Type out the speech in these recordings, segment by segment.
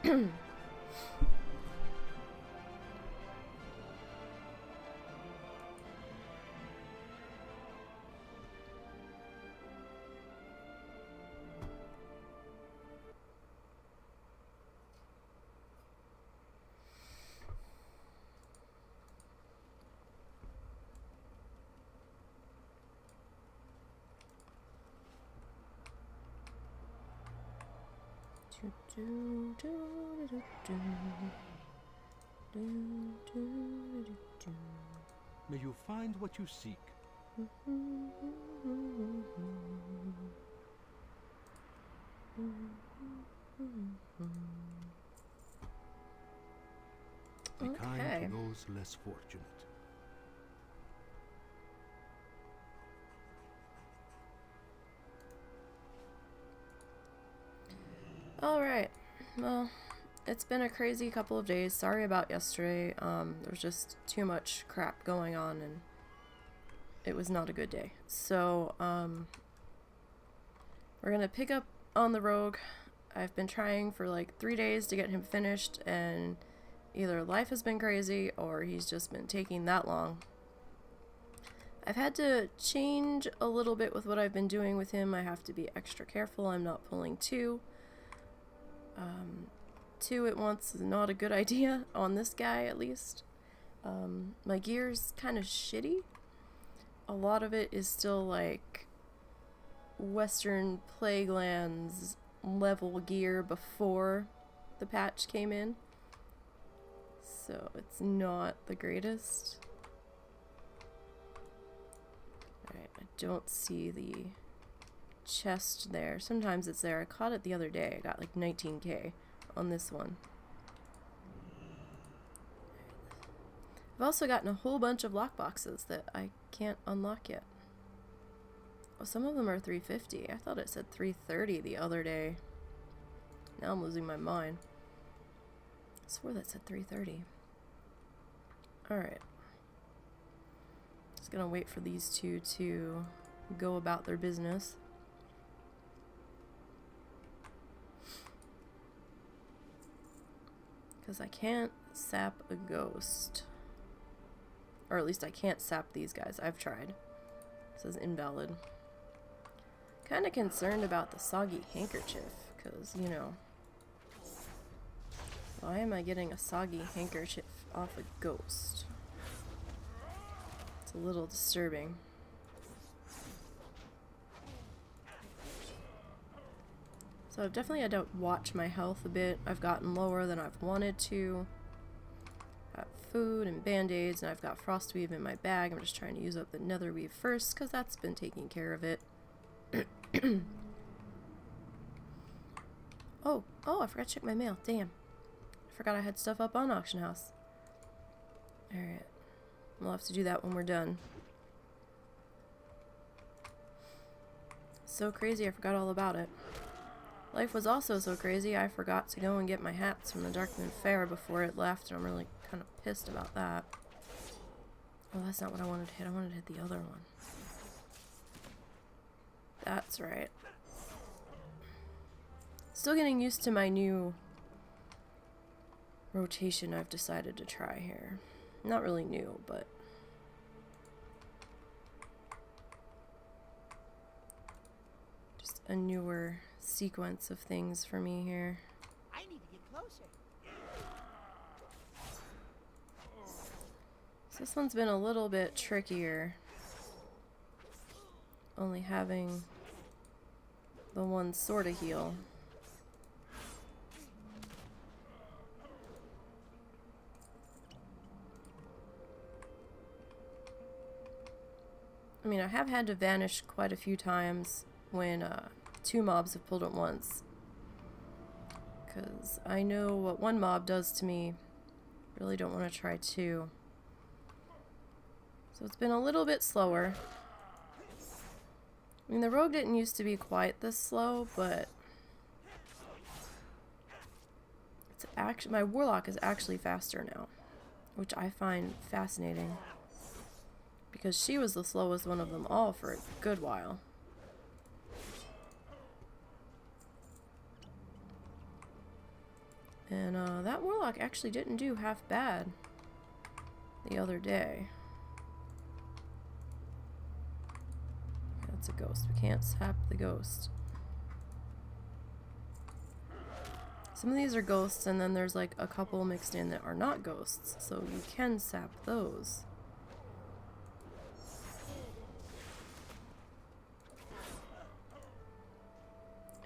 May you find what you seek. Be kind to those less fortunate. Alright, well, it's been a crazy couple of days. Sorry about yesterday. There was just too much crap going on and it was not a good day. So, we're gonna pick up on the rogue. I've been trying for like 3 days to get him finished, and either life has been crazy or he's just been taking that long. I've had to change a little bit with what I've been doing with him. I have to be extra careful. I'm not pulling two. Two at once is not a good idea on this guy, at least. My gear's kind of shitty. A lot of it is still like Western Plaguelands level gear before the patch came in, so it's not the greatest. Alright, I don't see the chest there. Sometimes it's there. I caught it the other day. I got like 19k on this one. I've also gotten a whole bunch of lockboxes that I can't unlock yet. Oh, some of them are 350. I thought it said 330 the other day. Now I'm losing my mind. I swore that said 330. Alright. Just gonna wait for these two to go about their business. Because I can't sap a ghost. Or at least I can't sap these guys. I've tried. It says invalid. Kind of concerned about the soggy handkerchief. Because, you know. Why am I getting a soggy handkerchief off a ghost? It's a little disturbing. So I've definitely had to watch my health a bit. I've gotten lower than I've wanted to. Got food and band-aids, and I've got frostweave in my bag. I'm just trying to use up the netherweave first, because that's been taking care of it. Oh, I forgot to check my mail. Damn. I forgot I had stuff up on Auction House. Alright. We'll have to do that when we're done. So crazy, I forgot all about it. Life was also so crazy, I forgot to go and get my hats from the Darkmoon Fair before it left, and I'm really kind of pissed about that. Oh, that's not what I wanted to hit. I wanted to hit the other one. That's right. Still getting used to my new rotation I've decided to try here. Not really new, but just a newer sequence of things for me here. I need to get closer. So this one's been a little bit trickier. Only having the one sort of heal. I mean, I have had to vanish quite a few times when two mobs have pulled at once. Because I know what one mob does to me. Really don't want to try two. So it's been a little bit slower. I mean, the rogue didn't used to be quite this slow, but it's actually, my warlock is actually faster now, which I find fascinating. Because she was the slowest one of them all for a good while. And that warlock actually didn't do half bad the other day. That's a ghost. We can't sap the ghost. Some of these are ghosts, and then there's like a couple mixed in that are not ghosts, so you can sap those.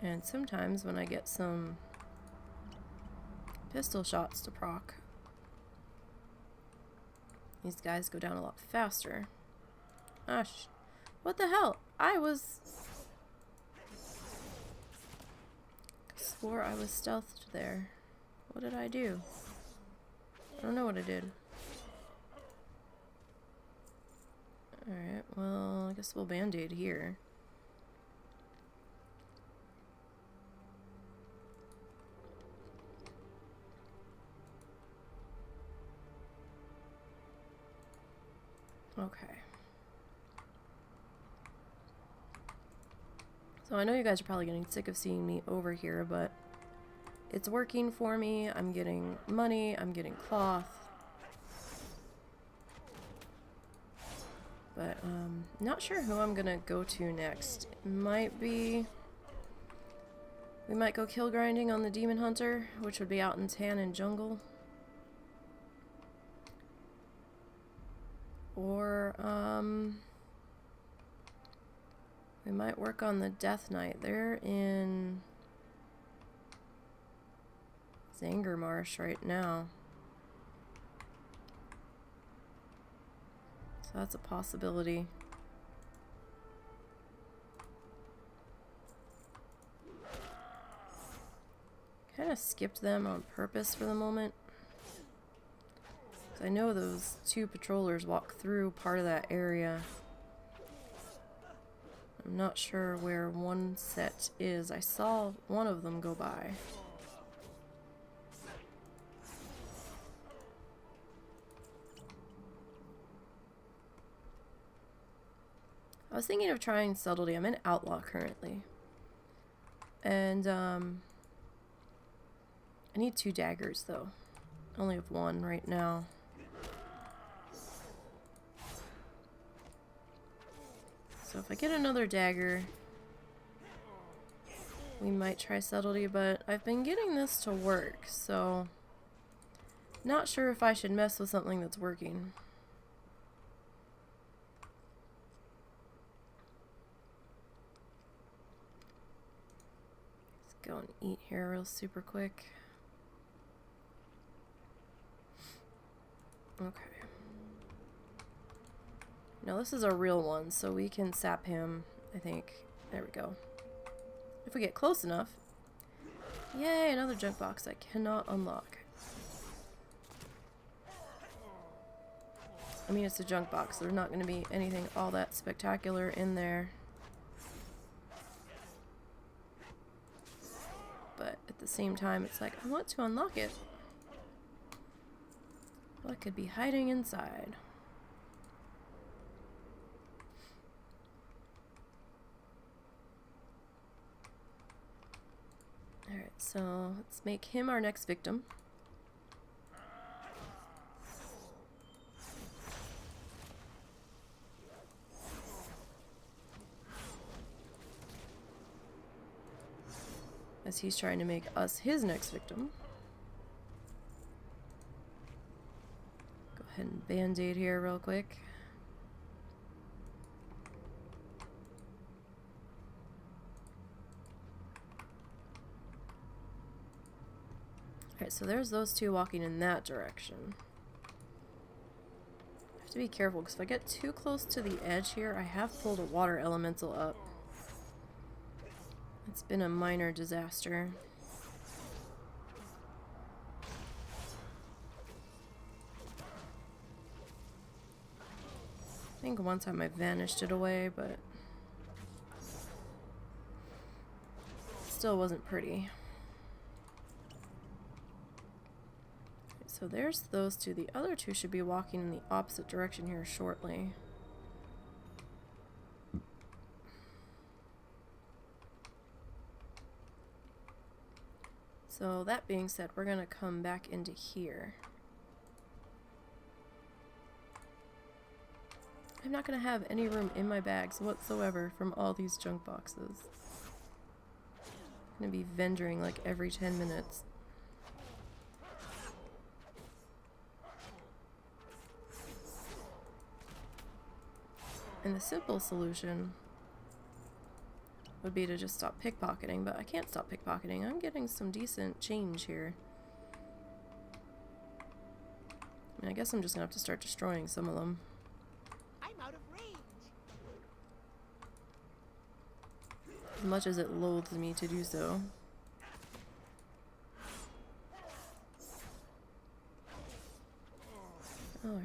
And sometimes when I get some pistol shots to proc, these guys go down a lot faster. Gosh, what the hell? I swore I was stealthed there. What did I do? I don't know what I did. Alright, well, I guess we'll band-aid here. Okay. So I know you guys are probably getting sick of seeing me over here, but it's working for me. I'm getting money, I'm getting cloth. But not sure who I'm gonna go to next. It might be... we might go kill grinding on the Demon Hunter, which would be out in Tannin Jungle. Or, we might work on the Death Knight. They're in Zanger Marsh right now. So that's a possibility. Kind of skipped them on purpose for the moment. I know those two patrollers walk through part of that area. I'm not sure where one set is. I saw one of them go by. I was thinking of trying subtlety. I'm in Outlaw currently. And, I need 2 daggers though. I only have 1 right now. So if I get another dagger, we might try subtlety, but I've been getting this to work, so not sure if I should mess with something that's working. Let's go and eat here real super quick. Okay. Now this is a real one, so we can sap him, I think. There we go. If we get close enough. Yay, another junk box I cannot unlock. I mean, it's a junk box. There's not going to be anything all that spectacular in there. But at the same time, it's like, I want to unlock it. What could be hiding inside? Alright, so let's make him our next victim. As he's trying to make us his next victim. Go ahead and band-aid here real quick. Alright, so there's those two walking in that direction. I have to be careful, because if I get too close to the edge here, I have pulled a water elemental up. It's been a minor disaster. I think one time I vanished it away, but still wasn't pretty. So there's those two. The other two should be walking in the opposite direction here shortly. So that being said, we're gonna come back into here. I'm not gonna have any room in my bags whatsoever from all these junk boxes. I'm gonna be vendoring like every 10 minutes. And the simple solution would be to just stop pickpocketing, but I can't stop pickpocketing. I'm getting some decent change here. I mean, I guess I'm just gonna have to start destroying some of them. I'm out of range. As much as it loathes me to do so. Alright.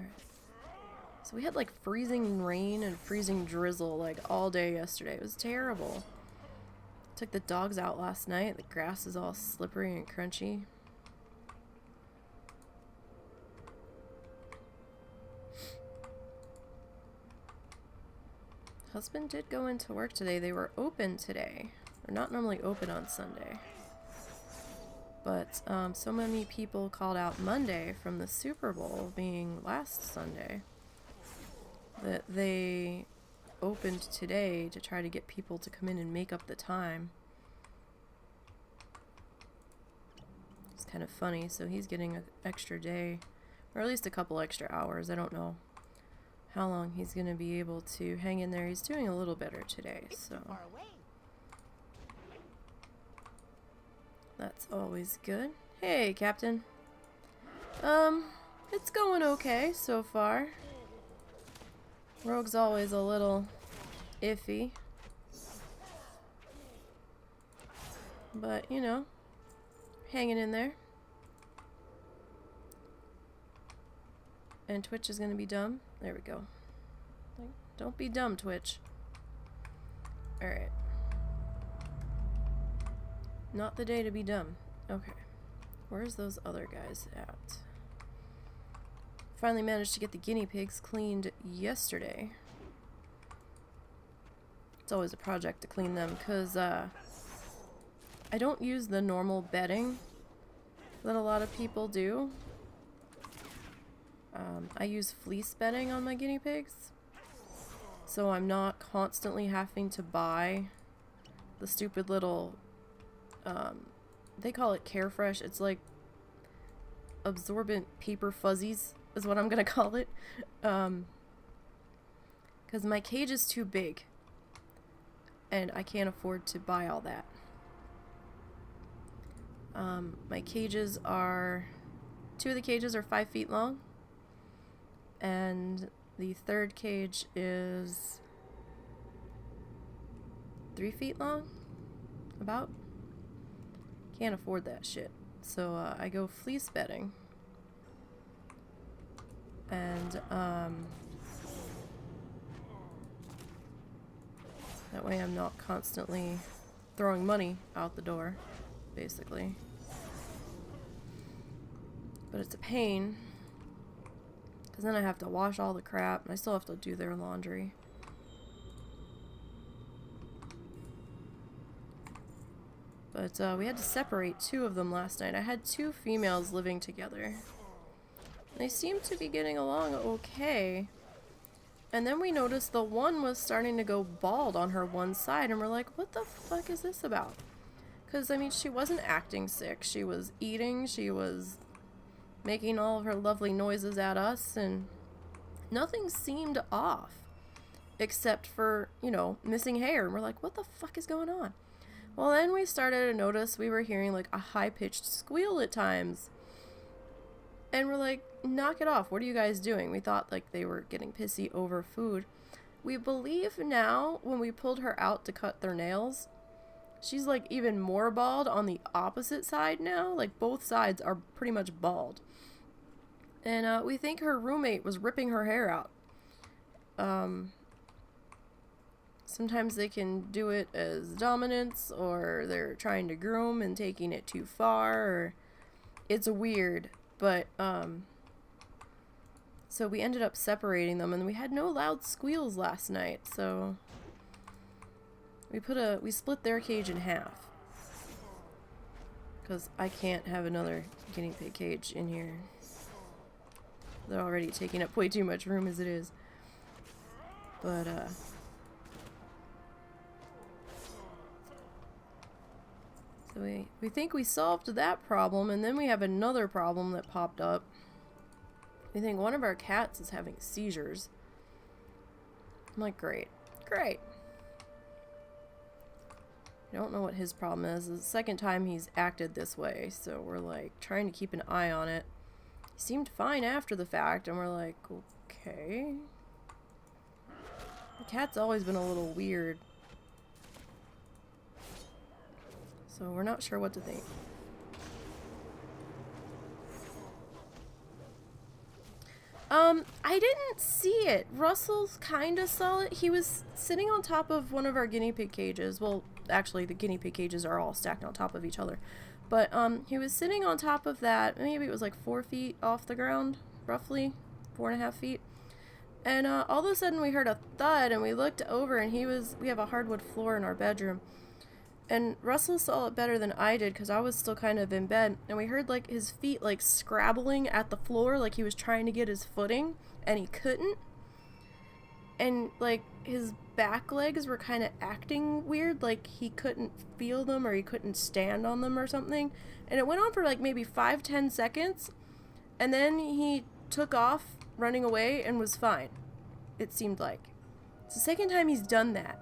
So we had like freezing rain and freezing drizzle like all day yesterday. It was terrible. Took the dogs out last night. The grass is all slippery and crunchy. Husband did go into work today. They were open today. They're not normally open on Sunday. But so many people called out Monday from the Super Bowl being last Sunday that they opened today to try to get people to come in and make up the time. It's kind of funny. So he's getting an extra day, or at least a couple extra hours. I don't know how long he's going to be able to hang in there. He's doing a little better today, so that's always good. Hey, Captain. It's going okay so far. Rogue's always a little iffy. But, you know, hanging in there. And Twitch is gonna be dumb. There we go. Like, don't be dumb, Twitch. Alright. Not the day to be dumb. Okay. Where's those other guys at? Finally managed to get the guinea pigs cleaned yesterday. It's always a project to clean them because I don't use the normal bedding that a lot of people do. I use fleece bedding on my guinea pigs, so I'm not constantly having to buy the stupid little, they call it Carefresh. It's like absorbent paper fuzzies is what I'm gonna call it, because my cage is too big and I can't afford to buy all that. My cages are, 2 of the cages are 5 feet long, and the third cage is 3 feet long, about. Can't afford that shit, so I go fleece bedding, and that way I'm not constantly throwing money out the door, basically. But it's a pain, because then I have to wash all the crap, and I still have to do their laundry. But we had to separate 2 of them last night. I had 2 females living together. They seemed to be getting along okay. And then we noticed the one was starting to go bald on her one side, and we're like, what the fuck is this about? Because, I mean, she wasn't acting sick. She was eating, she was making all of her lovely noises at us, and nothing seemed off. Except for, you know, missing hair. And we're like, what the fuck is going on? Well, then we started to notice we were hearing like a high-pitched squeal at times. And we're like, knock it off. What are you guys doing? We thought like they were getting pissy over food. We believe now when we pulled her out to cut their nails, she's like even more bald on the opposite side now. Like both sides are pretty much bald. And we think her roommate was ripping her hair out. Sometimes they can do it as dominance, or they're trying to groom and taking it too far, or it's weird. But so we ended up separating them, and we had no loud squeals last night, so we split their cage in half. Because I can't have another guinea pig cage in here. They're already taking up way too much room as it is. But, so we think we solved that problem, and then we have another problem that popped up. We think one of our cats is having seizures. I'm like, great. Great. I don't know what his problem is. It's the second time he's acted this way, so we're like trying to keep an eye on it. He seemed fine after the fact, and we're like, okay. The cat's always been a little weird. So we're not sure what to think. I didn't see it. Russell's kinda saw it. He was sitting on top of one of our guinea pig cages. Well, actually the guinea pig cages are all stacked on top of each other. But he was sitting on top of that. Maybe it was like 4 feet off the ground, roughly 4.5 feet. And all of a sudden we heard a thud, and we looked over, and we have a hardwood floor in our bedroom. And Russell saw it better than I did, because I was still kind of in bed, and we heard like his feet like scrabbling at the floor, like he was trying to get his footing, and he couldn't. And like his back legs were kind of acting weird, like he couldn't feel them, or he couldn't stand on them or something. And it went on for like maybe 5-10 seconds, and then he took off running away and was fine, it seemed like. It's the second time he's done that.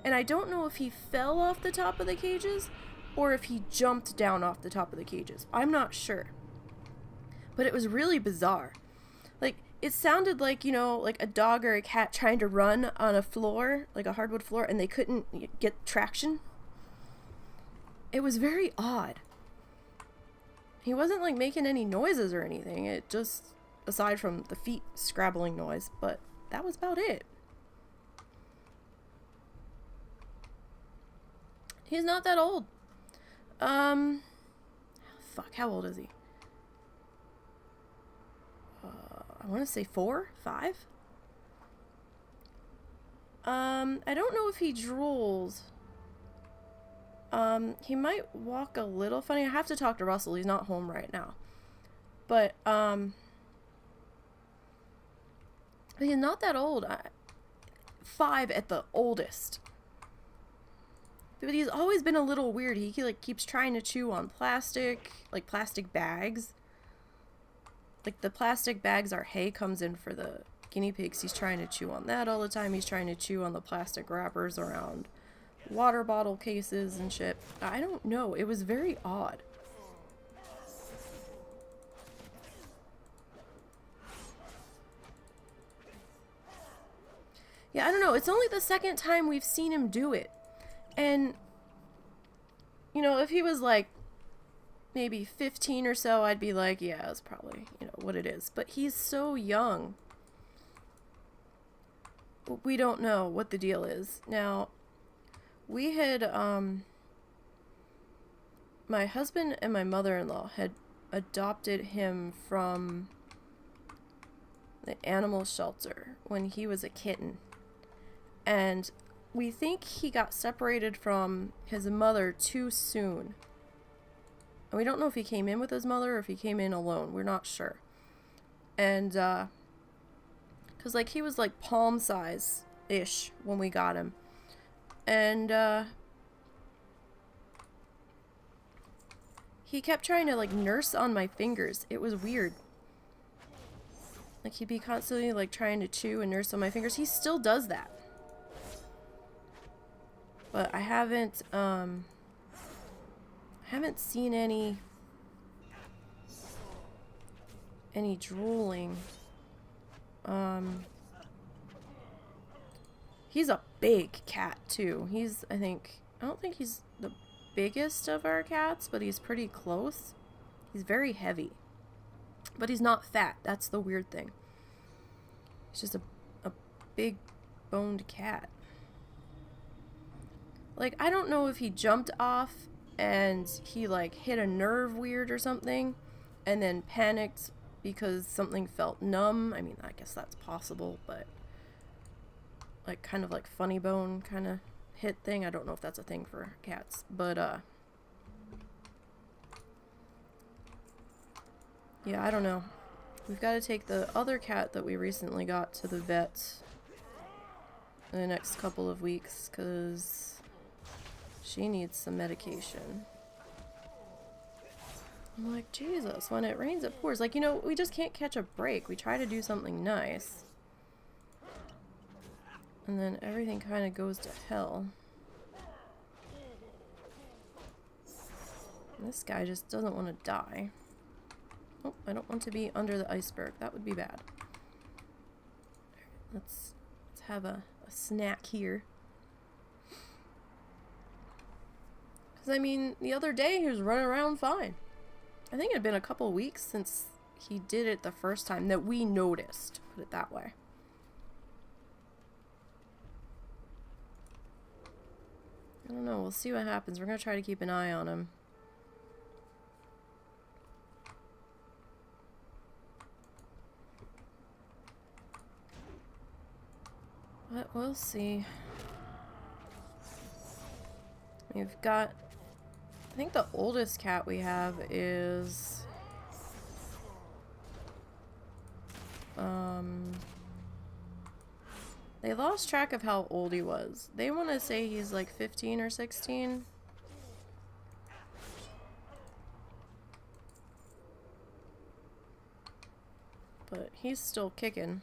And I don't know if he fell off the top of the cages or if he jumped down off the top of the cages. I'm not sure. But it was really bizarre. Like, it sounded like, you know, like a dog or a cat trying to run on a floor, like a hardwood floor, and they couldn't get traction. It was very odd. He wasn't like making any noises or anything. It just, aside from the feet scrabbling noise, but that was about it. He's not that old. Fuck, how old is he? I want to say 4, 5? I don't know if he drools. He might walk a little funny. I have to talk to Russell. He's not home right now. But, he's not that old. 5 at the oldest. But he's always been a little weird. He like keeps trying to chew on plastic, like plastic bags. Like the plastic bags our hay comes in for the guinea pigs. He's trying to chew on that all the time. He's trying to chew on the plastic wrappers around water bottle cases and shit. I don't know. It was very odd. Yeah, I don't know. It's only the second time we've seen him do it. And, you know, if he was like maybe 15 or so, I'd be like, yeah, that's probably, you know, what it is. But he's so young. We don't know what the deal is. Now, we had, my husband and my mother-in-law had adopted him from the animal shelter when he was a kitten. And we think he got separated from his mother too soon. And we don't know if he came in with his mother or if he came in alone. We're not sure. And, because, like, he was, like, palm size-ish when we got him. And, he kept trying to, like, nurse on my fingers. It was weird. Like, he'd be constantly, like, trying to chew and nurse on my fingers. He still does that. But I haven't seen any drooling. He's a big cat too. I don't think he's the biggest of our cats, but he's pretty close. He's very heavy. But he's not fat. That's the weird thing. He's just a big boned cat. Like, I don't know if he jumped off and he, like, hit a nerve weird or something and then panicked because something felt numb. I mean, I guess that's possible, but, like, kind of like funny bone kind of hit thing. I don't know if that's a thing for cats, but, Yeah, I don't know. We've got to take the other cat that we recently got to the vet in the next couple of weeks because she needs some medication. I'm like, Jesus, when it rains it pours. Like, you know, we just can't catch a break. We try to do something nice. And then everything kind of goes to hell. And this guy just doesn't want to die. Oh, I don't want to be under the iceberg. That would be bad. Let's have a snack here. Because, I mean, the other day he was running around fine. I think it had been a couple weeks since he did it the first time that we noticed. Put it that way. I don't know. We'll see what happens. We're going to try to keep an eye on him. But we'll see. We've got... I think the oldest cat we have is... They lost track of how old he was. They want to say he's like 15 or 16. But he's still kicking.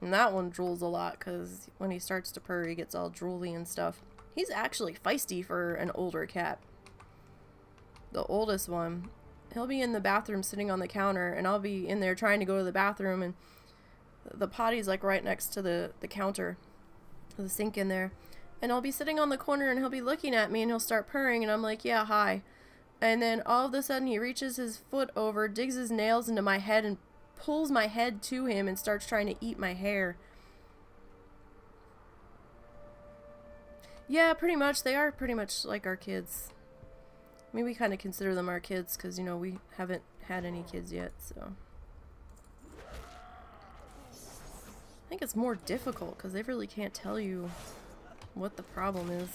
And that one drools a lot because when he starts to purr, he gets all drooly and stuff. He's actually feisty for an older cat. The oldest one. He'll be in the bathroom sitting on the counter, and I'll be in there trying to go to the bathroom, and the potty's like right next to the counter, the sink in there. And I'll be sitting on the corner, and he'll be looking at me, and he'll start purring, and I'm like, yeah, hi. And then all of a sudden, he reaches his foot over, digs his nails into my head, and pulls my head to him and starts trying to eat my hair. Yeah, pretty much. They are pretty much like our kids. I mean, we kind of consider them our kids because, you know, we haven't had any kids yet, so. I think it's more difficult because they really can't tell you what the problem is.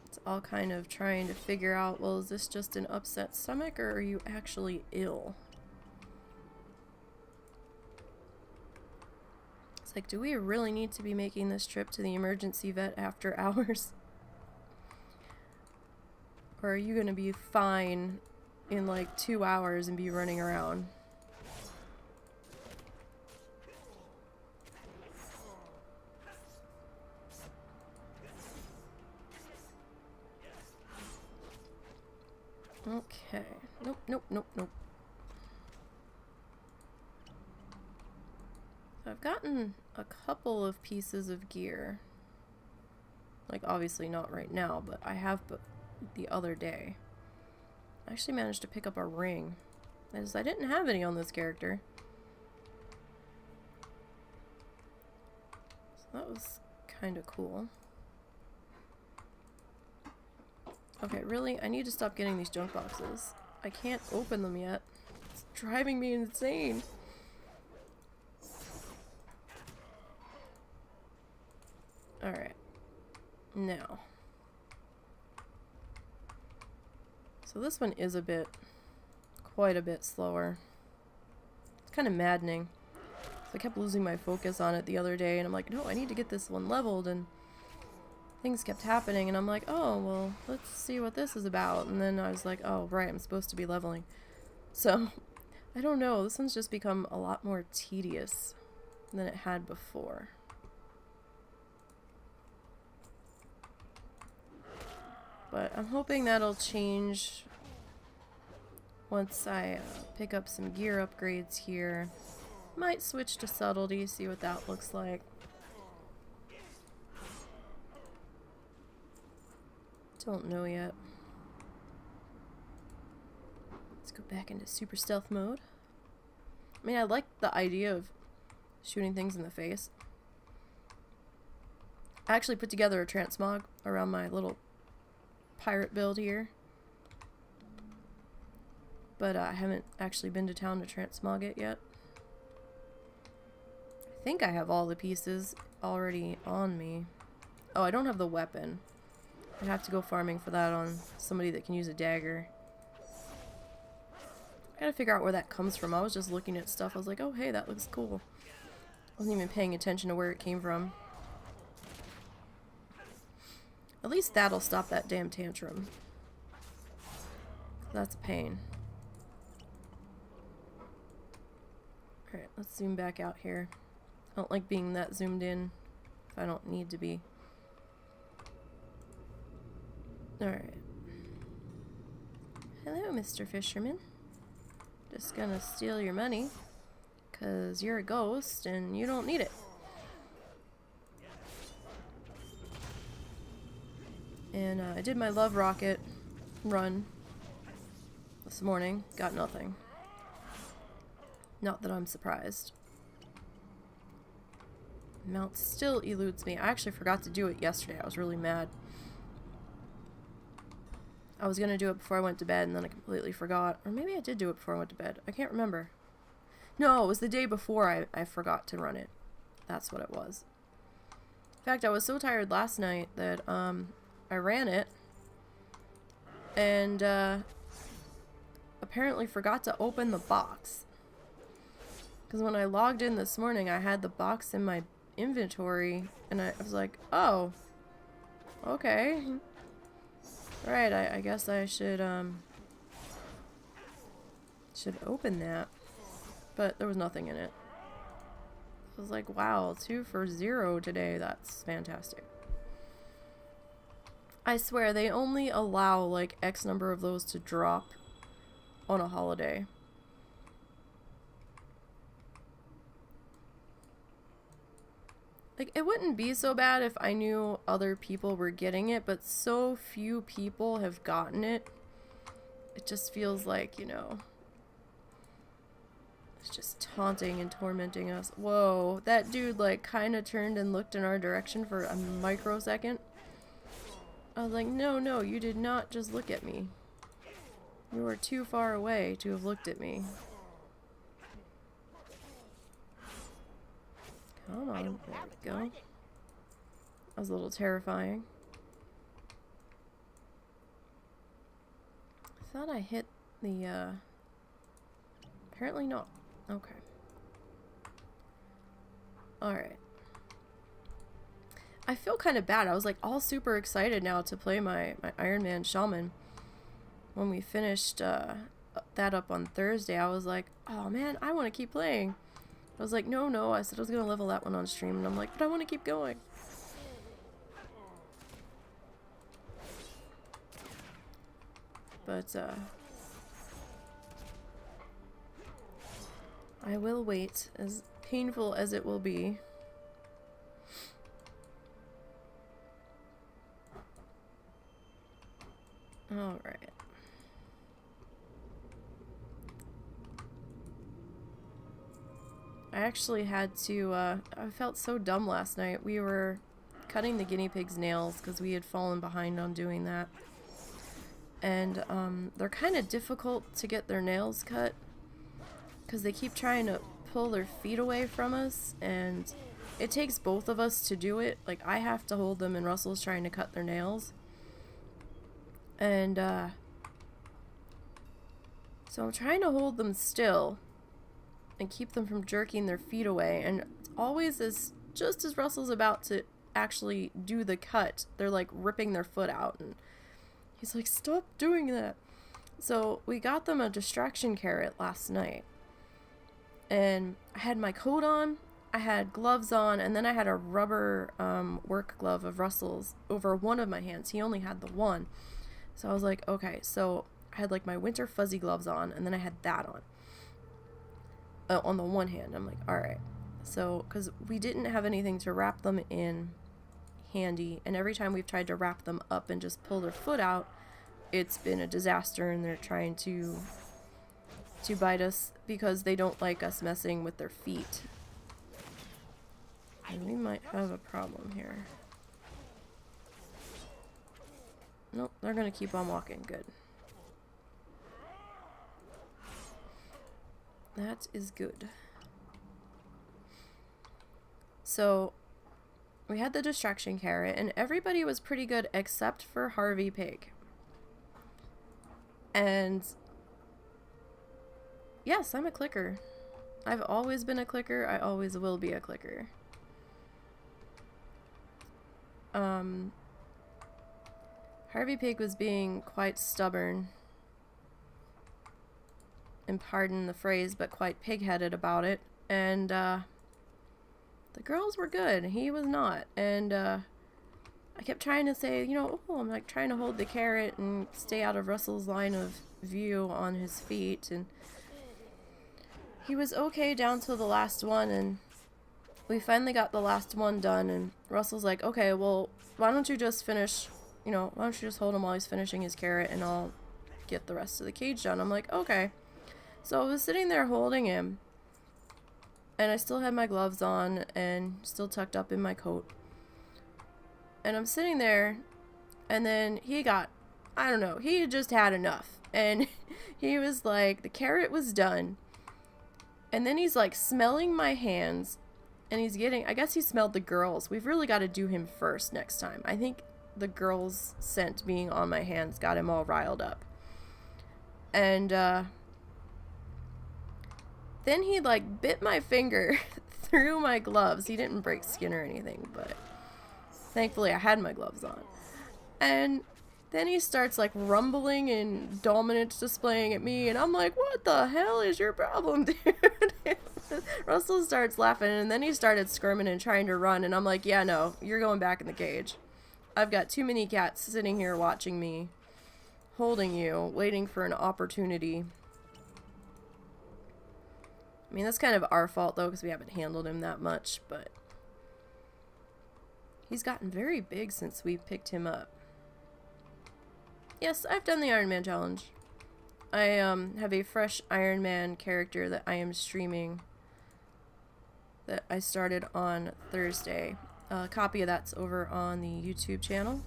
It's all kind of trying to figure out, well, is this just an upset stomach or are you actually ill? It's like, do we really need to be making this trip to the emergency vet after hours? Or are you going to be fine in like 2 hours and be running around? Okay. Nope, nope, nope, nope. So I've gotten a couple of pieces of gear. Like, obviously not right now, but I have the other day. I actually managed to pick up a ring. As I didn't have any on this character. So that was kind of cool. Okay, really? I need to stop getting these junk boxes. I can't open them yet. It's driving me insane. Alright. Now. So this one is quite a bit slower. It's kind of maddening. So I kept losing my focus on it the other day, and I'm like, no, I need to get this one leveled, and things kept happening, and I'm like, oh, well, let's see what this is about. And then I was like, oh, right, I'm supposed to be leveling. So, I don't know, this one's just become a lot more tedious than it had before. But I'm hoping that'll change once I pick up some gear upgrades here. Might switch to subtlety, see what that looks like. Don't know yet. Let's go back into super stealth mode. I mean, I like the idea of shooting things in the face. I actually put together a transmog around my little pirate build here. But I haven't actually been to town to transmog it yet. I think I have all the pieces already on me. Oh, I don't have the weapon. I'd have to go farming for that on somebody that can use a dagger. I gotta figure out where that comes from. I was just looking at stuff. I was like, oh hey, that looks cool. I wasn't even paying attention to where it came from. At least that'll stop that damn tantrum. That's a pain. Alright, let's zoom back out here. I don't like being that zoomed in if I don't need to be. Alright. Hello, Mr. Fisherman. Just gonna steal your money, 'cause you're a ghost and you don't need it. And I did my love rocket run this morning. Got nothing. Not that I'm surprised. Mount still eludes me. I actually forgot to do it yesterday. I was really mad. I was gonna do it before I went to bed and then I completely forgot. Or maybe I did do it before I went to bed. I can't remember. No, it was the day before I forgot to run it. That's what it was. In fact, I was so tired last night that I ran it and apparently forgot to open the box. Because when I logged in this morning, I had the box in my inventory and I was like, oh, okay. Right, I guess I should open that. But there was nothing in it. I was like, wow, 2 for 0 today. That's fantastic. I swear, they only allow like X number of those to drop on a holiday. Like, it wouldn't be so bad if I knew other people were getting it, but so few people have gotten it. It just feels like, you know, it's just taunting and tormenting us. Whoa, that dude like kind of turned and looked in our direction for a microsecond. I was like, no, no, you did not just look at me. You were too far away to have looked at me. Come on, there we go. That was a little terrifying. I thought I hit the, apparently not. Okay. Alright. I feel kind of bad. I was like all super excited now to play my Iron Man Shaman. When we finished that up on Thursday, I was like, oh man, I want to keep playing. I was like, no, no. I said I was going to level that one on stream. And I'm like, but I want to keep going. But, I will wait, as painful as it will be. Alright. I actually had to, I felt so dumb last night. We were cutting the guinea pig's nails because we had fallen behind on doing that. And they're kind of difficult to get their nails cut because they keep trying to pull their feet away from us, and it takes both of us to do it. Like, I have to hold them and Russell's trying to cut their nails. And so I'm trying to hold them still and keep them from jerking their feet away, and it's always just as Russell's about to actually do the cut, they're like ripping their foot out, and he's like, stop doing that. So we got them a distraction carrot last night, and I had my coat on, I had gloves on, and then I had a rubber work glove of Russell's over one of my hands. He only had the one. So I was like, okay, so I had like my winter fuzzy gloves on, and then I had that on the one hand. I'm like, alright. So, because we didn't have anything to wrap them in handy, and every time we've tried to wrap them up and just pull their foot out, it's been a disaster, and they're trying to bite us because they don't like us messing with their feet. And we might have a problem here. Nope, they're gonna keep on walking. Good. That is good. So, we had the distraction carrot, and everybody was pretty good except for Harvey Pig. And yes, I'm a clicker. I've always been a clicker. I always will be a clicker. Harvey Pig was being quite stubborn, and pardon the phrase, but quite pig-headed about it. And the girls were good. He was not. And I kept trying to say, you know, oh, I'm like trying to hold the carrot and stay out of Russell's line of view on his feet. And he was okay down to the last one, and we finally got the last one done. And Russell's like, okay, well, why don't you just finish, you know, why don't you just hold him while he's finishing his carrot, and I'll get the rest of the cage done. I'm like, okay. So I was sitting there holding him, and I still had my gloves on and still tucked up in my coat. And I'm sitting there, and then he got, I don't know, he just had enough. And he was like, the carrot was done. And then he's like smelling my hands, and he's getting, I guess he smelled the girls. We've really got to do him first next time. I think the girls' scent being on my hands got him all riled up. And then he like bit my finger through my gloves. He didn't break skin or anything, but thankfully I had my gloves on. And then he starts like rumbling and dominance displaying at me, and I'm like, what the hell is your problem, dude? Russell starts laughing, and then he started squirming and trying to run, and I'm like, yeah, no, you're going back in the cage. I've got too many cats sitting here watching me, holding you, waiting for an opportunity. I mean, that's kind of our fault, though, because we haven't handled him that much, but he's gotten very big since we picked him up. Yes, I've done the Iron Man challenge. I have a fresh Iron Man character that I am streaming that I started on Thursday. A copy of that's over on the YouTube channel.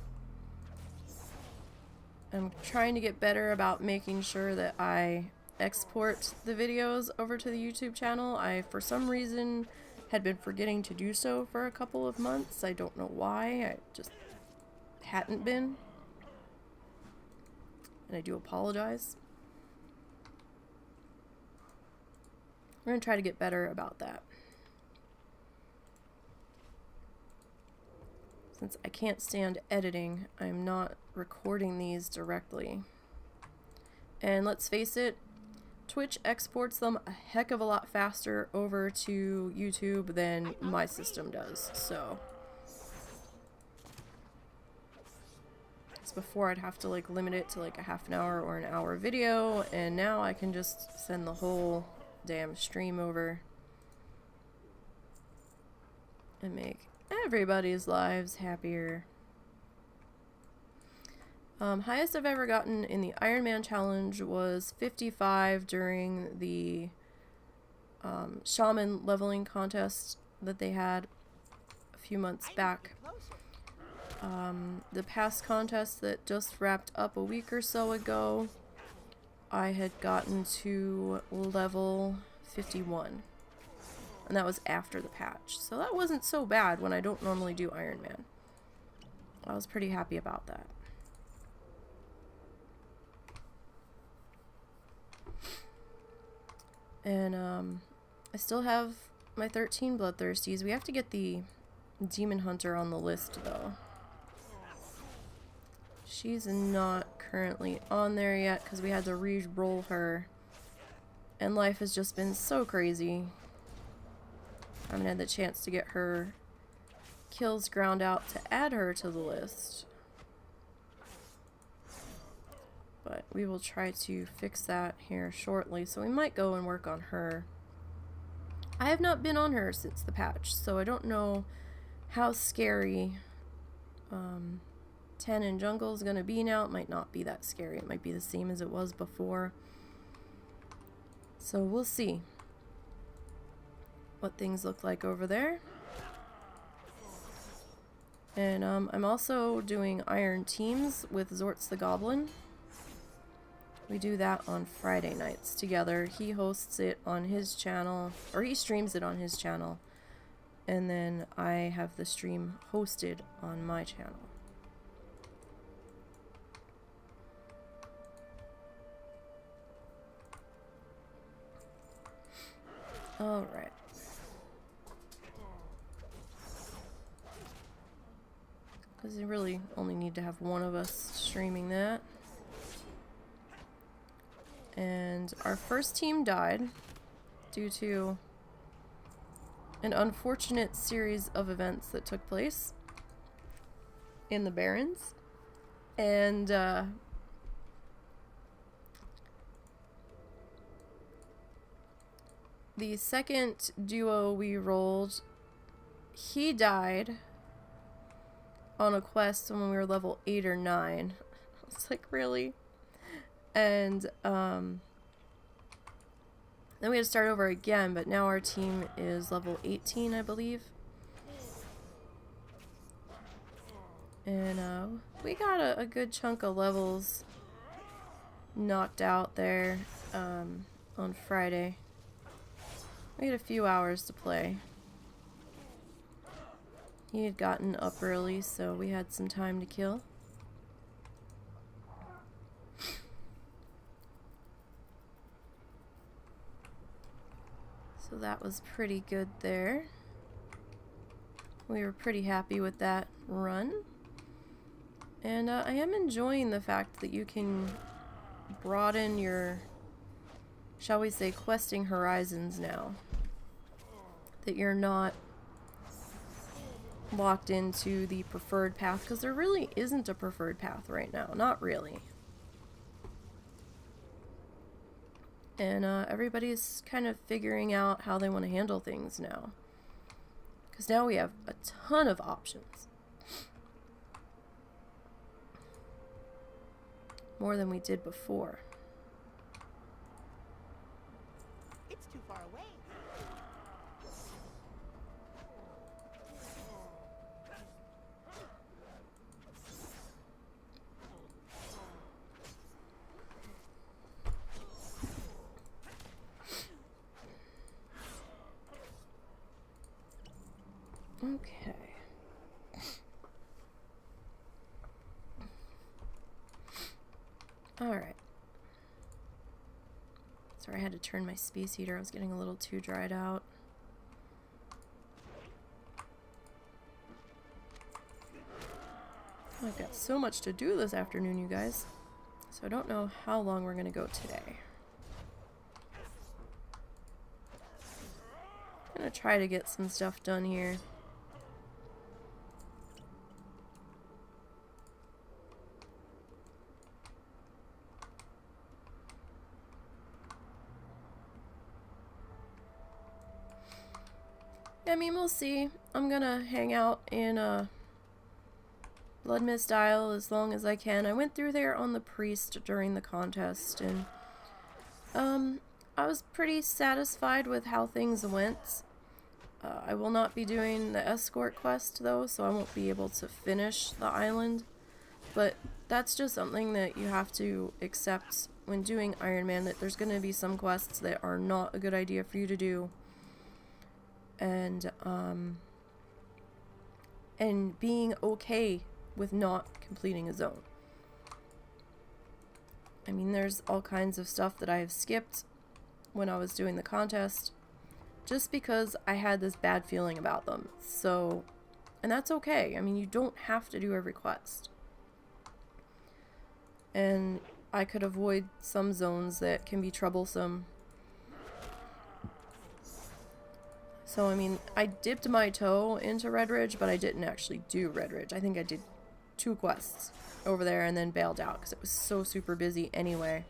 I'm trying to get better about making sure that I export the videos over to the YouTube channel. I, for some reason, had been forgetting to do so for a couple of months. I don't know why. I just hadn't been. And I do apologize. We're going to try to get better about that. Since I can't stand editing, I'm not recording these directly. And let's face it, Twitch exports them a heck of a lot faster over to YouTube than my system does, so. Because before I'd have to like limit it to like a half an hour or an hour video, and now I can just send the whole damn stream over and make everybody's lives happier. Highest I've ever gotten in the Iron Man challenge was 55 during the shaman leveling contest that they had a few months back. The past contest that just wrapped up a week or so ago, I had gotten to level 51. And that was after the patch. So that wasn't so bad when I don't normally do Iron Man. I was pretty happy about that. And I still have my 13 Bloodthirsties. We have to get the Demon Hunter on the list, though. She's not currently on there yet because we had to re-roll her. And life has just been so crazy. I haven't had the chance to get her kills ground out to add her to the list. But we will try to fix that here shortly, so we might go and work on her. I have not been on her since the patch, so I don't know how scary 10 in Jungle is going to be now. It might not be that scary. It might be the same as it was before. So we'll see what things look like over there. And I'm also doing Iron Teams with Zortz the Goblin. We do that on Friday nights together. He hosts it on his channel, or he streams it on his channel. and then I have the stream hosted on my channel. Alright. Because you really only need to have one of us streaming that. And our first team died due to an unfortunate series of events that took place in the Barrens. And the second duo we rolled, he died on a quest when we were level 8 or 9. I was like, really? And then we had to start over again, but now our team is level 18, I believe. And we got a good chunk of levels knocked out there on Friday. We had a few hours to play. He had gotten up early, so we had some time to kill. So that was pretty good there. We were pretty happy with that run. And I am enjoying the fact that you can broaden your, shall we say, questing horizons now. That you're not locked into the preferred path, because there really isn't a preferred path right now. Not really. And everybody's kind of figuring out how they want to handle things now. Because now we have a ton of options. More than we did before. It's too far away. Okay. Alright. Sorry, I had to turn my space heater. I was getting a little too dried out. I've got so much to do this afternoon, you guys. So I don't know how long we're going to go today. I'm going to try to get some stuff done here. I mean, we'll see. I'm gonna hang out in Blood Mist Isle as long as I can. I went through there on the priest during the contest, and I was pretty satisfied with how things went. I will not be doing the escort quest though, so I won't be able to finish the island. But that's just something that you have to accept when doing Iron Man, that there's gonna be some quests that are not a good idea for you to do. And being okay with not completing a zone. I mean, there's all kinds of stuff that I have skipped when I was doing the contest just because I had this bad feeling about them. So, and that's okay. I mean, you don't have to do every quest. And I could avoid some zones that can be troublesome. So, I mean, I dipped my toe into Red Ridge, but I didn't actually do Red Ridge. I think I did 2 quests over there and then bailed out because it was so super busy anyway.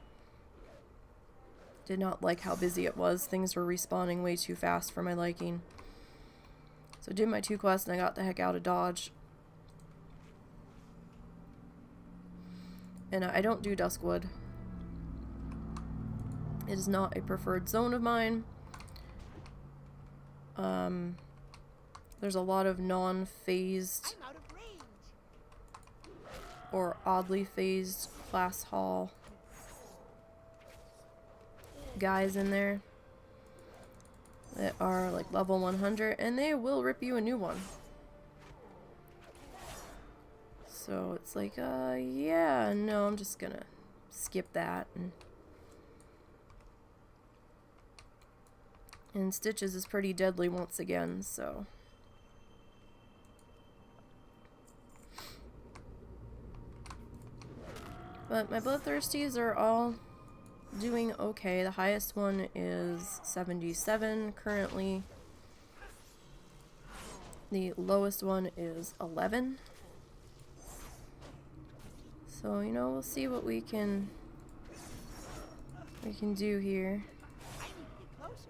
Did not like how busy it was. Things were respawning way too fast for my liking. So I did my 2 quests and I got the heck out of Dodge. And I don't do Duskwood. It is not a preferred zone of mine. There's a lot of non-phased I'm out of range. or oddly phased class hall guys in there. that are like level 100, and they will rip you a new one. So it's like, yeah, no, I'm just gonna skip that. And Stitches is pretty deadly once again, so. But my Bloodthirsties are all doing okay. The highest one is 77 currently. The lowest one is 11. So, you know, we'll see what we can do here. I need to get closer.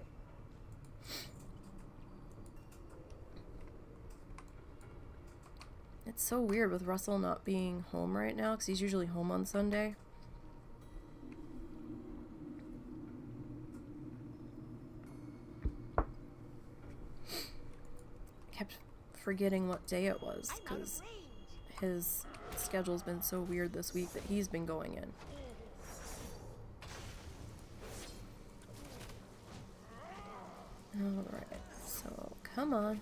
It's so weird with Russell not being home right now because he's usually home on Sunday. Kept forgetting what day it was because his schedule's been so weird this week that he's been going in. Alright, so come on.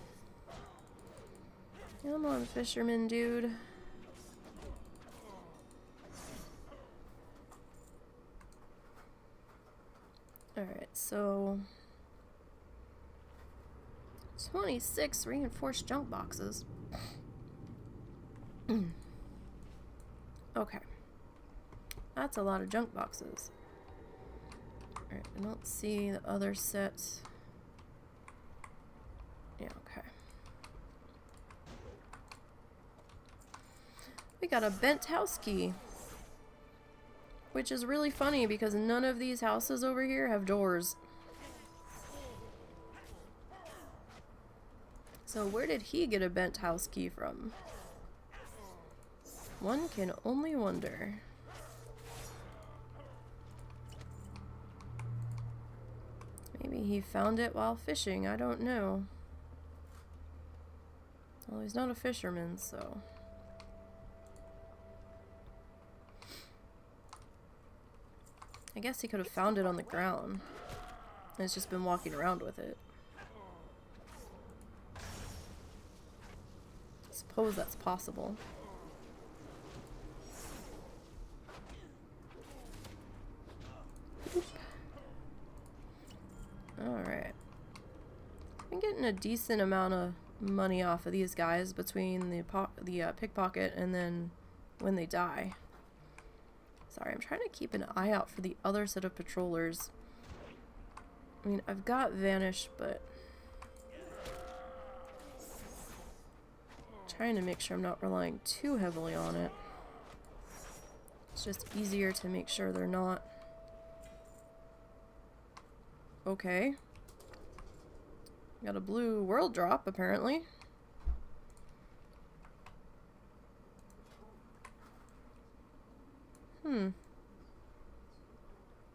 Come on, fisherman dude. Alright, so 26 reinforced junk boxes. Okay. That's a lot of junk boxes. Alright, I don't see the other set. Yeah, okay. We got a bent house key. Which is really funny because none of these houses over here have doors. So where did he get a bent house key from? One can only wonder. Maybe he found it while fishing, I don't know. Well, he's not a fisherman, so... I guess he could have found it on the ground. And has just been walking around with it. I suppose that's possible. Alright. Been getting a decent amount of money off of these guys between the pickpocket and then when they die. Sorry, I'm trying to keep an eye out for the other set of patrollers. I mean, I've got Vanish, but... trying to make sure I'm not relying too heavily on it. It's just easier to make sure they're not... Okay. Got a blue world drop, apparently.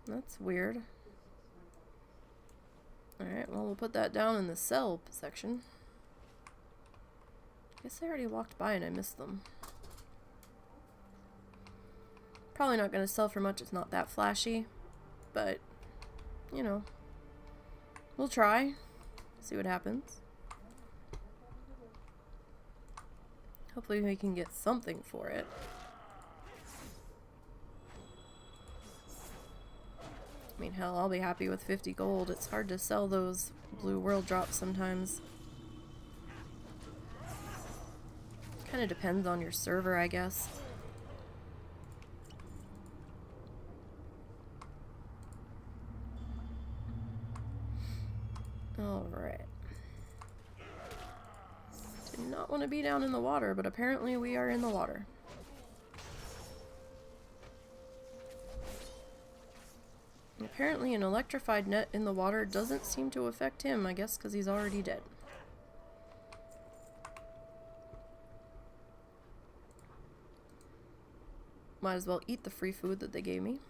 That's weird. Alright, well, we'll put that down in the sell section. Guess I already walked by and I missed them. Probably not going to sell for much, it's not that flashy. But, you know, we'll try. See what happens. Hopefully we can get something for it. I mean, hell, I'll be happy with 50 gold. It's hard to sell those blue world drops sometimes. Kind of depends on your server, I guess. Alright. Did not want to be down in the water, but apparently we are in the water. Apparently an electrified net in the water doesn't seem to affect him, I guess because he's already dead. Might as well eat the free food that they gave me.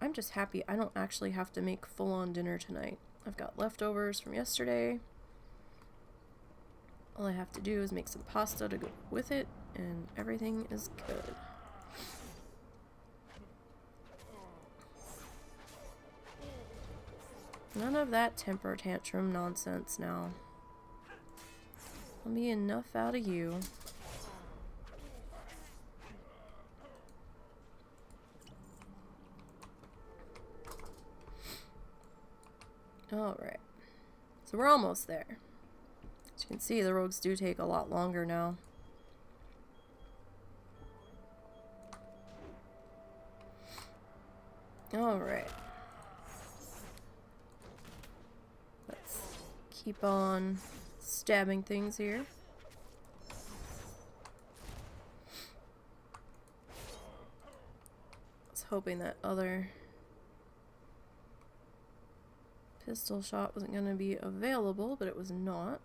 I'm just happy I don't actually have to make full-on dinner tonight. I've got leftovers from yesterday. All I have to do is make some pasta to go with it, and everything is good. None of that temper tantrum nonsense now. Let me enough out of you. Alright. So we're almost there. As you can see, the rogues do take a lot longer now. Alright. Let's keep on stabbing things here. I was hoping that other pistol shot wasn't going to be available, but it was not.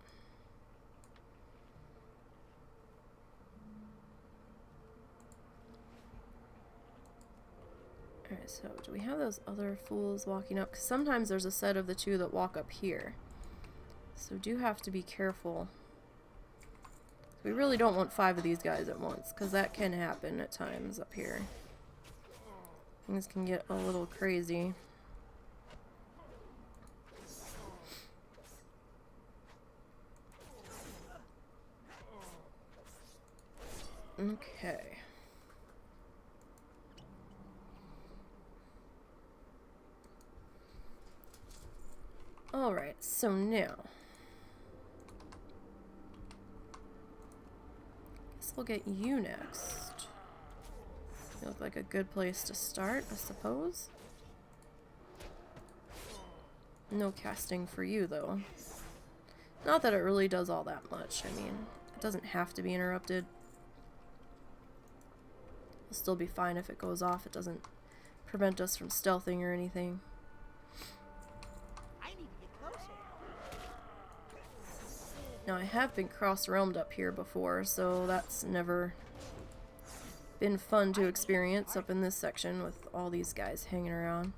Alright, so do we have those other fools walking up? Because sometimes there's a set of the two that walk up here. So do have to be careful. We really don't want 5 of these guys at once, because that can happen at times up here. Things can get a little crazy. Okay. Alright, so now guess we'll get you next. You look like a good place to start, I suppose. No casting for you, though. Not that it really does all that much. I mean, it doesn't have to be interrupted. It'll still be fine if it goes off. It doesn't prevent us from stealthing or anything. I need to get closer. Now, I have been cross-realmed up here before, so that's never been fun to experience up in this section with all these guys hanging around.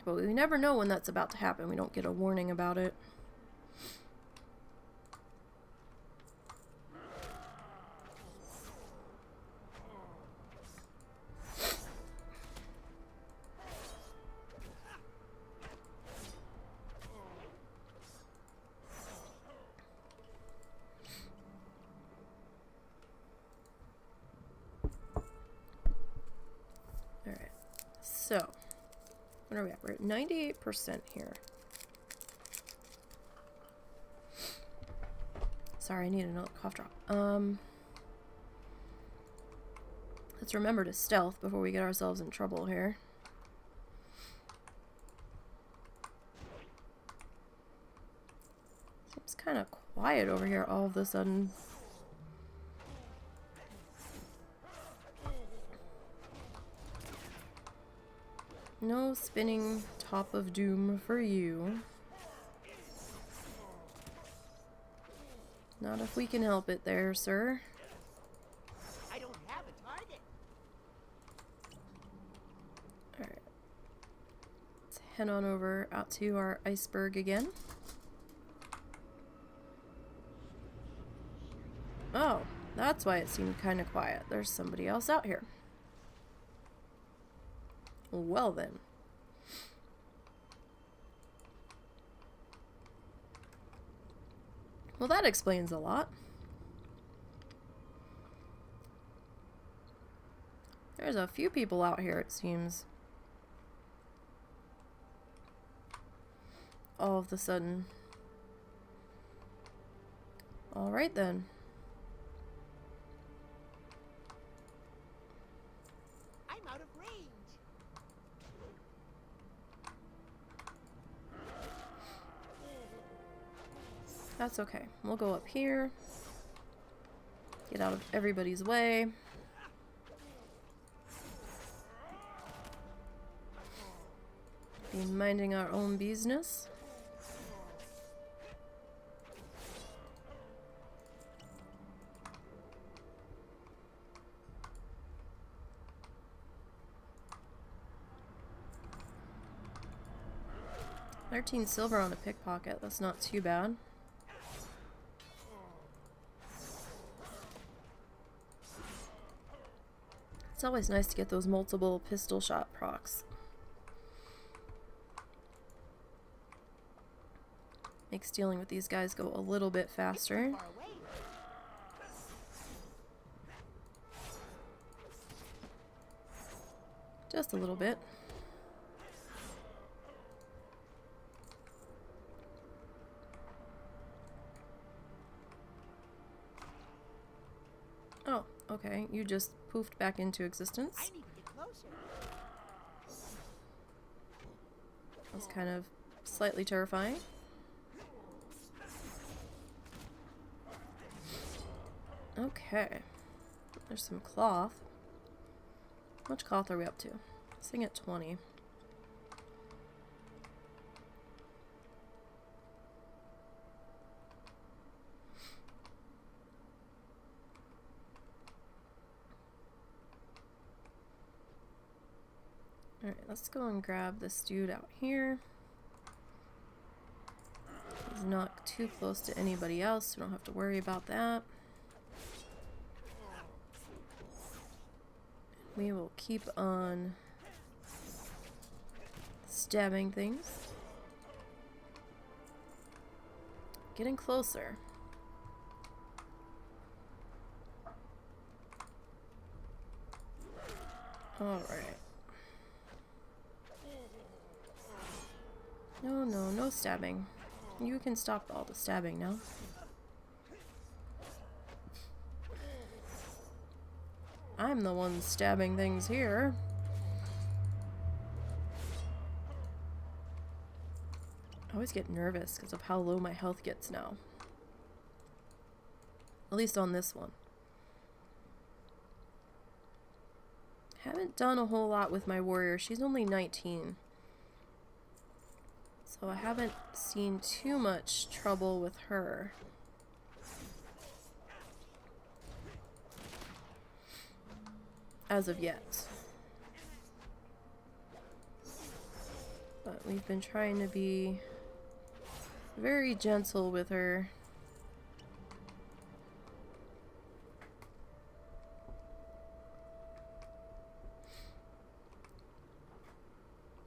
But we never know when that's about to happen. We don't get a warning about it. Alright, so what are we at? We're at 98% here. Sorry, I need another cough drop. Let's remember to stealth before we get ourselves in trouble here. Seems kind of quiet over here all of a sudden. No spinning top of doom for you. Not if we can help it there, sir. I don't have a target. Alright. Let's head on over out to our iceberg again. Oh, that's why it seemed kind of quiet. There's somebody else out here. Well then. Well, that explains a lot. There's a few people out here, it seems. All of a sudden. Alright then. I'm out of range. That's okay. We'll go up here. Get out of everybody's way. Be minding our own business. $13 silver on a pickpocket. That's not too bad. It's always nice to get those multiple pistol shot procs. Makes dealing with these guys go a little bit faster. Far away. Just a little bit. Oh, okay. You just poofed back into existence. I need to get closer. That's kind of slightly terrifying. Okay. There's some cloth. How much cloth are we up to? Sitting at 20. Alright, let's go and grab this dude out here. He's not too close to anybody else, so we don't have to worry about that. We will keep on stabbing things. Getting closer. Alright. No, no, no stabbing. You can stop all the stabbing now. I'm the one stabbing things here. I always get nervous because of how low my health gets now. At least on this one. Haven't done a whole lot with my warrior. She's only 19. So I haven't seen too much trouble with her. As of yet. But we've been trying to be very gentle with her.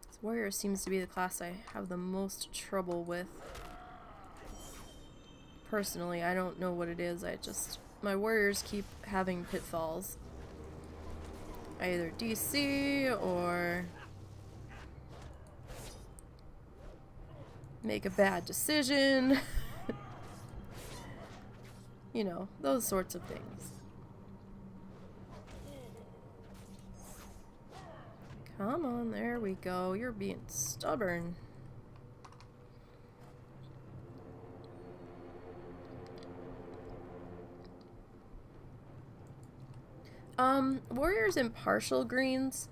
This warrior seems to be the class I have the most trouble with. Personally, I don't know what it is. My warriors keep having pitfalls. I either DC or make a bad decision. You know, those sorts of things. Come on, there we go. You're being stubborn. Warriors in partial greens,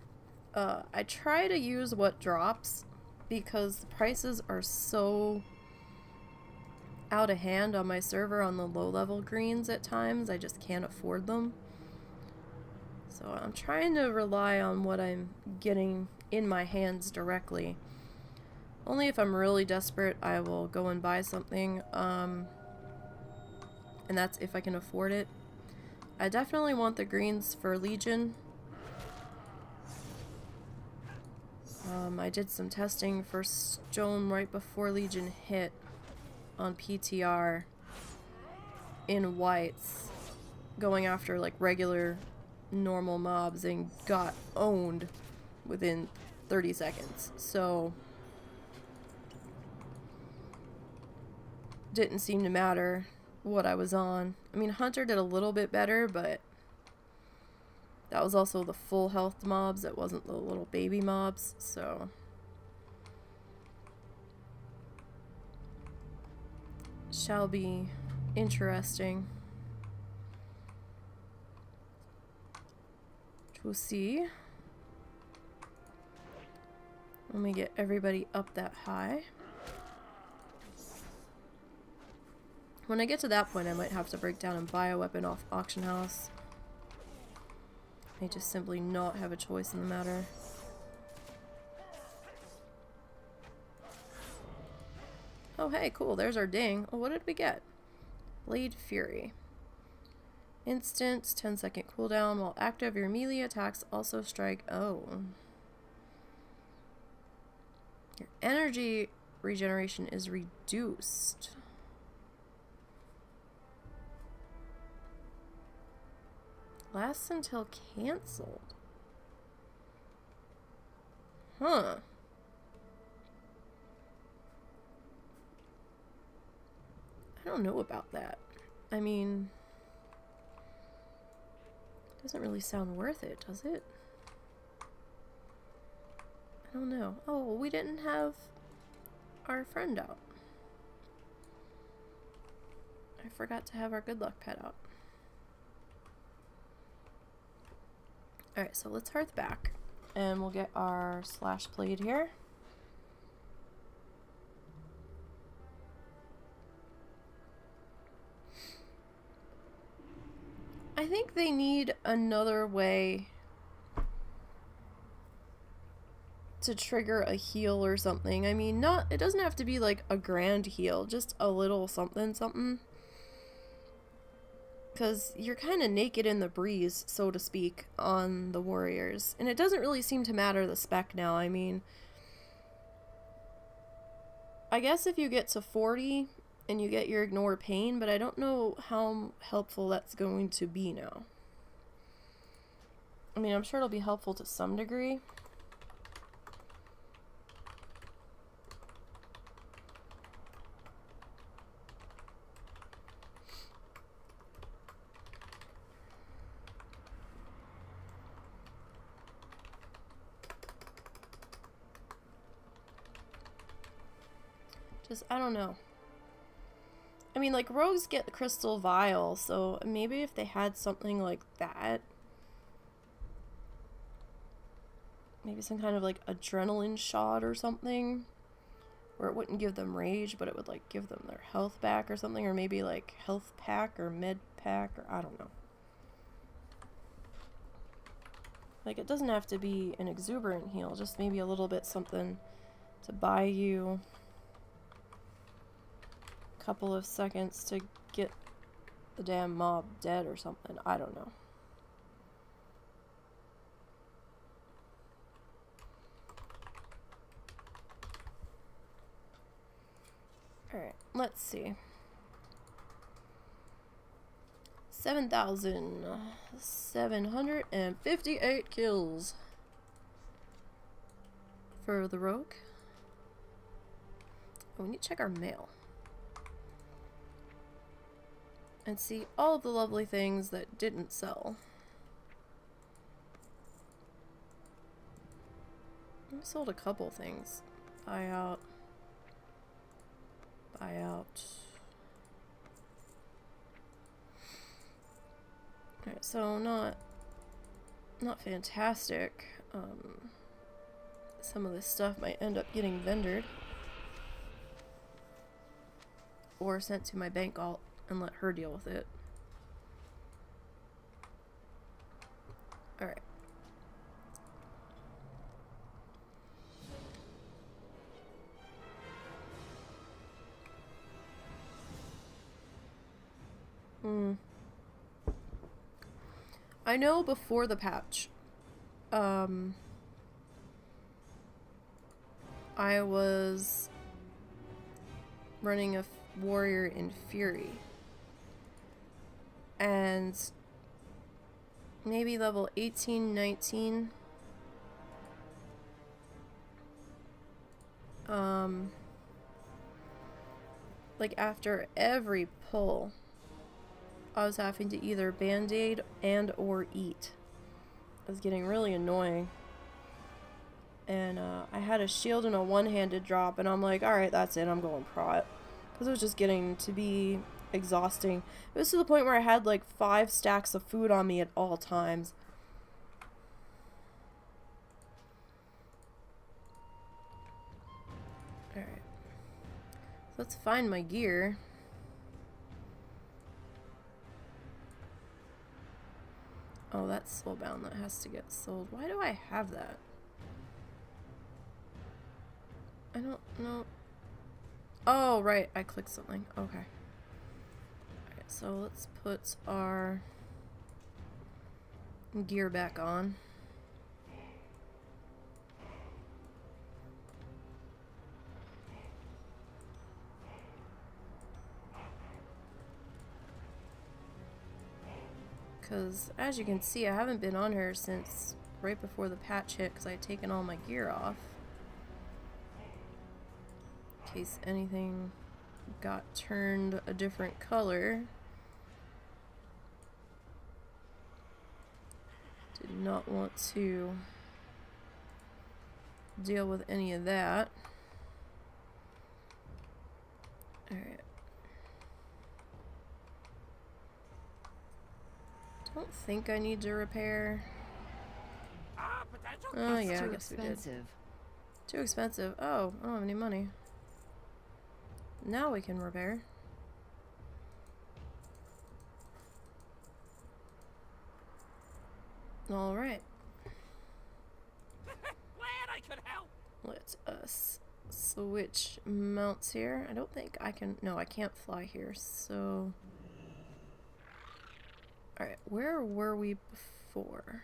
I try to use what drops because the prices are so out of hand on my server on the low level greens at times. I just can't afford them. So I'm trying to rely on what I'm getting in my hands directly. Only if I'm really desperate I will go and buy something, and that's if I can afford it. I definitely want the greens for Legion. I did some testing for Stone right before Legion hit on PTR in whites, going after like regular normal mobs, and got owned within 30 seconds. So didn't seem to matter what I was on. I mean, Hunter did a little bit better, but that was also the full health mobs. It wasn't the little baby mobs, so shall be interesting to see when we get everybody up that high. When I get to that point, I might have to break down and buy a weapon off auction house. I just simply not have a choice in the matter. Oh hey, cool, there's our ding. Oh, what did we get? Blade Fury. Instant, 10-second cooldown. While active, your melee attacks also strike. Oh. Your energy regeneration is reduced. Lasts until canceled. Huh. I don't know about that. I mean, doesn't really sound worth it, does it? I don't know. Oh, we didn't have our friend out. I forgot to have our good luck pet out. Alright, so let's hearth back. And we'll get our slash blade here. I think they need another way to trigger a heal or something. I mean, it doesn't have to be like a grand heal, just a little something something. Because you're kind of naked in the breeze, so to speak, on the warriors. And it doesn't really seem to matter the spec now. I mean, I guess if you get to 40 and you get your ignore pain, but I don't know how helpful that's going to be now. I mean, I'm sure it'll be helpful to some degree. I don't know. I mean, like, rogues get the crystal vial, so maybe if they had something like that. Maybe some kind of, like, adrenaline shot or something. Where it wouldn't give them rage, but it would, like, give them their health back or something. Or maybe, like, health pack or med pack, or I don't know. Like, it doesn't have to be an exuberant heal, just maybe a little bit something to buy you couple of seconds to get the damn mob dead or something. I don't know. Alright, let's see. 7,758 kills for the rogue. Oh, we need to check our mail. And see all of the lovely things that didn't sell. I sold a couple things. Buy out. Buy out. Alright, so not fantastic. Some of this stuff might end up getting vendored. Or sent to my bank alt. And let her deal with it. Alright. I know before the patch, I was running a warrior in Fury. And maybe level 18, 19. Like after every pull, I was having to either band-aid and or eat. It was getting really annoying. And I had a shield and a one-handed drop, and I'm like, alright, that's it, I'm going prot. Because it was just getting to be exhausting. It was to the point where I had like 5 stacks of food on me at all times. Alright. So let's find my gear. Oh, that's soulbound. That has to get sold. Why do I have that? I don't know. Oh, right. I clicked something. Okay. So let's put our gear back on. Because as you can see, I haven't been on her since right before the patch hit because I had taken all my gear off. In case anything got turned a different color. Did not want to deal with any of that. Alright. Don't think I need to repair. Oh yeah, I guess we did. Too expensive. Oh, I don't have any money. Now we can repair. Alright. Glad I could help. Let us switch mounts here. I don't think I can. No, I can't fly here, so. Alright, where were we before?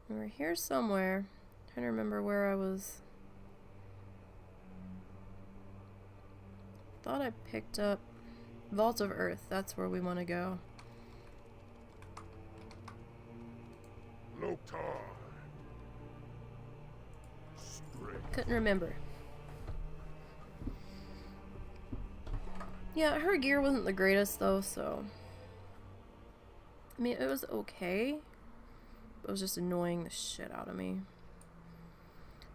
We were here somewhere. Trying to remember where I was. Thought I picked up Vault of Earth. That's where we want to go. Low time. Strength. Couldn't remember. Yeah, her gear wasn't the greatest though, so. I mean, it was okay. It was just annoying the shit out of me.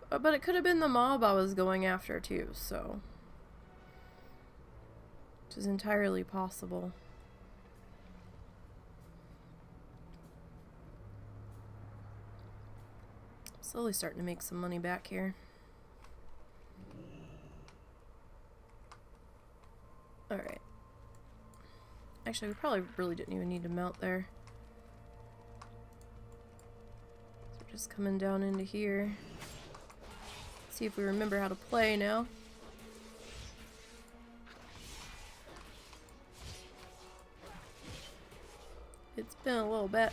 But it could have been the mob I was going after too, so. Which is entirely possible. Slowly starting to make some money back here. Alright. Actually, we probably really didn't even need to mount there. So we're just coming down into here. See if we remember how to play now. It's been a little bit.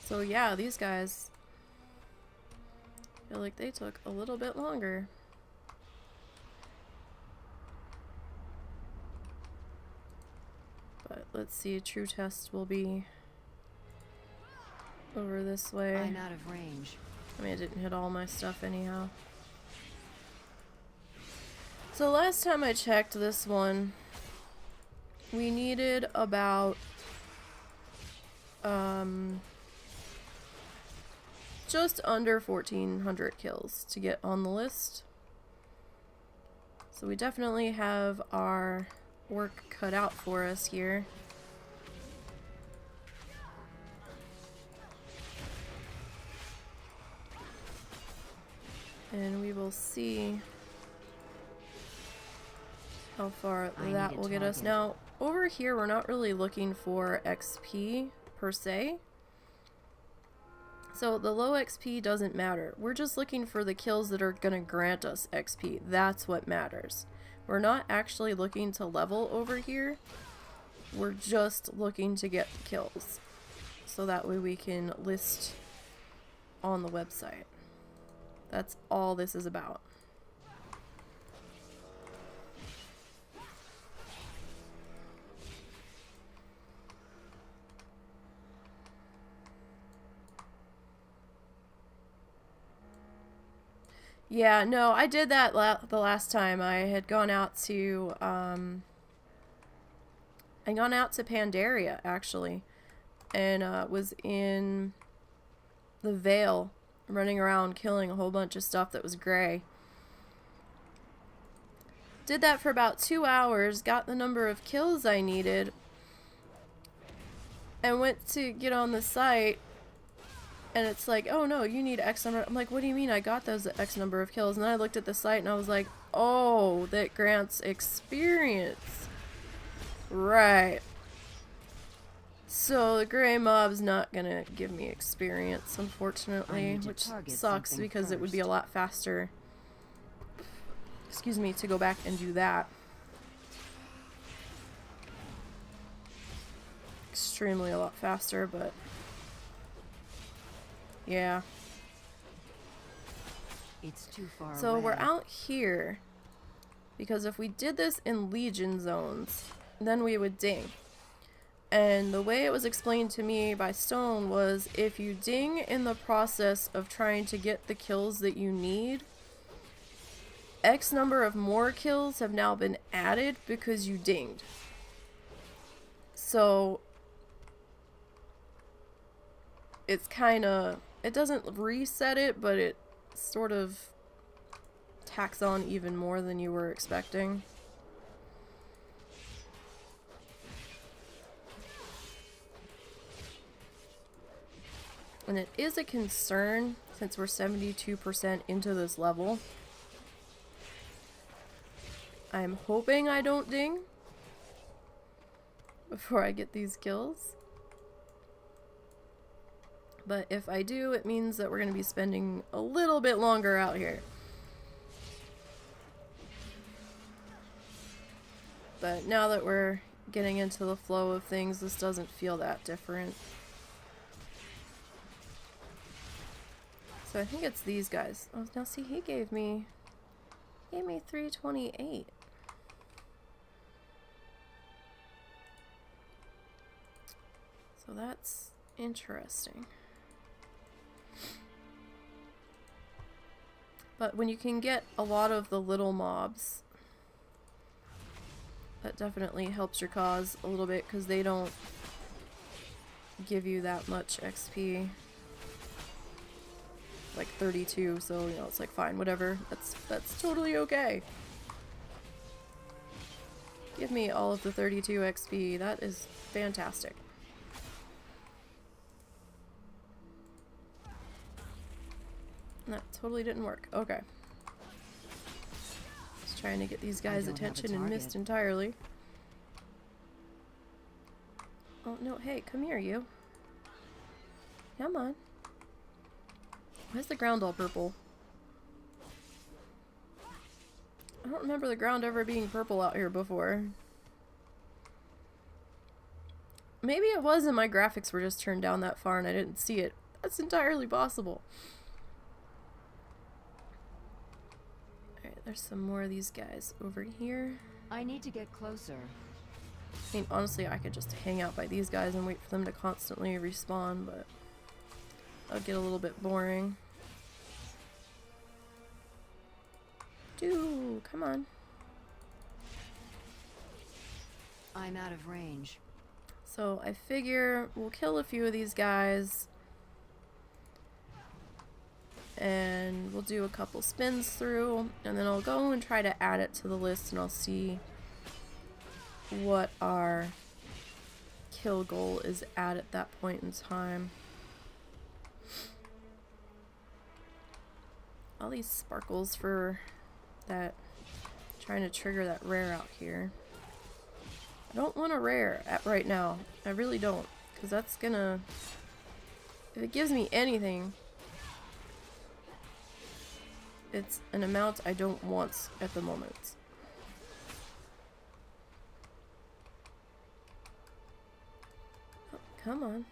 So yeah, these guys, I feel like they took a little bit longer. But let's see, a true test will be over this way. I'm out of range. I mean, I didn't hit all my stuff anyhow. So last time I checked this one, we needed about just under 1,400 kills to get on the list. So we definitely have our work cut out for us here. And we will see how far that will get us. Now, over here, we're not really looking for XP per se. So the low XP doesn't matter. We're just looking for the kills that are going to grant us XP. That's what matters. We're not actually looking to level over here. We're just looking to get kills. So that way we can list on the website. That's all this is about. Yeah, no, I did that the last time. I had gone out to, Pandaria, actually. And, was in the Vale, running around killing a whole bunch of stuff that was gray. Did that for about 2 hours, got the number of kills I needed, and went to get on the site. And it's like, oh no, you need X number. I'm like, what do you mean? I got those X number of kills. And then I looked at the site and I was like, oh, that grants experience. Right. So the gray mob's not gonna give me experience, unfortunately, which sucks because it would be a lot faster, excuse me, to go back and do that. Extremely a lot faster, but yeah. It's too far So away. we're out here. Because if we did this in Legion zones, then we would ding. And the way it was explained to me by Stone was if you ding in the process of trying to get the kills that you need, X number of more kills have now been added because you dinged. So it's kind of, it doesn't reset it, but it sort of tacks on even more than you were expecting. And it is a concern since we're 72% into this level. I'm hoping I don't ding before I get these kills. But if I do, it means that we're going to be spending a little bit longer out here. But now that we're getting into the flow of things, this doesn't feel that different. So I think it's these guys. Oh, now see, he gave me 328. So that's interesting. But when you can get a lot of the little mobs, that definitely helps your cause a little bit because they don't give you that much XP. Like 32, so you know, it's like fine, whatever. That's totally okay. Give me all of the 32 XP. That is fantastic. That totally didn't work. Okay. Just trying to get these guys' attention and missed entirely. Oh no, hey, come here, you. Come on. Why is the ground all purple? I don't remember the ground ever being purple out here before. Maybe it was and my graphics were just turned down that far and I didn't see it. That's entirely possible. Alright, there's some more of these guys over here. I need to get closer. I mean, honestly, I could just hang out by these guys and wait for them to constantly respawn, but that'll get a little bit boring. Dude, come on. I'm out of range. So I figure we'll kill a few of these guys and we'll do a couple spins through and then I'll go and try to add it to the list and I'll see what our kill goal is at that point in time. All these sparkles for that, trying to trigger that rare out here. I don't want a rare right now. I really don't, because that's gonna, if it gives me anything, it's an amount I don't want at the moment. Oh, come on.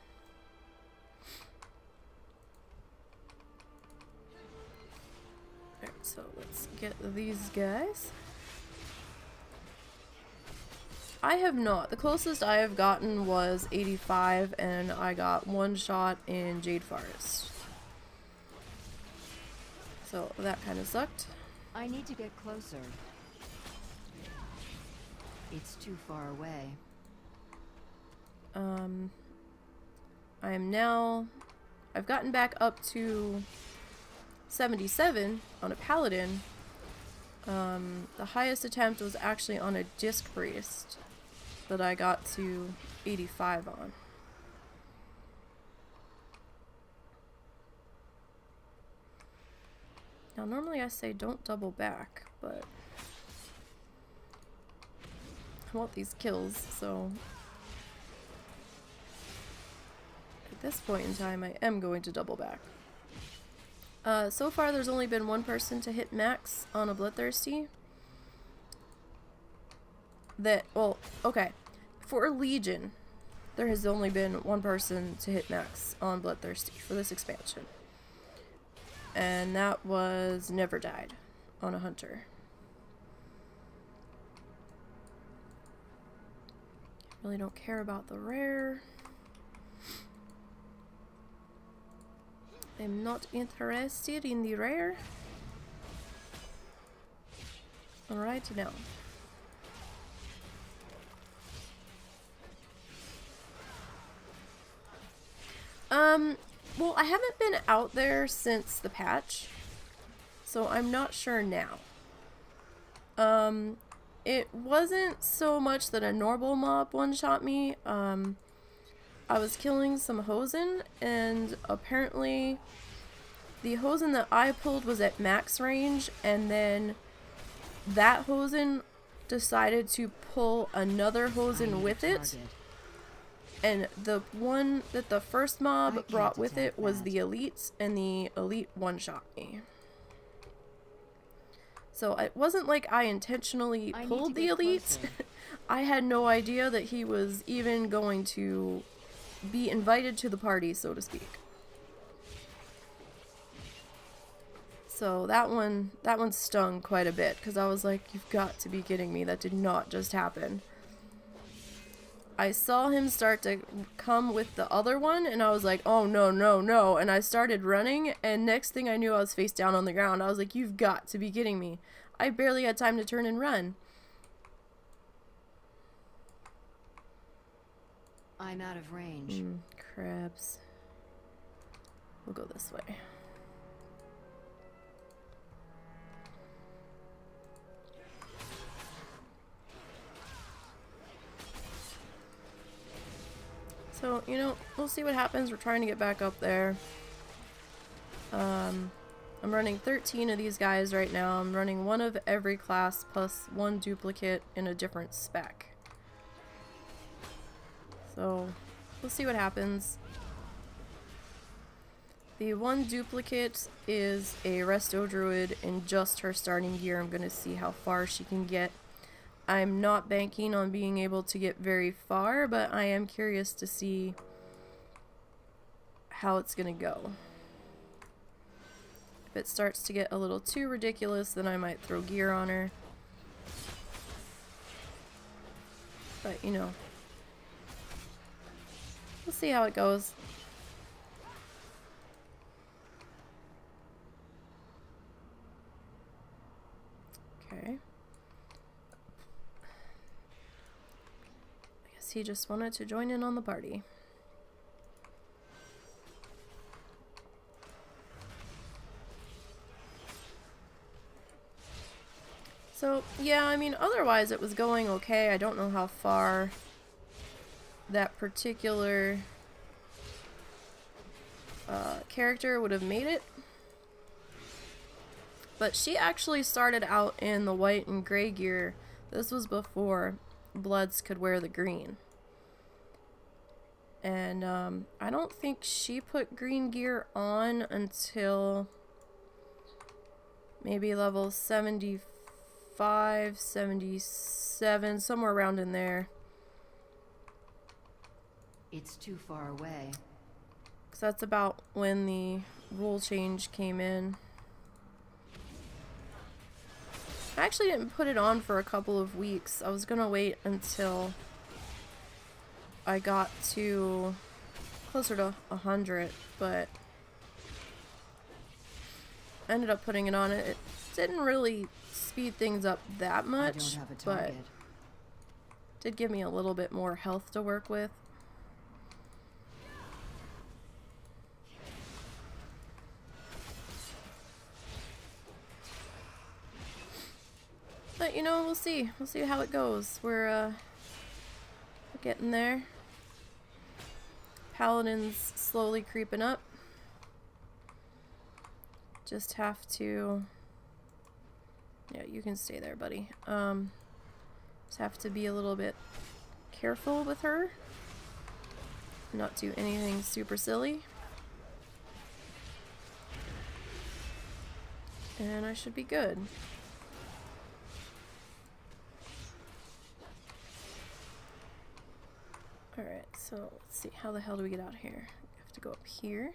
Alright, so let's get these guys. I have not. The closest I have gotten was 85 and I got one shot in Jade Forest. So that kind of sucked. I need to get closer. It's too far away. I am now, I've gotten back up to 77 on a paladin. The highest attempt was actually on a disc priest that I got to 85 on. Now normally I say don't double back, but I want these kills, so at this point in time I am going to double back. So far there's only been one person to hit max on a Bloodthirsty. Well, okay. For Legion, there has only been one person to hit max on Bloodthirsty for this expansion. And that was Never Died on a Hunter. Really don't care about the rare. I'm not interested in the rare. Alright, now. Well, I haven't been out there since the patch, so I'm not sure now. It wasn't so much that a normal mob one-shot me. I was killing some Hosen, and apparently the Hosen that I pulled was at max range, and then that Hosen decided to pull another Hosen with it. And the one that the first mob brought with it was the elite, and the elite one-shot me. So it wasn't like I intentionally pulled the elite. I had no idea that he was even going to be invited to the party, so to speak. So that one stung quite a bit, because I was like, you've got to be kidding me, that did not just happen. I saw him start to come with the other one, and I was like, oh no, no, no, and I started running, and next thing I knew I was face down on the ground. I was like, you've got to be kidding me. I barely had time to turn and run. I'm out of range. Crabs. We'll go this way. So, you know, we'll see what happens. We're trying to get back up there. I'm running 13 of these guys right now. I'm running one of every class plus one duplicate in a different spec. So, we'll see what happens. The one duplicate is a Resto Druid in just her starting gear. I'm going to see how far she can get. I'm not banking on being able to get very far, but I am curious to see how it's going to go. If it starts to get a little too ridiculous, then I might throw gear on her. But, you know, we'll see how it goes. Okay. He just wanted to join in on the party. So, yeah, I mean, otherwise it was going okay. I don't know how far that particular character would have made it. But she actually started out in the white and gray gear. This was before Bloods could wear the green. And I don't think she put green gear on until maybe level 75, 77, somewhere around in there. It's too far away. Because that's about when the rule change came in. I actually didn't put it on for a couple of weeks. I was gonna wait until I got to closer to 100, but I ended up putting it on. It didn't really speed things up that much, but did give me a little bit more health to work with. But, you know, we'll see. We'll see how it goes. We're getting there. Paladin's slowly creeping up. Just have to... Yeah, you can stay there, buddy. Just have to be a little bit careful with her. Not do anything super silly. And I should be good. Alright, so let's see. How the hell do we get out here? We have to go up here.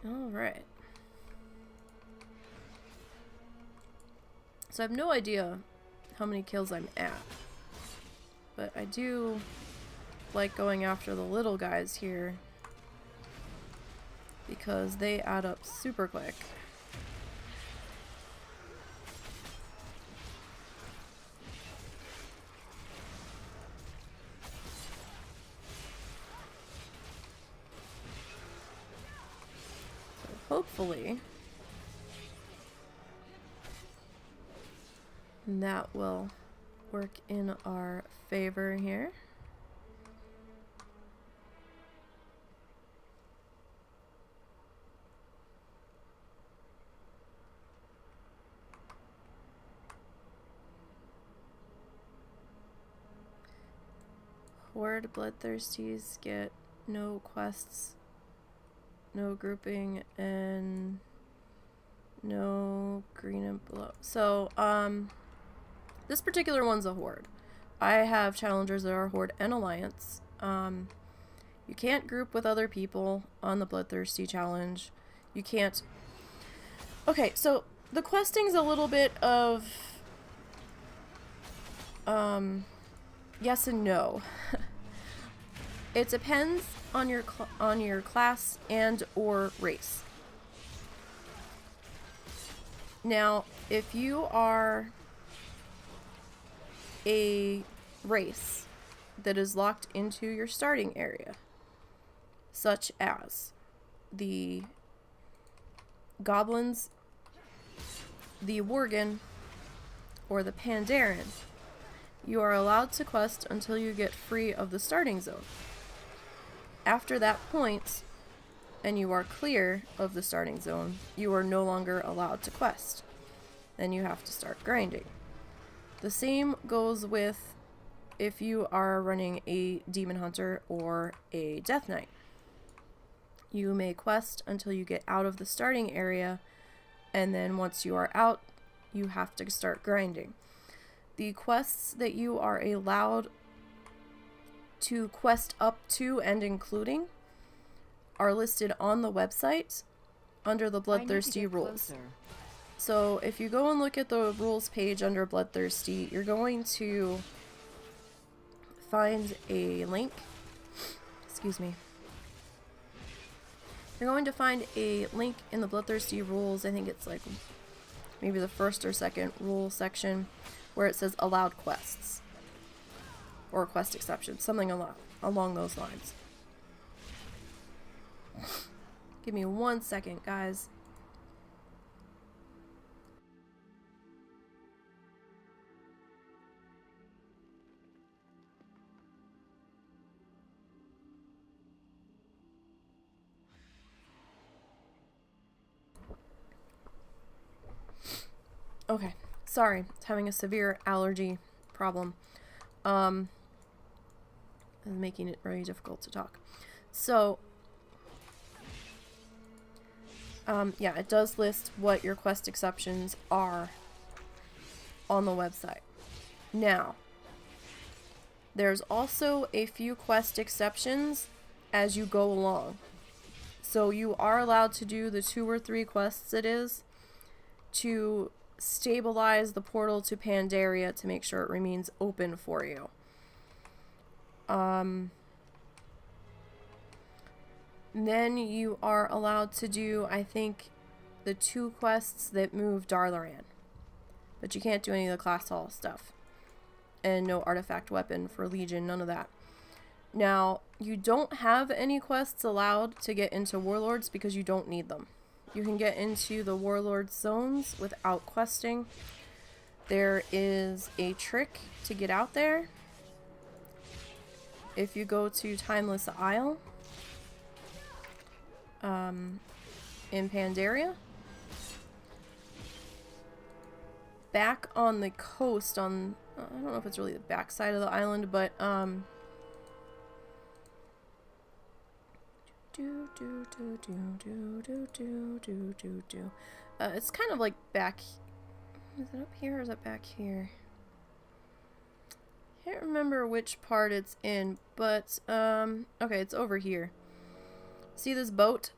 Alright. So I have no idea how many kills I'm at. But I do like going after the little guys here because they add up super quick. So hopefully that will work in our favor here. Horde bloodthirsties get no quests, no grouping, and no green and below. So, this particular one's a horde. I have challengers that are horde and alliance. You can't group with other people on the bloodthirsty challenge. You can't. Okay, so the questing's a little bit of yes and no. It depends on your class and or race. Now, if you are a race that is locked into your starting area, such as the goblins, the worgen, or the Pandaren, you are allowed to quest until you get free of the starting zone. After that point, and you are clear of the starting zone, you are no longer allowed to quest. Then you have to start grinding. The same goes with if you are running a demon hunter or a death knight. You may quest until you get out of the starting area, and then once you are out, you have to start grinding. The quests that you are allowed to quest up to and including are listed on the website under the Bloodthirsty rules. So if you go and look at the rules page under Bloodthirsty, you're going to find a link. Excuse me. You're going to find a link in the Bloodthirsty rules. I think it's like maybe the first or second rule section where it says allowed quests or quest exceptions, something along those lines. Give me 1 second, guys. Okay, sorry, it's having a severe allergy problem. And making it very difficult to talk. So, yeah, it does list what your quest exceptions are on the website. Now, there's also a few quest exceptions as you go along. So you are allowed to do the 2 or 3 quests it is to stabilize the portal to Pandaria to make sure it remains open for you. Then you are allowed to do, I think, the 2 quests that move Darlaran. But you can't do any of the class hall stuff. And no artifact weapon for Legion, none of that. Now, you don't have any quests allowed to get into Warlords because you don't need them. You can get into the Warlord zones without questing. There is a trick to get out there. If you go to Timeless Isle in Pandaria, back on the coast on, I don't know if it's really the back side of the island, but it's kind of like back. Is it up here or is it back here? Can't remember which part it's in, but okay, it's over here. See this boat?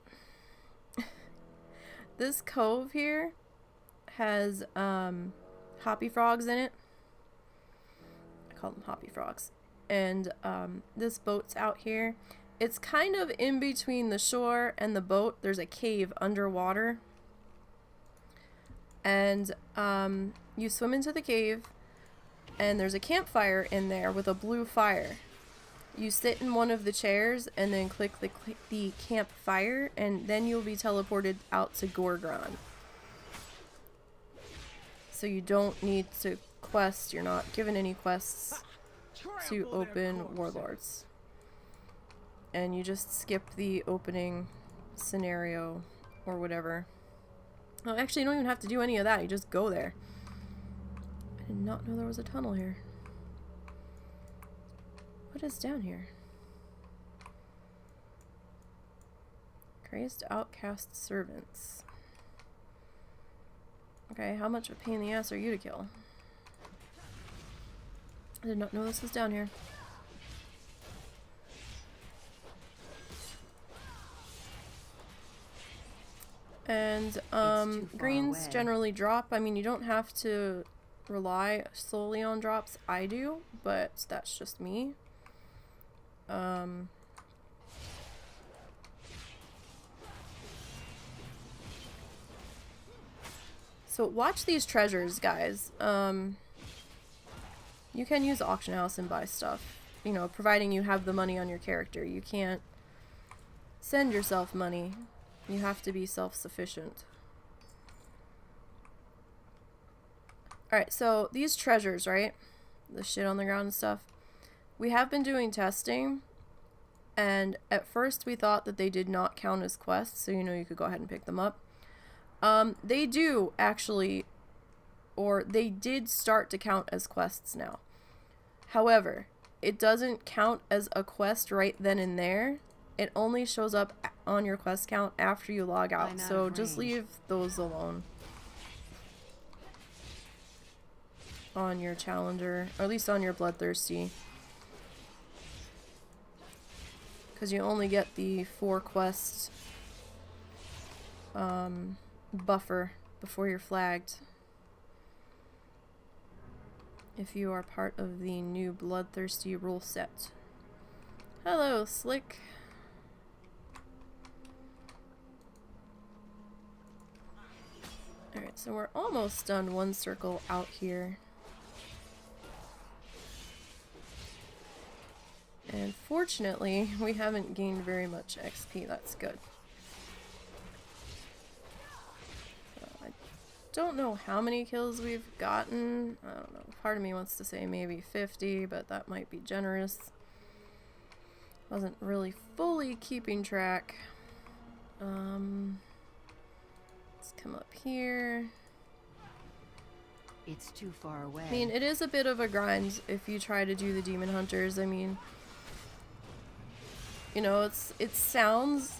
This cove here has hoppy frogs in it. I call them hoppy frogs. And this boat's out here. It's kind of in between the shore and the boat. There's a cave underwater. And you swim into the cave, and there's a campfire in there with a blue fire. You sit in one of the chairs and then click the campfire, and then you'll be teleported out to Gorgon. So you don't need to quest. You're not given any quests to open Warlords. And you just skip the opening scenario or whatever. Oh, actually, you don't even have to do any of that. You just go there. I did not know there was a tunnel here. What is down here? Crazed outcast servants. Okay, how much of a pain in the ass are you to kill? I did not know this was down here. And greens generally drop. I mean, you don't have to rely solely on drops. I do, but that's just me. So watch these treasures, guys. You can use the auction house and buy stuff, you know, providing you have the money on your character. You can't send yourself money. You have to be self-sufficient. Alright, so these treasures, right? The shit on the ground and stuff. We have been doing testing, and at first we thought that they did not count as quests, so you know you could go ahead and pick them up. They do actually, or they did start to count as quests now. However, it doesn't count as a quest right then and there. It only shows up on your quest count after you log out, so just leave those alone on your challenger, or at least on your bloodthirsty, because you only get the 4 quest buffer before you're flagged if you are part of the new bloodthirsty rule set. Hello, Slick. Alright, so we're almost done one circle out here. And fortunately, we haven't gained very much XP. That's good. So I don't know how many kills we've gotten. I don't know. Part of me wants to say maybe 50, but that might be generous. Wasn't really fully keeping track. Let's come up here. It's too far away. I mean, it is a bit of a grind if you try to do the demon hunters. I mean, you know, it sounds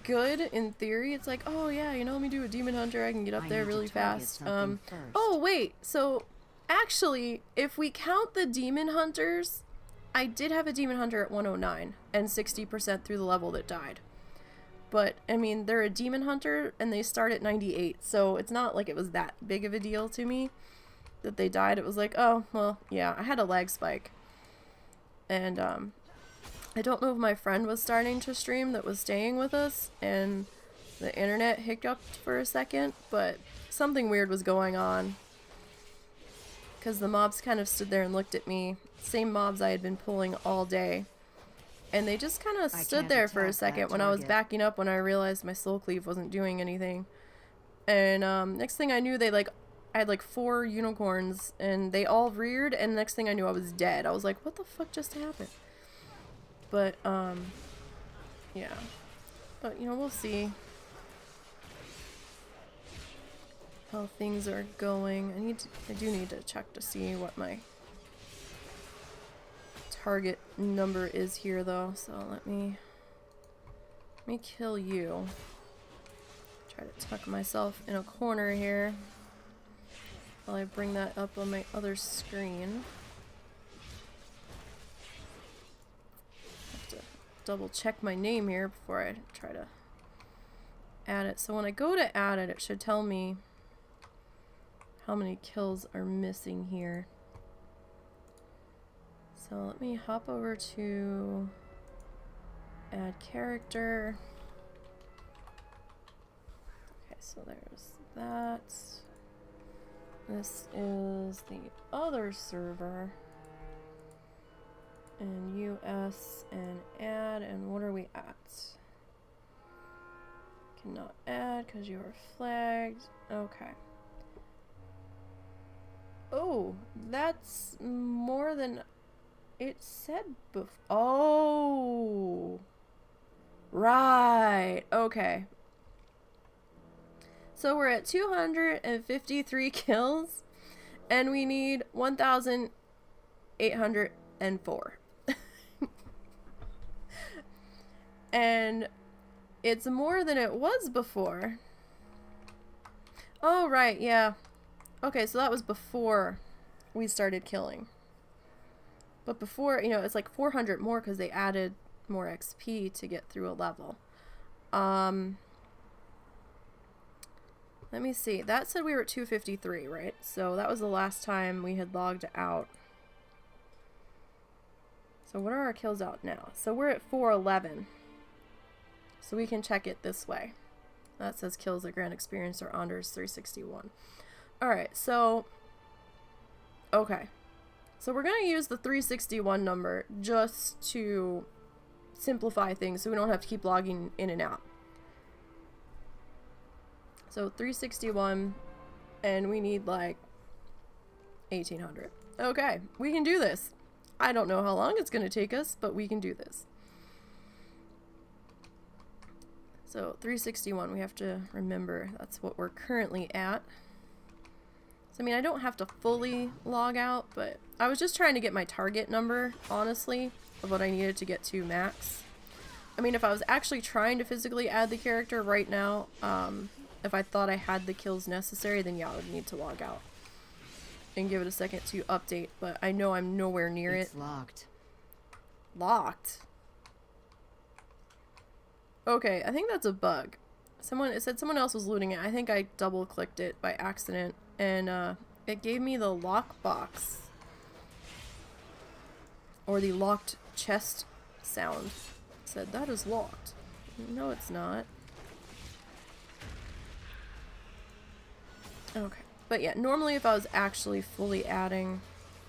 good in theory. It's like, oh yeah, you know, let me do a demon hunter. I can get up there really fast. Oh wait, so actually, if we count the demon hunters, I did have a demon hunter at 109 and 60% through the level that died. But, I mean, they're a demon hunter and they start at 98, so it's not like it was that big of a deal to me that they died. It was like, oh, well, yeah, I had a lag spike. And, I don't know if my friend was starting to stream that was staying with us, and the internet hiccuped for a second, but something weird was going on. Because the mobs kind of stood there and looked at me. Same mobs I had been pulling all day. And they just kind of stood there for a second when I was backing up when I realized my soul cleave wasn't doing anything. And next thing I knew, I had like 4 unicorns and they all reared, and next thing I knew I was dead. I was like, what the fuck just happened? But, yeah. But, you know, we'll see how things are going. I do need to check to see what my target number is here, though. So let me kill you. Try to tuck myself in a corner here while I bring that up on my other screen. Have to double check my name here before I try to add it. So when I go to add it, it should tell me how many kills are missing here. So let me hop over to add character. Okay, so there's that. This is the other server. And US and add, and what are we at? Cannot add because you are flagged. Okay. Oh, that's more than it said before. Oh, right. Okay. So we're at 253 kills, and we need 1,804. And it's more than it was before. Oh, right, yeah. Okay, so that was before we started killing. But before, you know, it's like 400 more because they added more XP to get through a level. Let me see. That said we were at 253, right? So that was the last time we had logged out. So what are our kills out now? So we're at 411. So we can check it this way. That says kills at Grand Experience or Anders 361. Alright, so... Okay. So we're going to use the 361 number just to simplify things so we don't have to keep logging in and out. So 361, and we need like 1,800. Okay, we can do this. I don't know how long it's going to take us, but we can do this. So 361, we have to remember that's what we're currently at. So I mean, I don't have to fully log out, but I was just trying to get my target number, honestly, of what I needed to get to max. I mean, if I was actually trying to physically add the character right now, if I thought I had the kills necessary, then yeah, I would need to log out and give it a second to update, but I know I'm nowhere near it. It's locked. Locked? Okay, I think that's a bug. It said someone else was looting it. I think I double clicked it by accident, and it gave me the lock box, or the locked chest sound. It said that is locked. No, it's not. Okay, but yeah, normally if I was actually fully adding,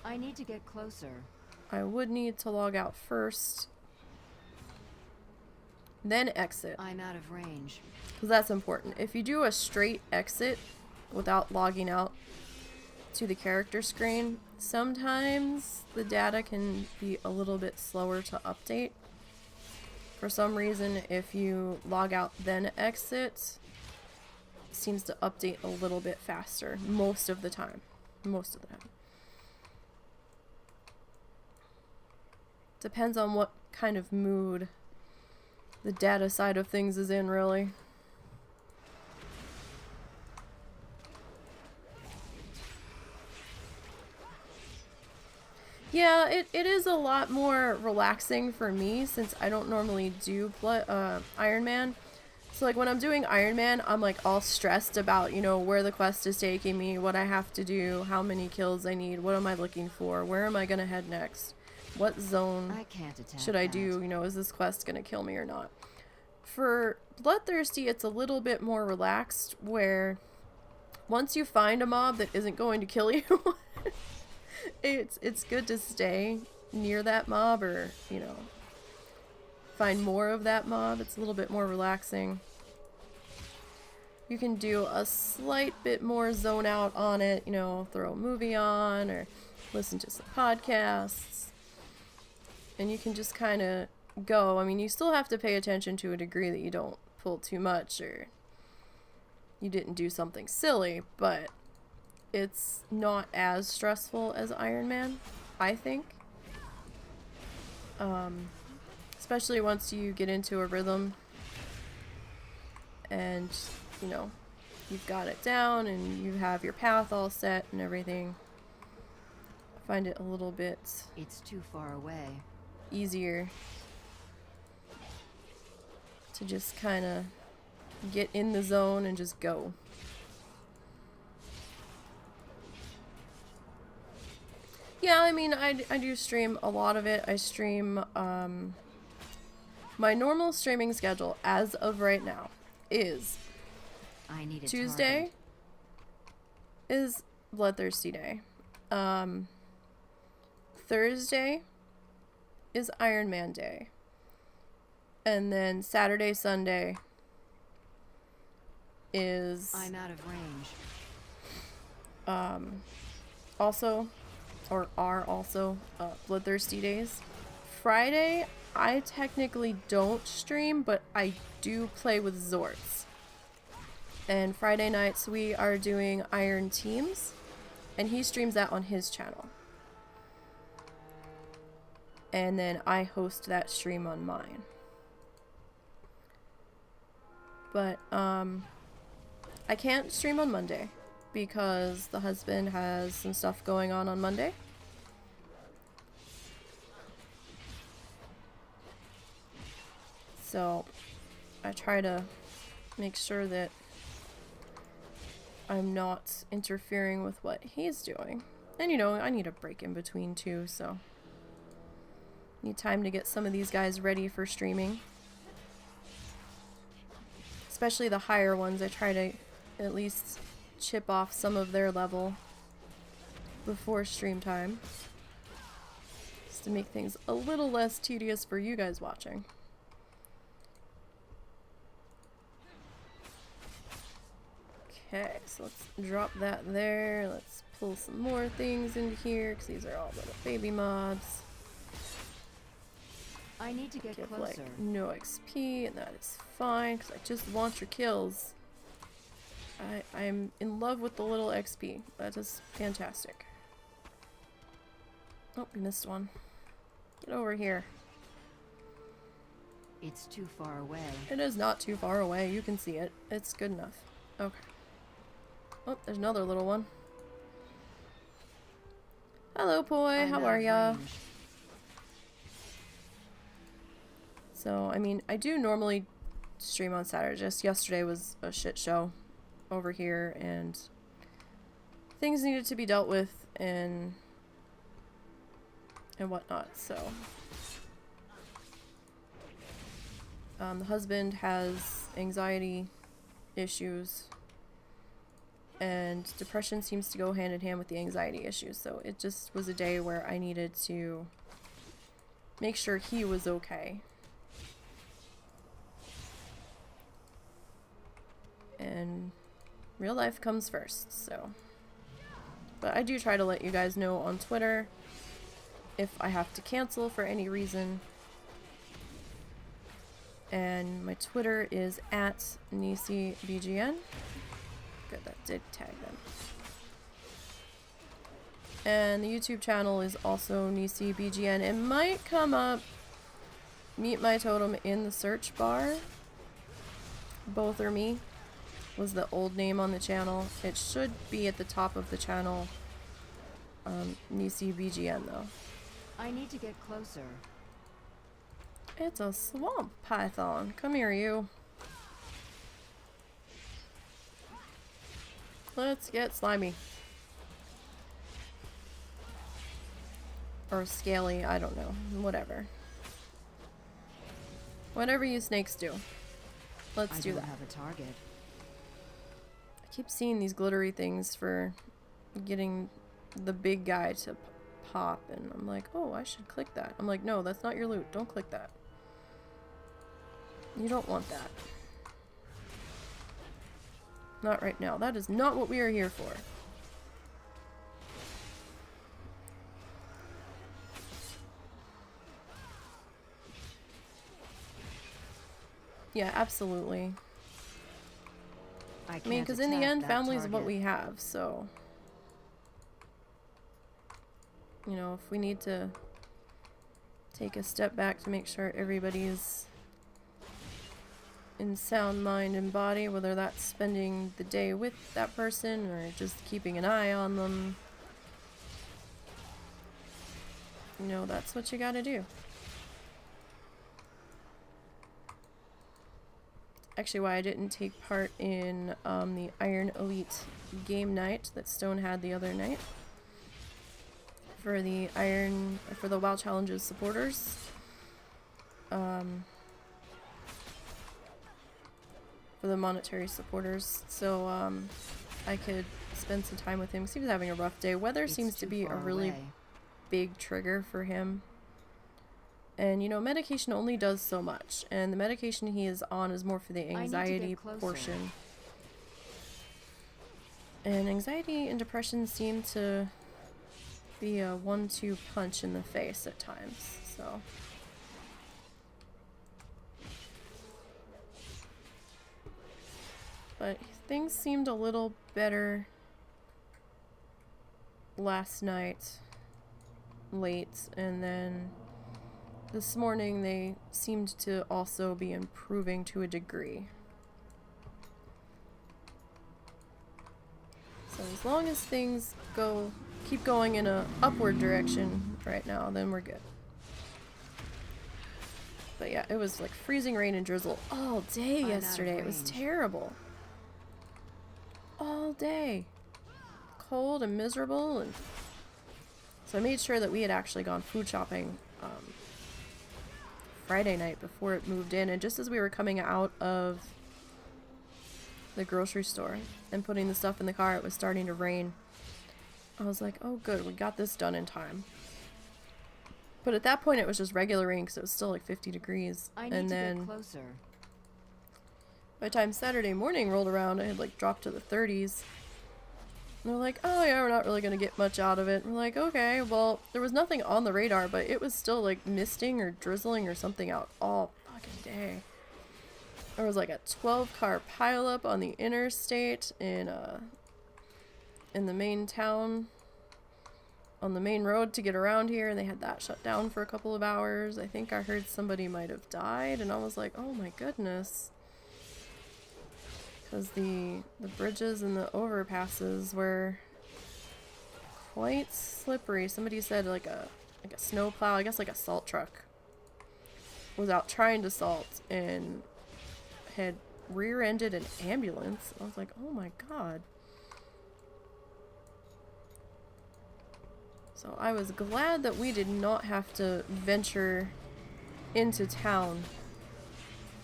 I need to get closer. I would need to log out first, then exit. I'm out of range. Because that's important. If you do a straight exit without logging out to the character screen, sometimes the data can be a little bit slower to update. For some reason, if you log out then exit, it seems to update a little bit faster most of the time. Most of the time. Depends on what kind of mood the data side of things is in, really. Yeah, it is a lot more relaxing for me since I don't normally do Iron Man. So like when I'm doing Iron Man, I'm like all stressed about, you know, where the quest is taking me, what I have to do, how many kills I need, what am I looking for, where am I gonna head next, what zone should I do, you know, is this quest gonna kill me or not. For Bloodthirsty, it's a little bit more relaxed, where once you find a mob that isn't going to kill you, it's good to stay near that mob, or, you know, find more of that mob. It's a little bit more relaxing. You can do a slight bit more zone out on it, you know, throw a movie on or listen to some podcasts, and you can just kind of go. I mean, you still have to pay attention to a degree that you don't pull too much or you didn't do something silly, but it's not as stressful as Iron Man, I think. Especially once you get into a rhythm and, you know, you've got it down and you have your path all set and everything. I find it a little bit... It's too far away. ...easier to just kind of get in the zone and just go. Yeah, I mean, I do stream a lot of it. I stream, my normal streaming schedule as of right now is I need a Tuesday target. is Bloodthirsty Day. Thursday is Iron Man Day. And then Saturday, Sunday is I'm out of range. also, or are also, Bloodthirsty days. Friday, I technically don't stream, but I do play with Zorts. And Friday nights we are doing Iron Teams, and he streams that on his channel. And then I host that stream on mine. But, I can't stream on Monday because the husband has some stuff going on Monday. So, I try to make sure that I'm not interfering with what he's doing. And, you know, I need a break in between too, so need time to get some of these guys ready for streaming. Especially the higher ones, I try to at least chip off some of their level before stream time. Just to make things a little less tedious for you guys watching. Okay, so let's drop that there. Let's pull some more things into here, because these are all little baby mobs. I need to get Give closer. like no XP, and that is fine, because I just want your kills. I'm in love with the little XP. That is fantastic. Oh, we missed one. Get over here. It's too far away. It is not too far away. You can see it. It's good enough. Okay. Oh, there's another little one. Hello, Poi. I'm How out are of ya? range. So, I mean, I do normally stream on Saturday. Just yesterday was a shit show over here, and things needed to be dealt with and whatnot. So, the husband has anxiety issues, and depression seems to go hand in hand with the anxiety issues. So it just was a day where I needed to make sure he was okay. And real life comes first, so. But I do try to let you guys know on Twitter if I have to cancel for any reason. And my Twitter is at NiseyBGN. Good, that did tag them. And the YouTube channel is also NiseyBGN. It might come up, Meet My Totem, in the search bar. Both are me. Was the old name on the channel. It should be at the top of the channel. NiseyBGN though. I need to get closer. It's a swamp python. Come here, you. Let's get slimy. Or scaly, I don't know. Whatever. Whatever you snakes do. Let's do I that. don't have a target. I keep seeing these glittery things for getting the big guy to pop, and I'm like, oh, I should click that. I'm like, no, that's not your loot. Don't click that. You don't want that. Not right now. That is not what we are here for. Yeah, absolutely. I mean, because in the end, family is what we have, so. You know, if we need to take a step back to make sure everybody's in sound mind and body, whether that's spending the day with that person or just keeping an eye on them, you know, that's what you gotta do. Actually, why I didn't take part in the Iron Elite game night that Stone had the other night. for the WoW Challenges supporters. For the monetary supporters, so I could spend some time with him because he was having a rough day. Weather seems to be a really big trigger for him. And you know, medication only does so much, and the medication he is on is more for the anxiety portion. And anxiety and depression seem to be a 1-2 punch in the face at times, so. But things seemed a little better last night, late, and then this morning they seemed to also be improving to a degree. So as long as things keep going in a upward direction right now, then we're good. But yeah, it was like freezing rain and drizzle all day yesterday. It was terrible. All day. Cold and miserable, and so I made sure that we had actually gone food shopping Friday night before it moved in, and just as we were coming out of the grocery store and putting the stuff in the car, it was starting to rain. I was like, oh good, we got this done in time. But at that point it was just regular rain because it was still like 50 degrees. And then closer. By the time Saturday morning rolled around, I had like dropped to the 30s. And they're like, oh yeah, we're not really gonna get much out of it. And we're like, okay, well, there was nothing on the radar, but it was still like misting or drizzling or something out all fucking day. There was like a 12-car pileup on the interstate in the main town, on the main road to get around here, and they had that shut down for a couple of hours. I think I heard somebody might have died, and I was like, oh my goodness. Because the bridges and the overpasses were quite slippery. Somebody said like a snowplow, I guess like a salt truck, was out trying to salt and had rear-ended an ambulance. I was like, oh my god. So I was glad that we did not have to venture into town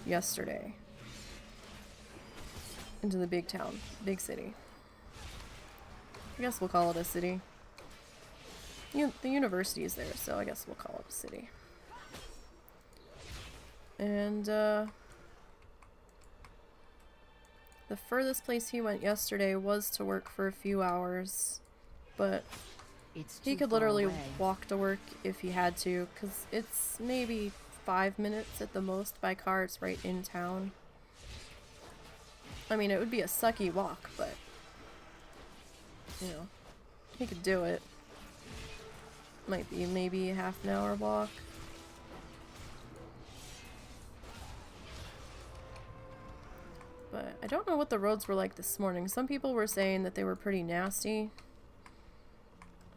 yesterday. Into the big town, big city. I guess we'll call it a city. The university is there, so I guess we'll call it a city. And the furthest place he went yesterday was to work for a few hours, but he could literally walk to work if he had to, because it's maybe 5 minutes at the most by car. It's right in town. I mean, it would be a sucky walk, but, you know, he could do it. Might be maybe a half an hour walk. But I don't know what the roads were like this morning. Some people were saying that they were pretty nasty.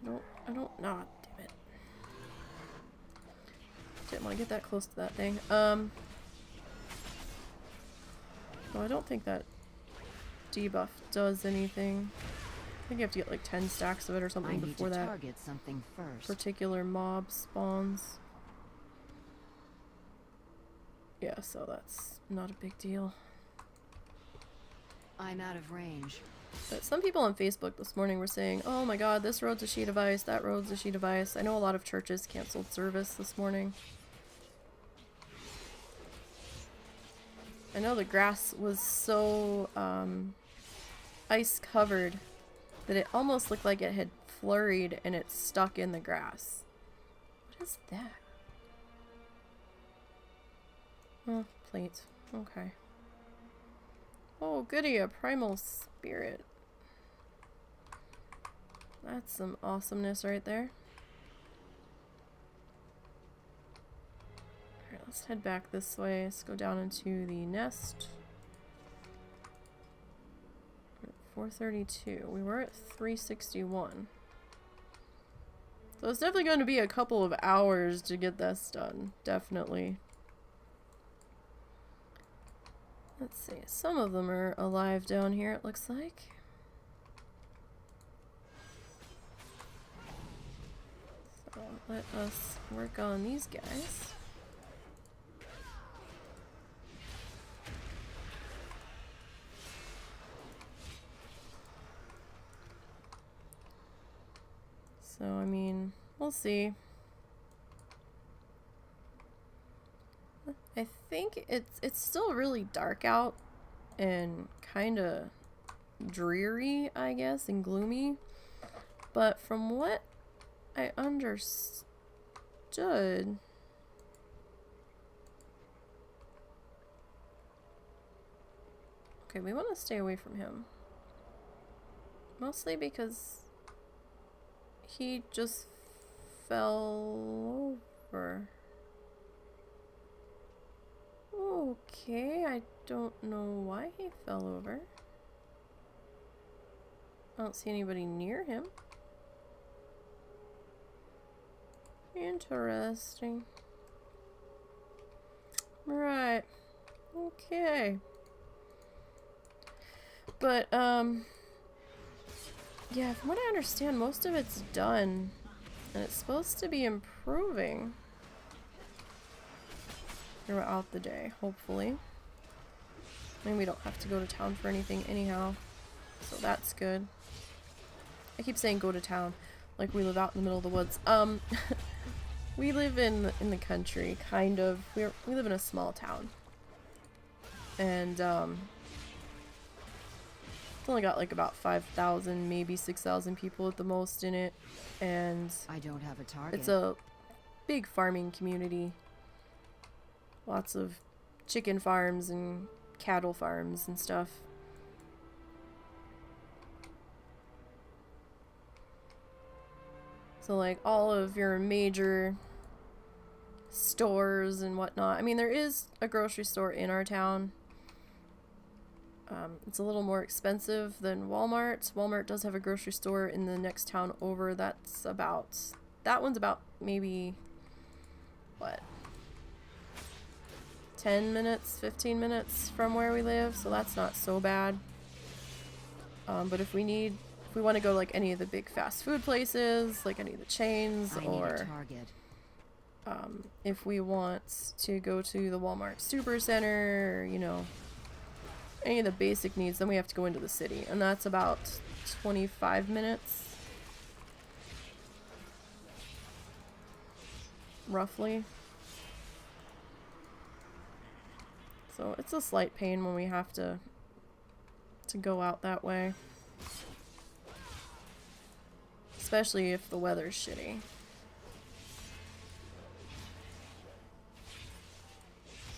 I don't know. Damn it. Didn't want to get that close to that thing. Well, I don't think that debuff does anything. I think you have to get like 10 stacks of it or something before that target something first. particular mob spawns. Yeah, so that's not a big deal. I'm out of range. But some people on Facebook this morning were saying, oh my god, this road's a sheet of ice, that road's a sheet of ice. I know a lot of churches canceled service this morning. I know the grass was so ice covered that it almost looked like it had flurried and it stuck in the grass. What is that? Oh, plate. Okay. Oh, goody, a primal spirit. That's some awesomeness right there. Alright, let's head back this way. Let's go down into the nest. 432. We were at 361. So it's definitely going to be a couple of hours to get this done. Definitely. Let's see. Some of them are alive down here, it looks like. So let us work on these guys. So, I mean, we'll see. I think it's still really dark out and kind of dreary, I guess, and gloomy. But from what I understood... Okay, we want to stay away from him. Mostly because he just fell over. Okay, I don't know why he fell over. I don't see anybody near him. Interesting. Right. Okay. But, yeah, from what I understand, most of it's done. And it's supposed to be improving throughout the day, hopefully. I mean, we don't have to go to town for anything anyhow. So that's good. I keep saying go to town, like we live out in the middle of the woods. We live in the country, kind of. We live in a small town. And, it's only got like about 5,000, maybe 6,000 people at the most in it. And I don't have a target. it's a big farming community. Lots of chicken farms and cattle farms and stuff. So like all of your major stores and whatnot. I mean, there is a grocery store in our town. It's a little more expensive than Walmart. Walmart does have a grocery store in the next town over. That one's about maybe, what, 10 minutes, 15 minutes from where we live, so that's not so bad. But if we want to go like any of the big fast food places, like any of the chains, or if we want to go to the Walmart Supercenter, or, you know, any of the basic needs, then we have to go into the city, and that's about 25 minutes, roughly. So it's a slight pain when we have to go out that way. Especially if the weather's shitty.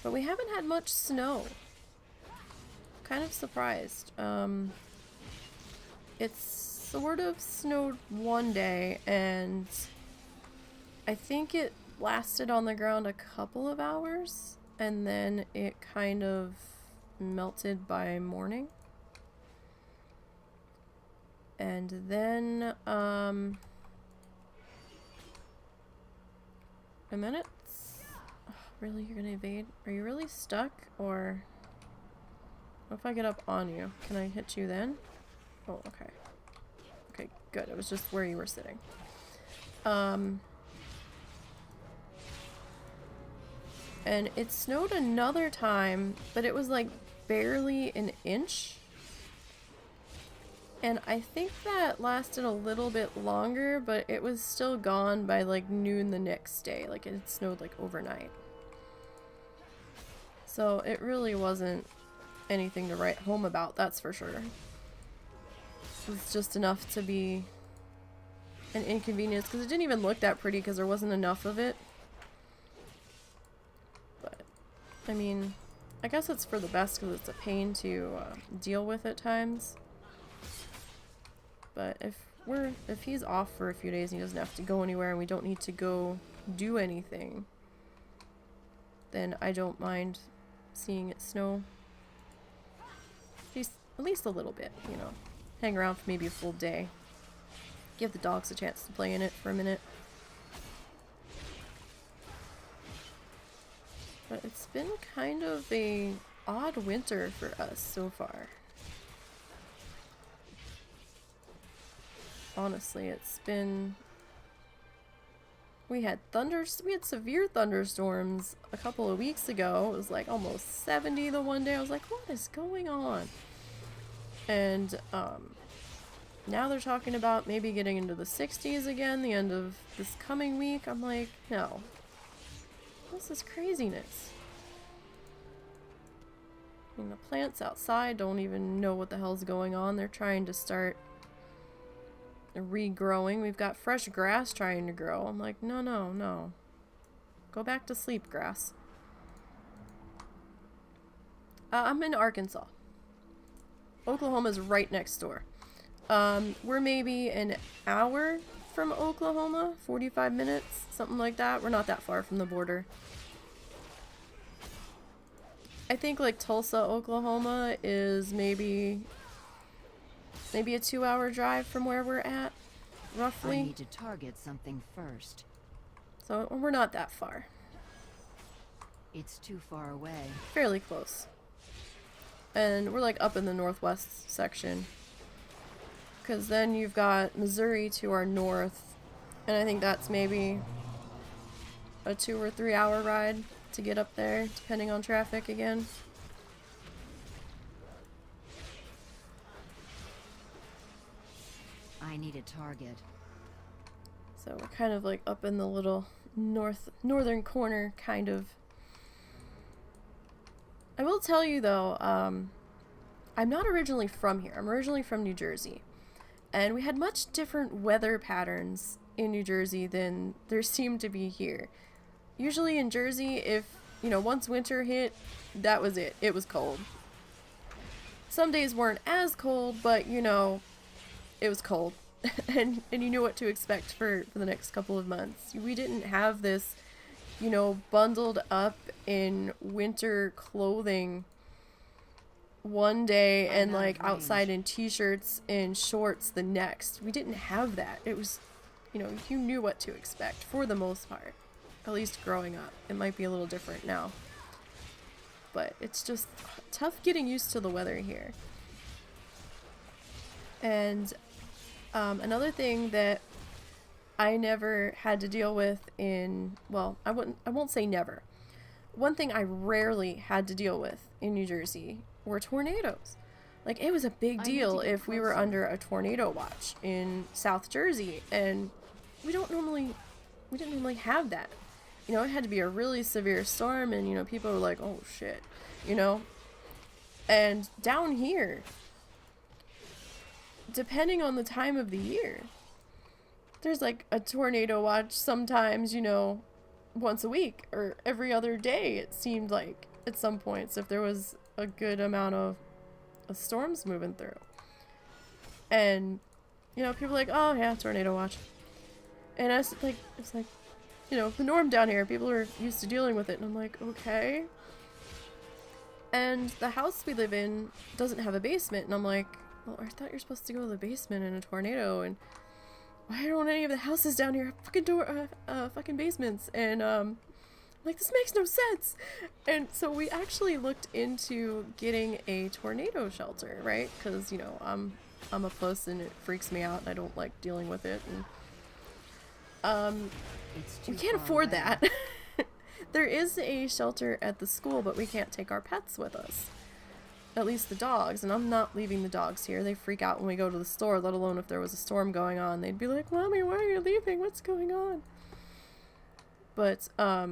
But we haven't had much snow. Kind of surprised. It's sort of snowed one day, and I think it lasted on the ground a couple of hours, and then it kind of melted by morning. And then it's... Oh, really? You're gonna evade? Are you really stuck? Or what if I get up on you? Can I hit you then? Oh, okay. Okay, good. It was just where you were sitting. And it snowed another time, but it was like barely an inch. And I think that lasted a little bit longer, but it was still gone by like noon the next day. Like it had snowed like overnight. So it really wasn't anything to write home about, that's for sure. It was just enough to be an inconvenience, because it didn't even look that pretty because there wasn't enough of it. But, I mean, I guess it's for the best because it's a pain to deal with at times. But if he's off for a few days and he doesn't have to go anywhere and we don't need to go do anything, then I don't mind seeing it snow. At least a little bit, you know. Hang around for maybe a full day. Give the dogs a chance to play in it for a minute. But it's been kind of a odd winter for us so far. Honestly, it's been We had severe thunderstorms a couple of weeks ago. It was like almost 70 the one day. I was like, what is going on? And now they're talking about maybe getting into the 60s again the end of this coming week. I'm like, no. This is craziness. I mean, the plants outside don't even know what the hell's going on. They're trying to start regrowing. We've got fresh grass trying to grow. I'm like, no, no, no. Go back to sleep, grass. I'm in Arkansas. Oklahoma's right next door. We're maybe an hour from Oklahoma, 45 minutes, something like that. We're not that far from the border. I think like Tulsa, Oklahoma is maybe a 2-hour drive from where we're at, roughly. I need to target something first. So we're not that far. It's too far away. Fairly close. And we're like up in the northwest section. Because then you've got Missouri to our north. And I think that's maybe a 2 or 3 hour ride to get up there, depending on traffic again. I need a target. So we're kind of like up in the little northern corner, kind of. I will tell you though, I'm not originally from here. I'm originally from New Jersey. And we had much different weather patterns in New Jersey than there seemed to be here. Usually in Jersey, if, you know, once winter hit, that was it. It was cold. Some days weren't as cold, but, you know, it was cold. and you knew what to expect for the next couple of months. We didn't have this, you know, bundled up in winter clothing one day and like outside in t-shirts and shorts the next. We didn't have that. It was, you know, you knew what to expect for the most part. At least growing up. It might be a little different now. But it's just tough getting used to the weather here. And another thing that I never had to deal with in, well, I won't say never. One thing I rarely had to deal with in New Jersey were tornadoes. Like, it was a big deal if we were under a tornado watch in South Jersey, and we didn't normally have that. You know, it had to be a really severe storm, and, you know, people were like, oh shit, you know? And down here, depending on the time of the year, there's like a tornado watch sometimes, you know, once a week or every other day, it seemed like at some points, if there was a good amount of storms moving through. And, you know, people are like, oh yeah, tornado watch. And it's like, you know, the norm down here, people are used to dealing with it. And I'm like, okay. And the house we live in doesn't have a basement. And I'm like, well, I thought you're supposed to go to the basement in a tornado. And why don't any of the houses down here have fucking basements? And, like, this makes no sense. And so we actually looked into getting a tornado shelter, right? Because, you know, I'm a puss and it freaks me out and I don't like dealing with it. And, we can't afford that. There is a shelter at the school, but we can't take our pets with us. At least the dogs. And I'm not leaving the dogs here. They freak out when we go to the store, let alone if there was a storm going on. They'd be like, Mommy, why are you leaving? What's going on? But, I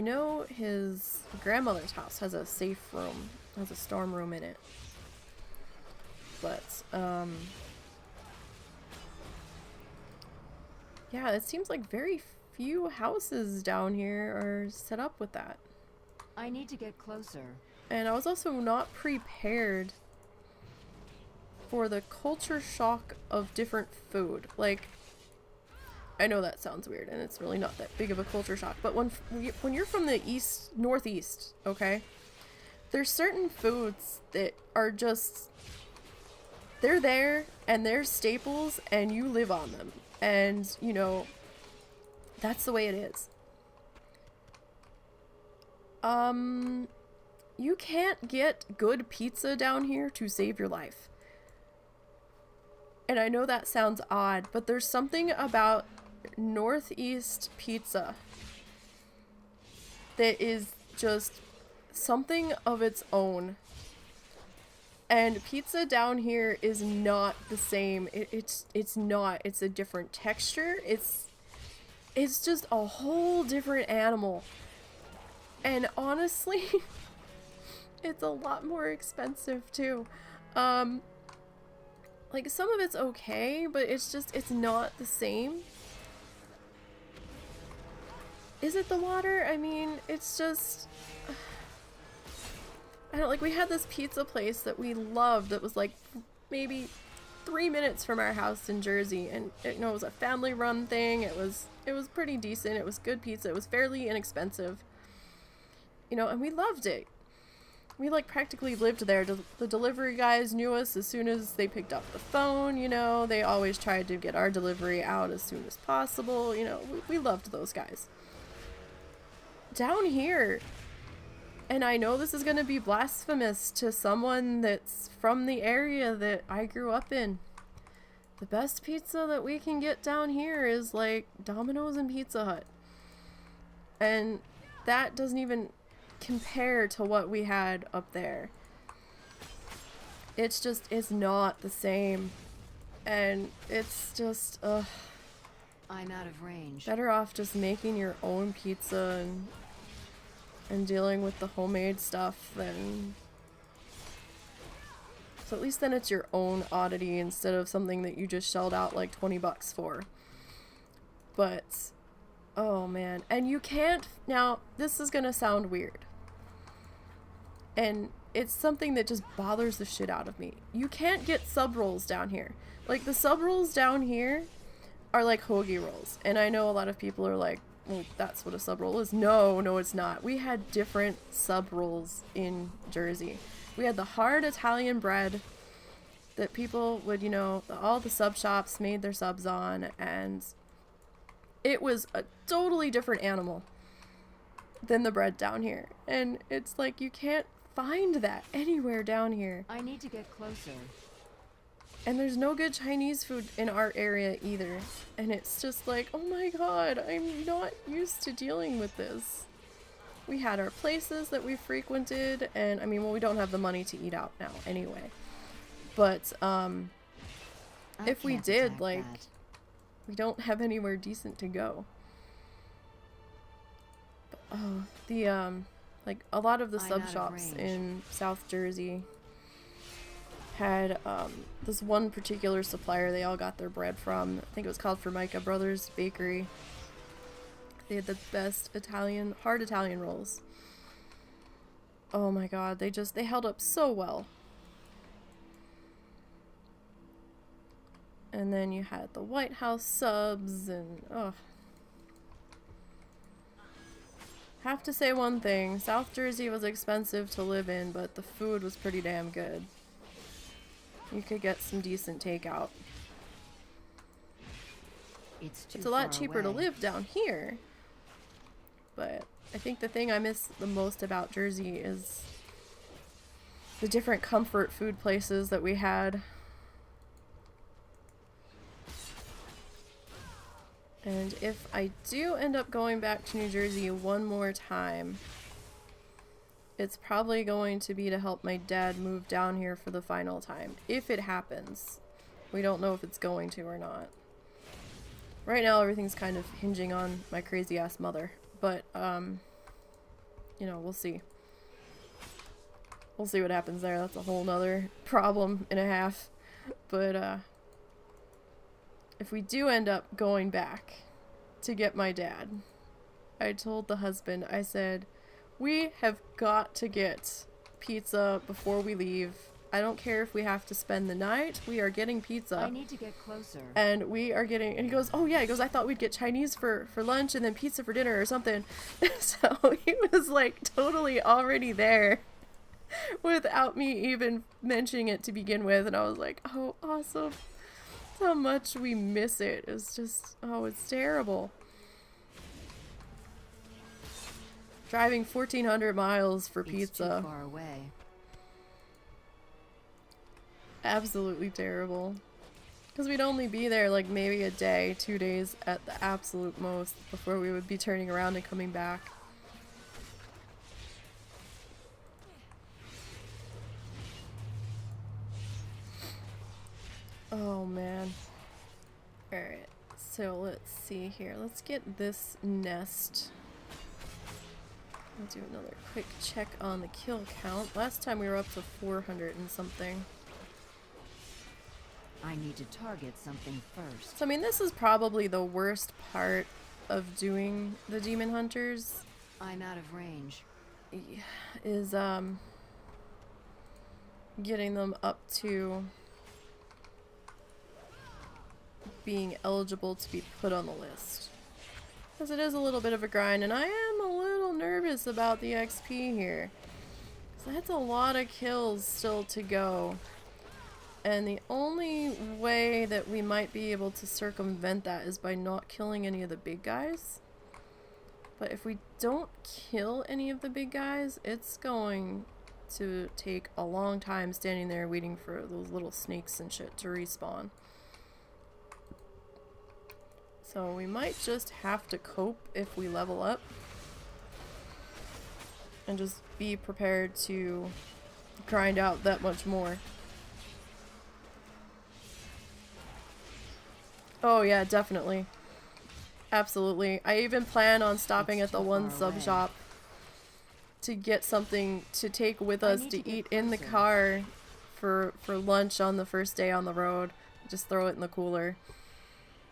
know his grandmother's house has a safe room, has a storm room in it. But, yeah, it seems like very few houses down here are set up with that. I need to get closer. And I was also not prepared for the culture shock of different food. Like, I know that sounds weird, and it's really not that big of a culture shock, but when you're from the northeast, okay, there's certain foods that are just, they're there, and they're staples, and you live on them, and, you know, that's the way it is. You can't get good pizza down here to save your life. And I know that sounds odd, but there's something about Northeast pizza that is just something of its own. And pizza down here is not the same. It's not. It's a different texture. It's just a whole different animal. And honestly, it's a lot more expensive too. Like some of it's okay, but it's not the same. Is it the water? I mean, it's just, I don't, like, we had this pizza place that we loved that was like maybe 3 minutes from our house in Jersey, and it, you know, it was a family run thing. It was pretty decent. It was good pizza. It was fairly inexpensive, you know, and we loved it. We like practically lived there. The delivery guys knew us as soon as they picked up the phone, you know. They always tried to get our delivery out as soon as possible, you know. We loved those guys. Down here, and I know this is going to be blasphemous to someone that's from the area that I grew up in, the best pizza that we can get down here is like Domino's and Pizza Hut. And that doesn't even compare to what we had up there. It's just, it's not the same. And it's just, I'm out of range. better off just making your own pizza and dealing with the homemade stuff than... So at least then it's your own oddity instead of something that you just shelled out like 20 bucks for. But, oh man. And you can't... Now, this is gonna sound weird. And it's something that just bothers the shit out of me. You can't get sub rolls down here. Like, the sub rolls down here are like hoagie rolls. And I know a lot of people are like, well, that's what a sub roll is. No, it's not. We had different sub rolls in Jersey. We had the hard Italian bread that people would, you know, all the sub shops made their subs on, and it was a totally different animal than the bread down here. And it's like, you can't find that anywhere down here. I need to get closer. And there's no good Chinese food in our area either. And it's just like, oh my god, I'm not used to dealing with this. We had our places that we frequented, and I mean, well, we don't have the money to eat out now anyway. But, if we did, like, we don't have anywhere decent to go. But, oh, like, a lot of the sub shops in South Jersey had, this one particular supplier they all got their bread from. I think it was called Formica Brothers Bakery. They had the best hard Italian rolls. Oh my god, they held up so well. And then you had the White House subs and, oh. Have to say one thing, South Jersey was expensive to live in, but the food was pretty damn good. You could get some decent takeout. It's a lot cheaper to live down here. But I think the thing I miss the most about Jersey is the different comfort food places that we had. And if I do end up going back to New Jersey one more time, it's probably going to be to help my dad move down here for the final time. If it happens. We don't know if it's going to or not. Right now everything's kind of hinging on my crazy ass mother. But, you know, we'll see. We'll see what happens there. That's a whole nother problem and a half. But, if we do end up going back to get my dad, I told the husband, I said, we have got to get pizza before we leave. I don't care if we have to spend the night. We are getting pizza. I need to get closer. And we are getting, and he goes, oh yeah, he goes, I thought we'd get Chinese for lunch and then pizza for dinner or something. So he was like totally already there without me even mentioning it to begin with. And I was like, oh, awesome. That's how much we miss it. It's just, oh, it's terrible. Driving 1,400 miles for pizza. Too far away. Absolutely terrible. Because we'd only be there like maybe a day, 2 days at the absolute most before we would be turning around and coming back. Oh man. Alright, so let's see here. Let's get this nest. I'll do another quick check on the kill count. Last time we were up to 400 and something. I need to target something first. So I mean, this is probably the worst part of doing the demon hunters. I'm out of range. Is getting them up to being eligible to be put on the list. Because it is a little bit of a grind, and I am a little nervous about the XP here. Because that's a lot of kills still to go. And the only way that we might be able to circumvent that is by not killing any of the big guys. But if we don't kill any of the big guys, it's going to take a long time standing there waiting for those little snakes and shit to respawn. So we might just have to cope if we level up. And just be prepared to grind out that much more. Oh yeah, definitely. Absolutely. I even plan on stopping at the one sub shop to get something to take with us to eat in the car for lunch on the first day on the road. Just throw it in the cooler.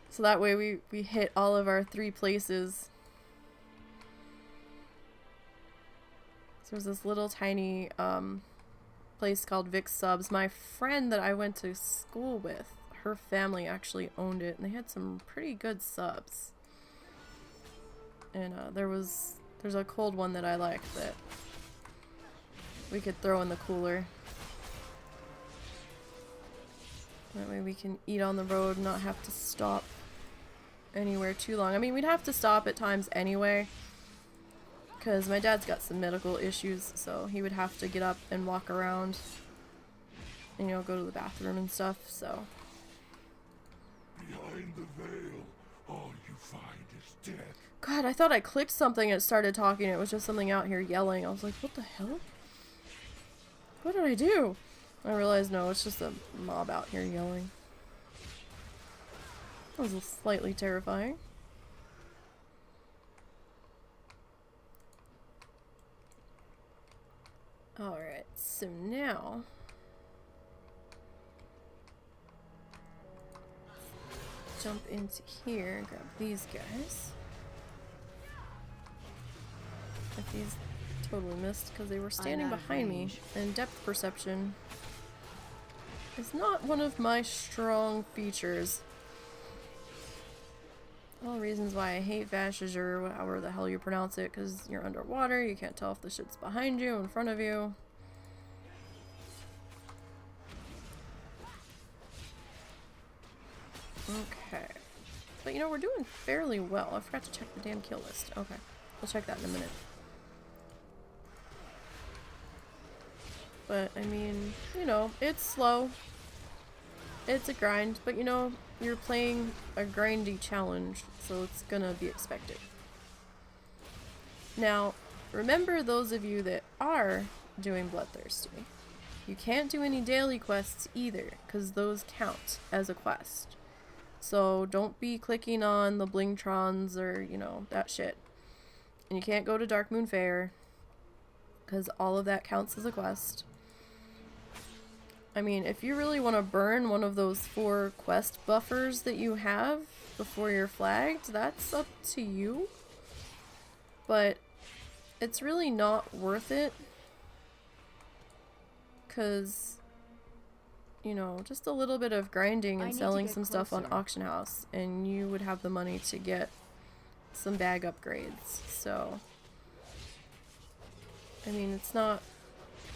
So that way we hit all of our 3 places. So there's this little tiny place called Vic's Subs. My friend that I went to school with, her family actually owned it, and they had some pretty good subs. And there's a cold one that I like that we could throw in the cooler. That way we can eat on the road and not have to stop anywhere too long. I mean, we'd have to stop at times anyway, because my dad's got some medical issues, so he would have to get up and walk around and, you know, go to the bathroom and stuff, so. Behind the veil, all you find is death. God, I thought I clicked something and it started talking. It was just something out here yelling. I was like, what the hell? What did I do? I realized, no, it's just a mob out here yelling. That was slightly terrifying. Alright, so now jump into here and grab these guys. If these totally missed because they were standing behind me, and depth perception is not one of my strong features. All the reasons why I hate Vashes, or however the hell you pronounce it, because you're underwater, you can't tell if the shit's behind you, in front of you. Okay. But you know, we're doing fairly well. I forgot to check the damn kill list. Okay. We'll check that in a minute. But, I mean, you know, it's slow. It's a grind, but you know, you're playing a grindy challenge, so it's gonna be expected. Now, remember those of you that are doing Bloodthirsty, you can't do any daily quests either, because those count as a quest. So don't be clicking on the Blingtrons or, you know, that shit. And you can't go to Dark Moon Fair, because all of that counts as a quest. I mean, if you really want to burn one of those 4 quest buffers that you have before you're flagged, that's up to you. But it's really not worth it, because, you know, just a little bit of grinding and selling some stuff on Auction House, and you would have the money to get some bag upgrades. So, I mean, it's not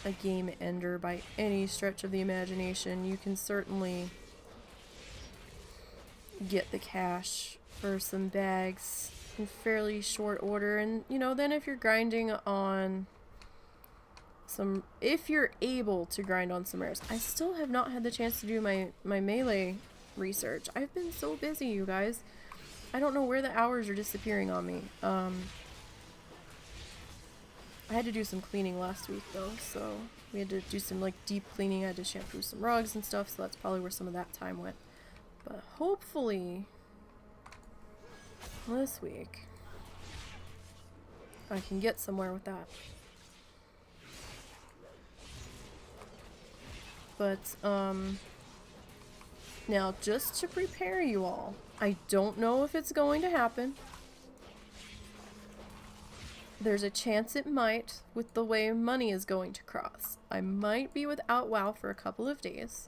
a game ender by any stretch of the imagination. You can certainly get the cash for some bags in fairly short order, and you know, then if you're grinding on some, if you're able to grind on some rares. I still have not had the chance to do my melee research. I've been so busy, you guys. I don't know where the hours are disappearing on me. I had to do some cleaning last week though, so we had to do some like deep cleaning. I had to shampoo some rugs and stuff, so that's probably where some of that time went. But hopefully this week I can get somewhere with that. But now just to prepare you all, I don't know if it's going to happen. There's a chance it might with the way money is going to cross. I might be without WoW for a couple of days.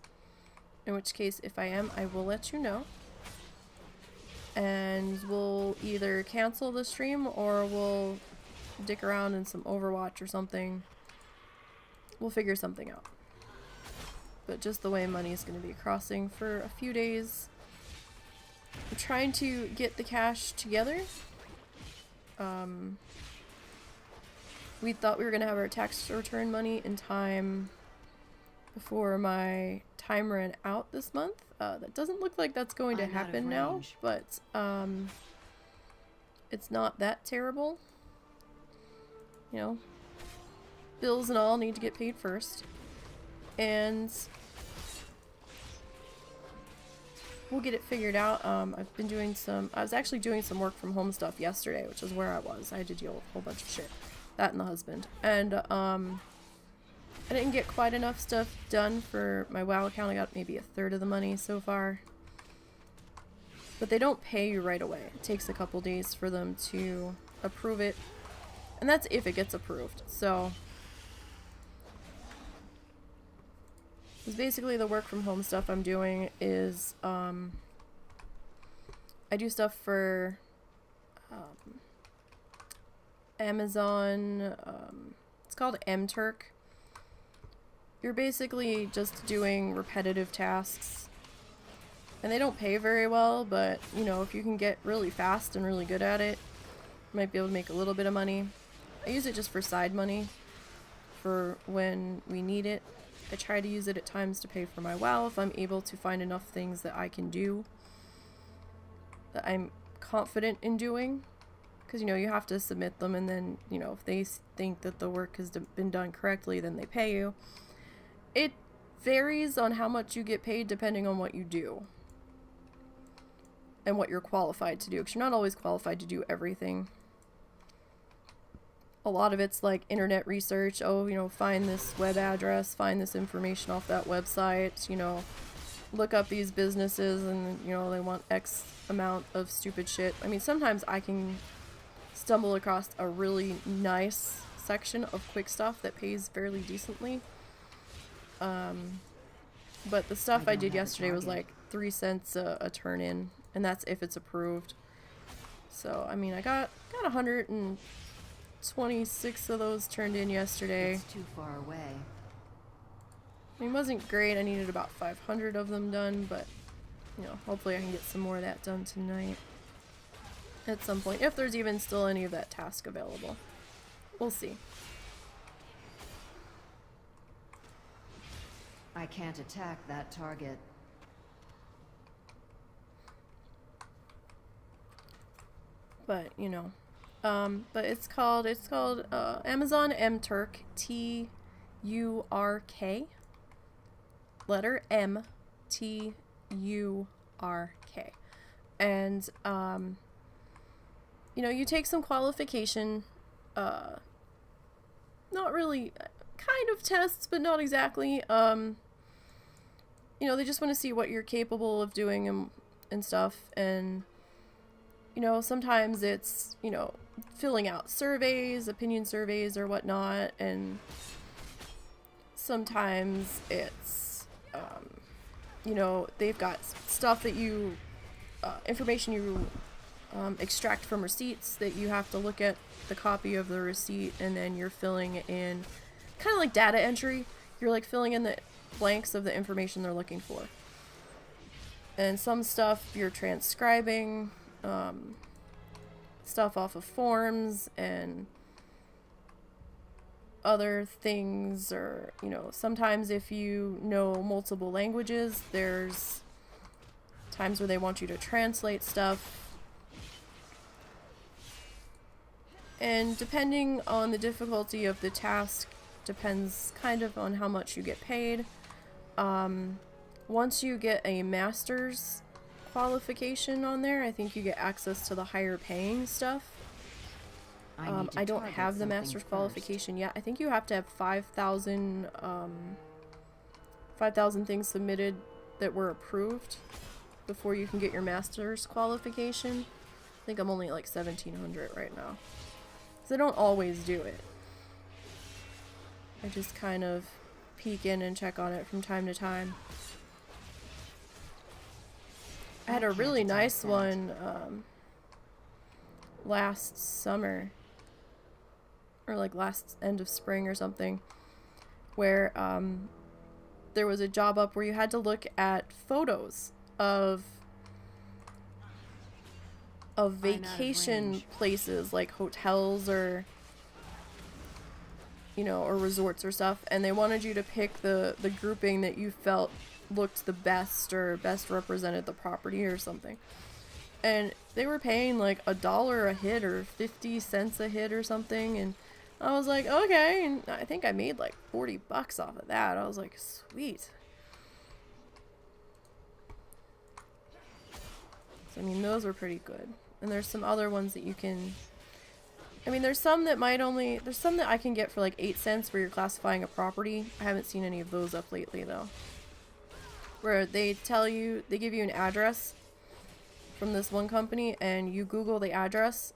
In which case, if I am, I will let you know. And we'll either cancel the stream or we'll dick around in some Overwatch or something. We'll figure something out. But just the way money is going to be crossing for a few days. I'm trying to get the cash together. We thought we were going to have our tax return money in time before my time ran out this month. That doesn't look like that's going to happen now, but it's not that terrible. You know, bills and all need to get paid first. And we'll get it figured out. I've been doing I was actually doing some work from home stuff yesterday, which is where I was. I had to deal with a whole bunch of shit. That and the husband. And I didn't get quite enough stuff done for my WoW account. I got maybe a third of the money so far. But they don't pay you right away. It takes a couple days for them to approve it. And that's if it gets approved. So it's basically the work from home stuff I'm doing is I do stuff for Amazon. It's called MTurk. You're basically just doing repetitive tasks. And they don't pay very well, but you know, if you can get really fast and really good at it, you might be able to make a little bit of money. I use it just for side money for when we need it. I try to use it at times to pay for my WoW if I'm able to find enough things that I can do that I'm confident in doing. Because, you know, you have to submit them, and then, you know, if they think that the work has been done correctly, then they pay you. It varies on how much you get paid depending on what you do. And what you're qualified to do. Because you're not always qualified to do everything. A lot of it's like internet research. Oh, you know, find this web address, find this information off that website, you know, look up these businesses and, you know, they want X amount of stupid shit. I mean, sometimes I can stumble across a really nice section of quick stuff that pays fairly decently. But the stuff I did yesterday was like 3 cents a turn in, and that's if it's approved. So, I mean, I got 126 of those turned in yesterday. It's too far away. I mean, it wasn't great. I needed about 500 of them done, but, you know, hopefully I can get some more of that done tonight. At some point, if there's even still any of that task available. We'll see. I can't attack that target. But, you know. But it's called Amazon MTurk, T-U-R-K. Letter M, T-U-R-K. And, you know, you take some qualification, not really, kind of tests, but not exactly. You know, they just want to see what you're capable of doing and stuff. And, you know, sometimes it's, you know, filling out surveys, opinion surveys or whatnot. And sometimes it's, you know, they've got stuff that you, information you extract from receipts that you have to look at the copy of the receipt, and then you're filling in kind of like data entry. You're like filling in the blanks of the information they're looking for. And some stuff you're transcribing stuff off of forms, and other things, or, you know, sometimes if you know multiple languages, there's times where they want you to translate stuff. And depending on the difficulty of the task, depends kind of on how much you get paid. Once you get a master's qualification on there, I think you get access to the higher paying stuff. I don't have the master's qualification yet. I think you have to have 5,000 things submitted that were approved before you can get your master's qualification. I think I'm only like 1,700 right now. So I don't always do it. I just kind of peek in and check on it from time to time. I had a really nice one last summer, or like last end of spring or something, where there was a job up where you had to look at photos of vacation places, like hotels or, you know, or resorts or stuff, and they wanted you to pick the grouping that you felt looked the best or best represented the property or something. And they were paying like $1 a hit or 50 cents a hit or something, and I was like, okay, and I think I made like $40 off of that. I was like, sweet. So I mean, those were pretty good. And there's some other ones that you can, I mean, there's some that I can get for like 8 cents where you're classifying a property. I haven't seen any of those up lately though. Where they give you an address from this one company, and you Google the address,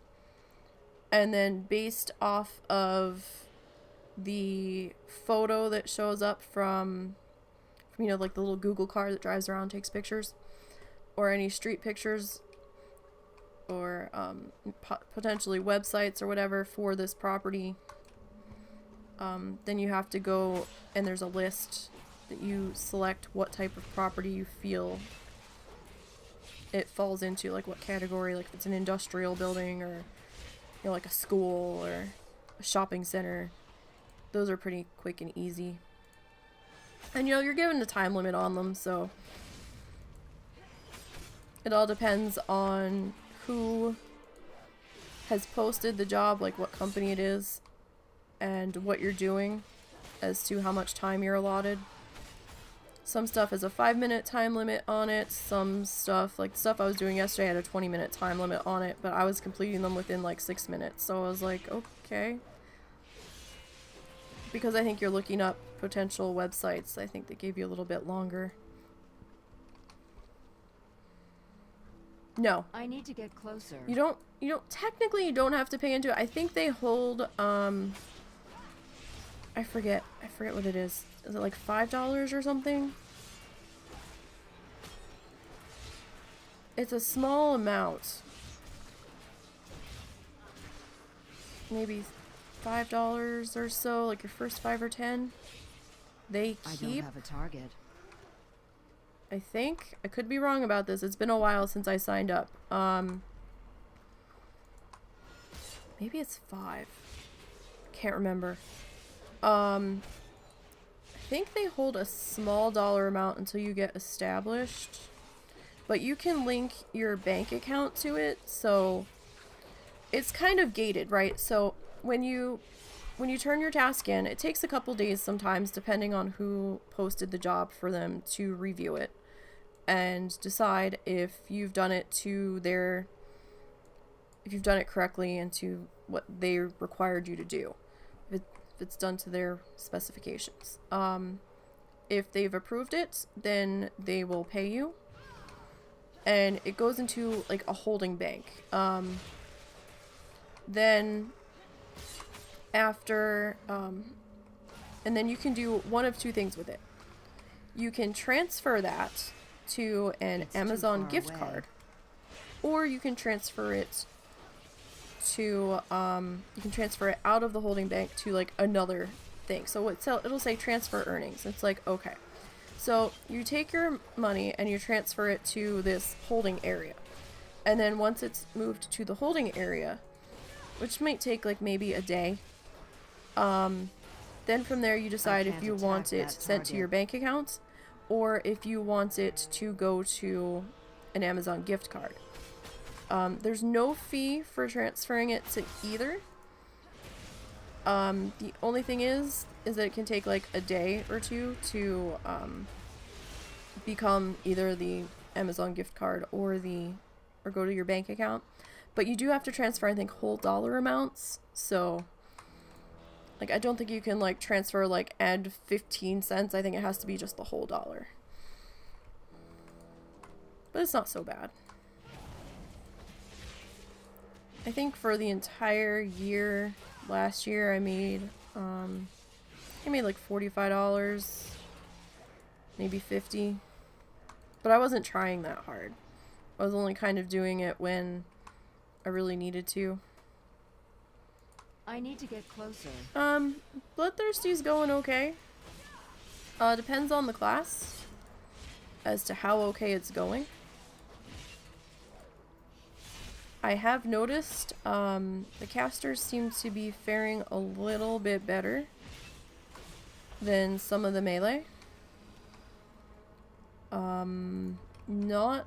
and then based off of the photo that shows up from you know, like the little Google car that drives around, takes pictures, or any street pictures, or potentially websites or whatever for this property, then you have to go and there's a list that you select what type of property you feel it falls into, like what category, like if it's an industrial building or, you know, like a school or a shopping center. Those are pretty quick and easy. And you know, you're given a time limit on them, so it all depends on who has posted the job, like what company it is, and what you're doing as to how much time you're allotted. Some stuff has a 5-minute time limit on it. Some stuff, like the stuff I was doing yesterday, had a 20-minute time limit on it, but I was completing them within like 6 minutes. So I was like, okay. Because I think you're looking up potential websites, I think they gave you a little bit longer. No. I need to get closer. You don't technically you don't have to pay into it. I think they hold I forget what it is. Is it like $5 or something? It's a small amount. Maybe $5 or so, like your first 5 or 10. They keep, I don't have a target. I think, I could be wrong about this. It's been a while since I signed up. Maybe it's 5. Can't remember. I think they hold a small dollar amount until you get established, but you can link your bank account to it, so it's kind of gated, right? So when you turn your task in, it takes a couple days sometimes, depending on who posted the job, for them to review it and decide if you've done it if you've done it correctly and to what they required you to do. If it's done to their specifications. If they've approved it, then they will pay you, and it goes into like a holding bank. Then after, and then you can do one of two things with it. You can transfer that to an Amazon gift card, or you can transfer it to you can transfer it out of the holding bank to like another thing. So it'll say transfer earnings. It's like, okay, so you take your money and you transfer it to this holding area, and then once it's moved to the holding area, which might take like maybe a day, then from there you decide if you want it sent to your bank account, or if you want it to go to an Amazon gift card. There's no fee for transferring it to either. The only thing is that it can take like a day or two to become either the Amazon gift card or go to your bank account. But you do have to transfer, I think, whole dollar amounts. So, like, I don't think you can, like, transfer, like, add 15 cents. I think it has to be just the whole dollar. But it's not so bad. I think for the entire year, last year, I made like $45, maybe 50. But I wasn't trying that hard. I was only kind of doing it when I really needed to. I need to get closer. Bloodthirsty's going okay. Depends on the class as to how okay it's going. I have noticed the casters seem to be faring a little bit better than some of the melee. Not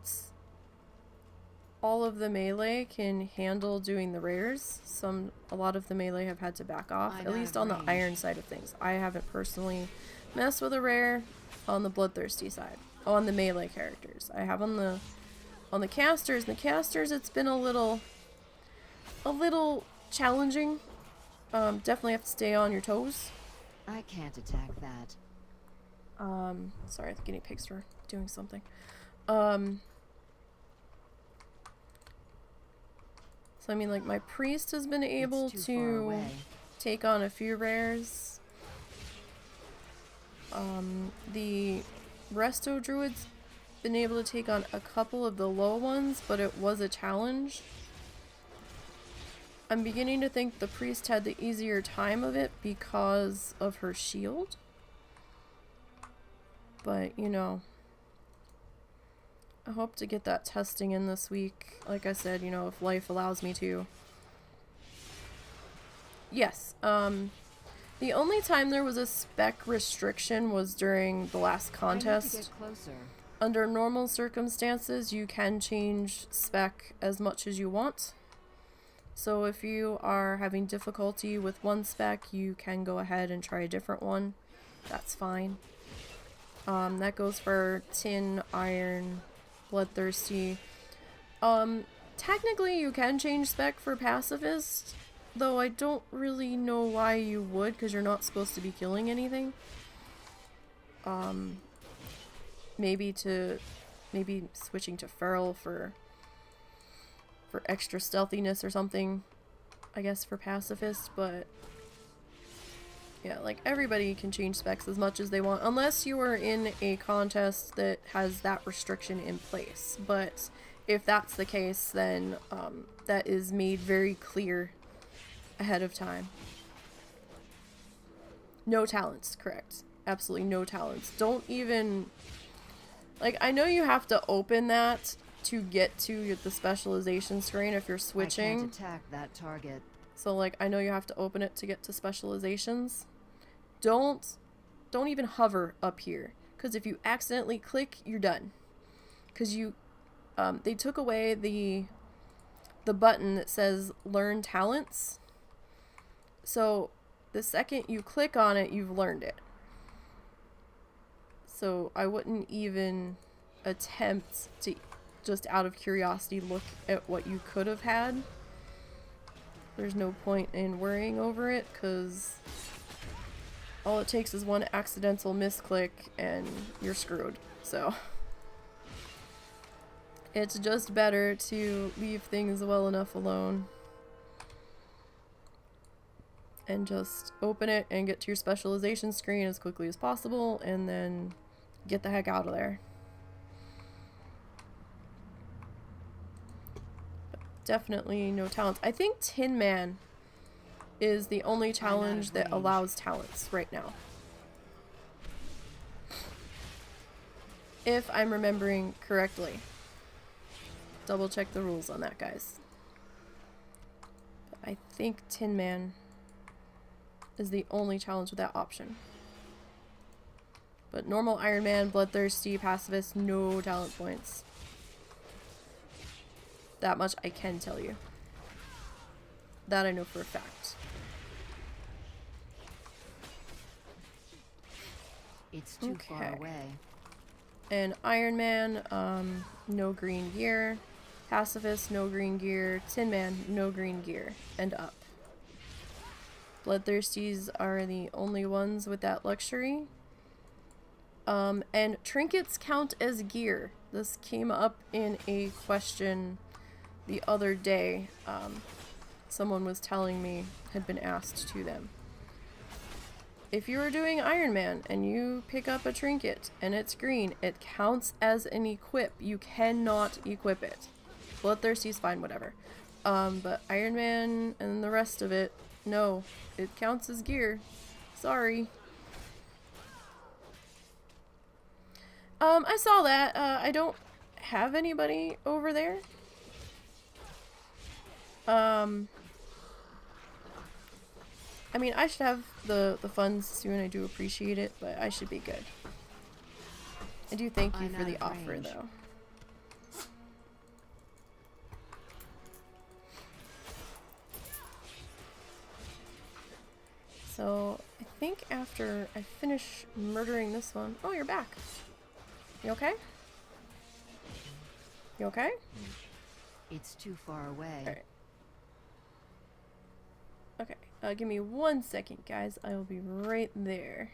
all of the melee can handle doing the rares. A lot of the melee have had to back off, at least on the iron side of things. I haven't personally messed with a rare on the bloodthirsty side, on the melee characters. I have on the casters. The casters, it's been a little challenging. Definitely have to stay on your toes. I can't attack that. Sorry, the guinea pigs were doing something. So I mean, like, my priest has been able to take on a few rares. The resto druid's been able to take on a couple of the low ones, but it was a challenge. I'm beginning to think the priest had the easier time of it because of her shield. But, you know, I hope to get that testing in this week. Like I said, you know, if life allows me to. Yes, the only time there was a spec restriction was during the last contest. I need to get closer. Under normal circumstances, you can change spec as much as you want. So if you are having difficulty with one spec, you can go ahead and try a different one. That's fine. That goes for tin, iron, bloodthirsty. Technically you can change spec for pacifist, though I don't really know why you would, because you're not supposed to be killing anything. Maybe switching to feral for extra stealthiness or something, I guess, for pacifist. But yeah, like, everybody can change specs as much as they want, unless you are in a contest that has that restriction in place. But if that's the case, then that is made very clear ahead of time. No talents, correct. Absolutely no talents. Don't even, like, I know you have to open that to get to the specialization screen if you're switching. I can't attack that target. So, like, I know you have to open it to get to specializations. Don't even hover up here, because if you accidentally click, you're done. Because they took away the button that says learn talents. So the second you click on it, you've learned it. So I wouldn't even attempt to, just out of curiosity, look at what you could have had. There's no point in worrying over it, because all it takes is one accidental misclick and you're screwed. So it's just better to leave things well enough alone and just open it and get to your specialization screen as quickly as possible, and then get the heck out of there. Definitely no talents. I think Tin Man is the only challenge that allows talents right now, if I'm remembering correctly. Double check the rules on that, guys. But I think Tin Man is the only challenge with that option. But normal Iron Man, Bloodthirsty, Pacifist, no talent points. That much I can tell you. That I know for a fact. It's too far Okay. away. And Iron Man, no green gear. Pacifist, no green gear. Tin Man, no green gear. And up. Bloodthirsties are the only ones with that luxury. And trinkets count as gear. This came up in a question the other day. Someone was telling me had been asked to them. If you are doing Iron Man and you pick up a trinket and it's green, it counts as an equip. You cannot equip it. Bloodthirsty's fine, whatever. But Iron Man and the rest of it, no. It counts as gear. Sorry. I saw that. I don't have anybody over there. I mean, I should have the funds soon. I do appreciate it, but I should be good. I do thank you I'm for out the of offer, range. though. So, I think after I finish murdering this one... Oh, you're back. You okay? You okay? It's too far away. Alright. Okay, give me 1 second, guys. I will be right there.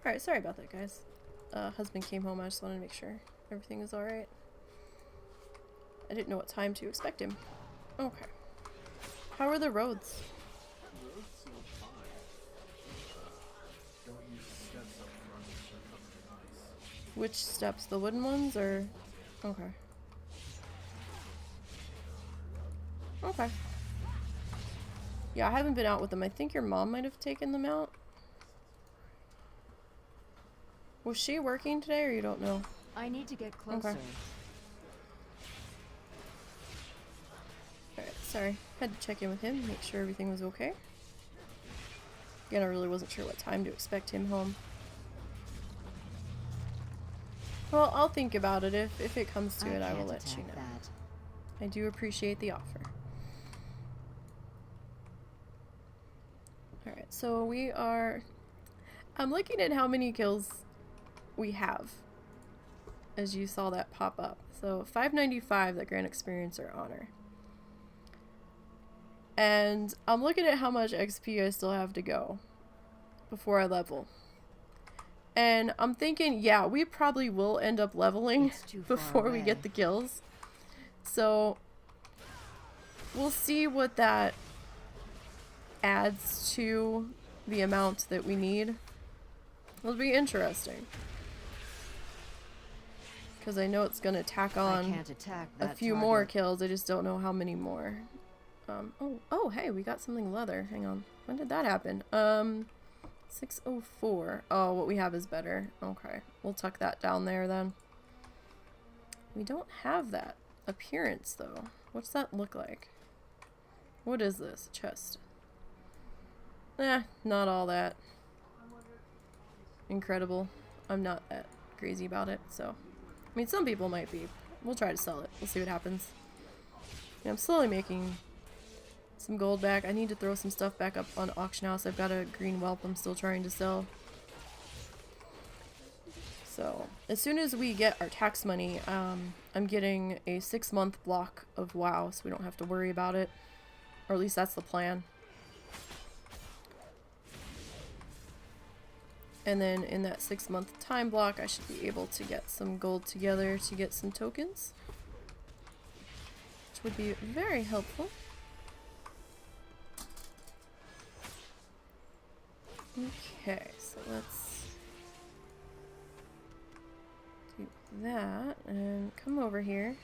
Alright, sorry about that, guys. Husband came home. I just wanted to make sure everything was alright. I didn't know what time to expect him. Okay. How are the roads? Which steps? The wooden ones, or...? Okay. Okay. Yeah, I haven't been out with them. I think your mom might have taken them out. Was she working today, or you don't know? I need to get closer. Okay. Alright, sorry. Had to check in with him, make sure everything was okay. Again, I really wasn't sure what time to expect him home. Well, I'll think about it. If it comes to it, I will let you know. That. I do appreciate the offer. Alright, so we are... I'm looking at how many kills we have, as you saw that pop up. So 595 that grant experience or honor. And I'm looking at how much XP I still have to go before I level. And I'm thinking, yeah, we probably will end up leveling It's too far before we away. get the kills. So we'll see what that adds to the amount that we need. It'll be interesting. Because I know it's going to tack I on can't attack a that few more target. kills. I just don't know how many more. Oh, hey, we got something leather. Hang on. When did that happen? 604. Oh, what we have is better. Okay. We'll tuck that down there then. We don't have that appearance, though. What's that look like? What is this? Chest. Not all that incredible. I'm not that crazy about it, so. I mean, some people might be. We'll try to sell it. We'll see what happens. Yeah, I'm slowly making some gold back. I need to throw some stuff back up on auction house. I've got a green whelp I'm still trying to sell. So, as soon as we get our tax money, I'm getting a 6-month block of WoW, so we don't have to worry about it. Or at least that's the plan. And then in that 6-month time block, I should be able to get some gold together to get some tokens, which would be very helpful. Okay, so let's do that and come over here.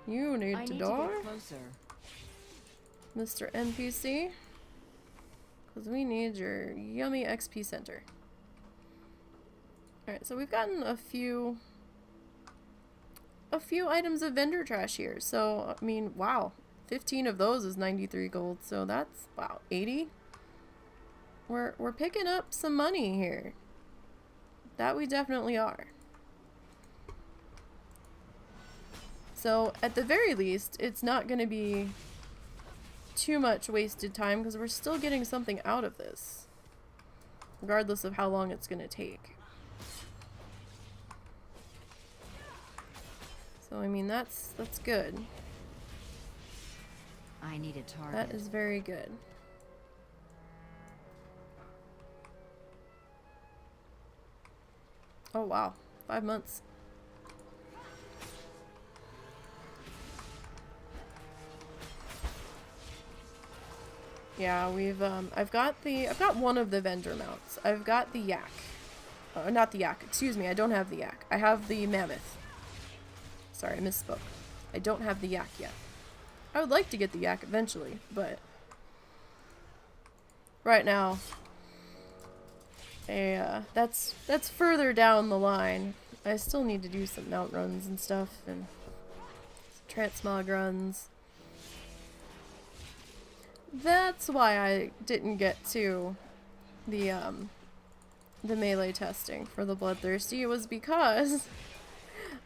You need I to need die, to get closer. Mr. NPC, because we need your yummy XP center. Alright, so we've gotten a few items of vendor trash here. So, I mean, wow. 15 of those is 93 gold. So that's, wow, 80? We're picking up some money here. That we definitely are. So, at the very least, it's not going to be too much wasted time because we're still getting something out of this, regardless of how long it's going to take. So, I mean, that's good. I need a target. That is very good. Oh wow, 5 months. Yeah, I've got one of the vendor mounts. I've got the yak. Not the yak, excuse me, I don't have the yak. I have the mammoth. Sorry, I misspoke. I don't have the yak yet. I would like to get the yak eventually, but right now, that's further down the line. I still need to do some mount runs and stuff, and some transmog runs. That's why I didn't get to the melee testing for the Bloodthirsty. It was because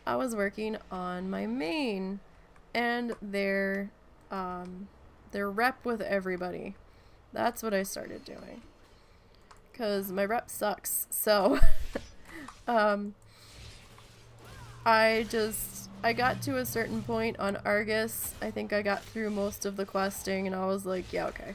I was working on my main and their rep with everybody. That's what I started doing. Because my rep sucks, so I got to a certain point on Argus. I think I got through most of the questing and I was like, yeah, okay.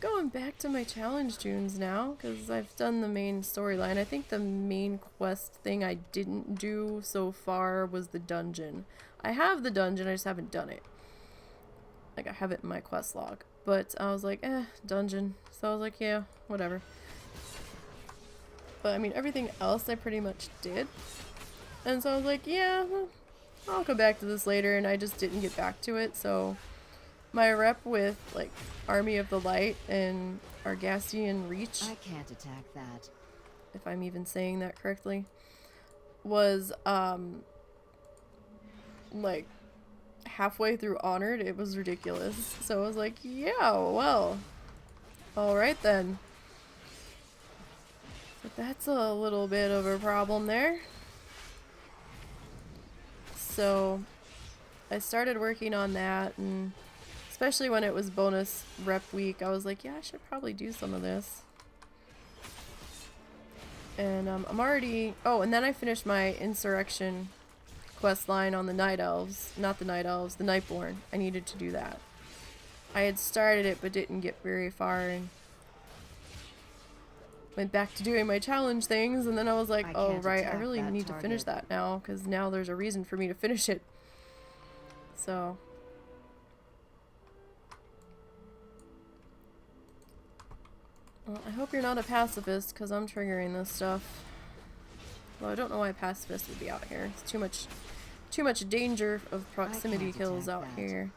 Going back to my challenge tunes now, because I've done the main storyline. I think the main quest thing I didn't do so far was the dungeon. I have the dungeon, I just haven't done it. Like, I have it in my quest log. But I was like, dungeon. So I was like, yeah, whatever. But I mean, everything else I pretty much did. And so I was like, yeah, I'll come back to this later, and I just didn't get back to it. So my rep with like Army of the Light and Argasian Reach, I can't attack that. if I'm even saying that correctly, was like halfway through Honored. It was ridiculous. So I was like, yeah, well, alright then. But that's a little bit of a problem there. So I started working on that, and especially when it was bonus rep week, I was like, yeah, I should probably do some of this. And I'm already... Oh, and then I finished my Insurrection quest line on the Night Elves. Not the Night Elves, the Nightborn. I needed to do that. I had started it but didn't get very far, and went back to doing my challenge things, and then I was like, oh right, I really need to finish that now, because now there's a reason for me to finish it. So well, I hope you're not a pacifist, because I'm triggering this stuff. Well, I don't know why a pacifist would be out here. It's too much danger of proximity kills out here.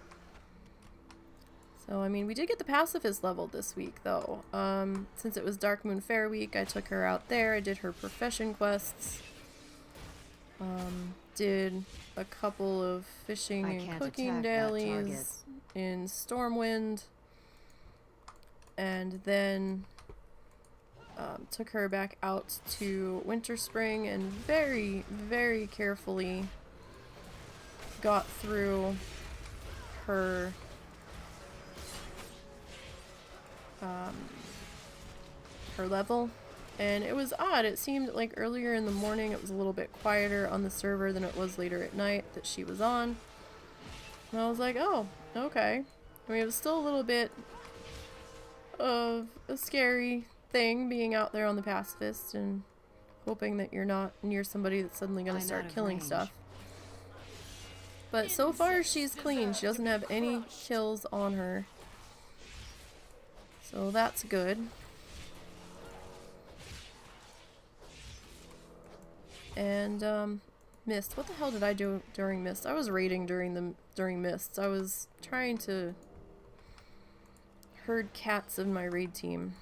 So, I mean, we did get the pacifist leveled this week, though. Since it was Dark Moon Fair week, I took her out there. I did her profession quests. Did a couple of fishing and cooking dailies in Stormwind. And then took her back out to Winter Spring and very, very carefully got through her level. And it was odd. It seemed like earlier in the morning it was a little bit quieter on the server than it was later at night that she was on. And I was like, oh, okay. I mean, it was still a little bit of a scary thing, being out there on the pacifist and hoping that you're not near somebody that's suddenly going I'm to out start of killing range. stuff. But so far she's clean. She doesn't have any kills on her. So that's good. And Mist. What the hell did I do during Mist? I was raiding during Mist. I was trying to herd cats in my raid team.